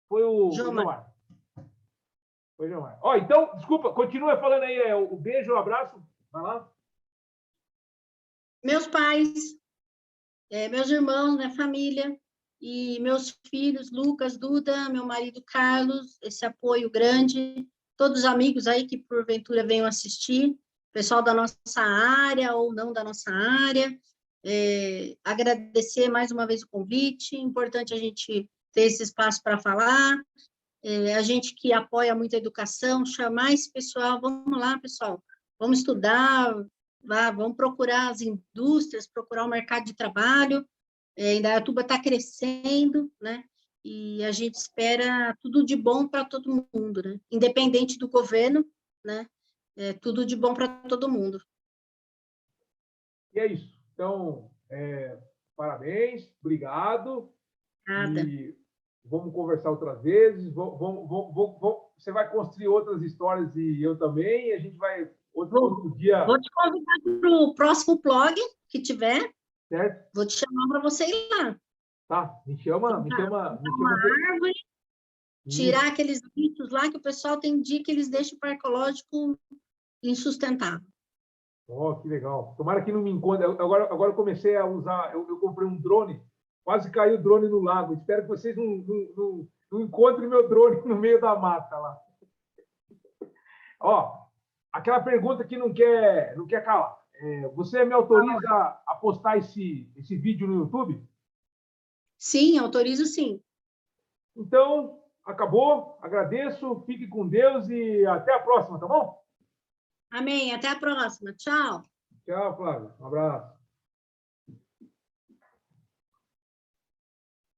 Speaker 1: foi o Jomar. Foi o Jomar. Ó, então, desculpa, continua falando aí. O beijo, o abraço. Vai lá.
Speaker 2: Meus pais, meus irmãos, minha família e meus filhos, Lucas, Duda, meu marido Carlos, esse apoio grande, todos os amigos aí que porventura venham assistir, pessoal da nossa área ou não da nossa área, agradecer mais uma vez o convite, importante a gente ter esse espaço para falar, a gente que apoia muito a educação, chamar esse pessoal, vamos lá, pessoal, vamos estudar, vamos procurar as indústrias, procurar o mercado de trabalho, Indaiatuba está crescendo, né? E a gente espera tudo de bom para todo mundo, né? Independente do governo, né? Tudo de bom para todo mundo.
Speaker 1: E é isso. Então, parabéns, obrigado.
Speaker 2: Nada.
Speaker 1: E vamos conversar outras vezes. Você vai construir outras histórias e eu também. E a gente vai outro dia.
Speaker 2: Vou te convidar para o próximo blog que tiver.
Speaker 1: Certo?
Speaker 2: Vou te chamar para você ir lá.
Speaker 1: Tá, me chama.
Speaker 2: Uma árvore, tirar aqueles bichos lá que o pessoal tem dia que eles deixam o parque ecológico insustentável.
Speaker 1: Oh, que legal. Tomara que não me encontre. Agora eu comecei a usar, eu comprei um drone, quase caiu o drone no lago. Espero que vocês não encontrem meu drone no meio da mata lá. Ó, aquela pergunta que não quer calar. Você me autoriza a postar esse vídeo no YouTube?
Speaker 2: Sim, autorizo sim.
Speaker 1: Então, acabou. Agradeço. Fique com Deus e até a próxima, tá bom?
Speaker 2: Amém. Até a próxima. Tchau.
Speaker 1: Tchau, Flávio. Um abraço.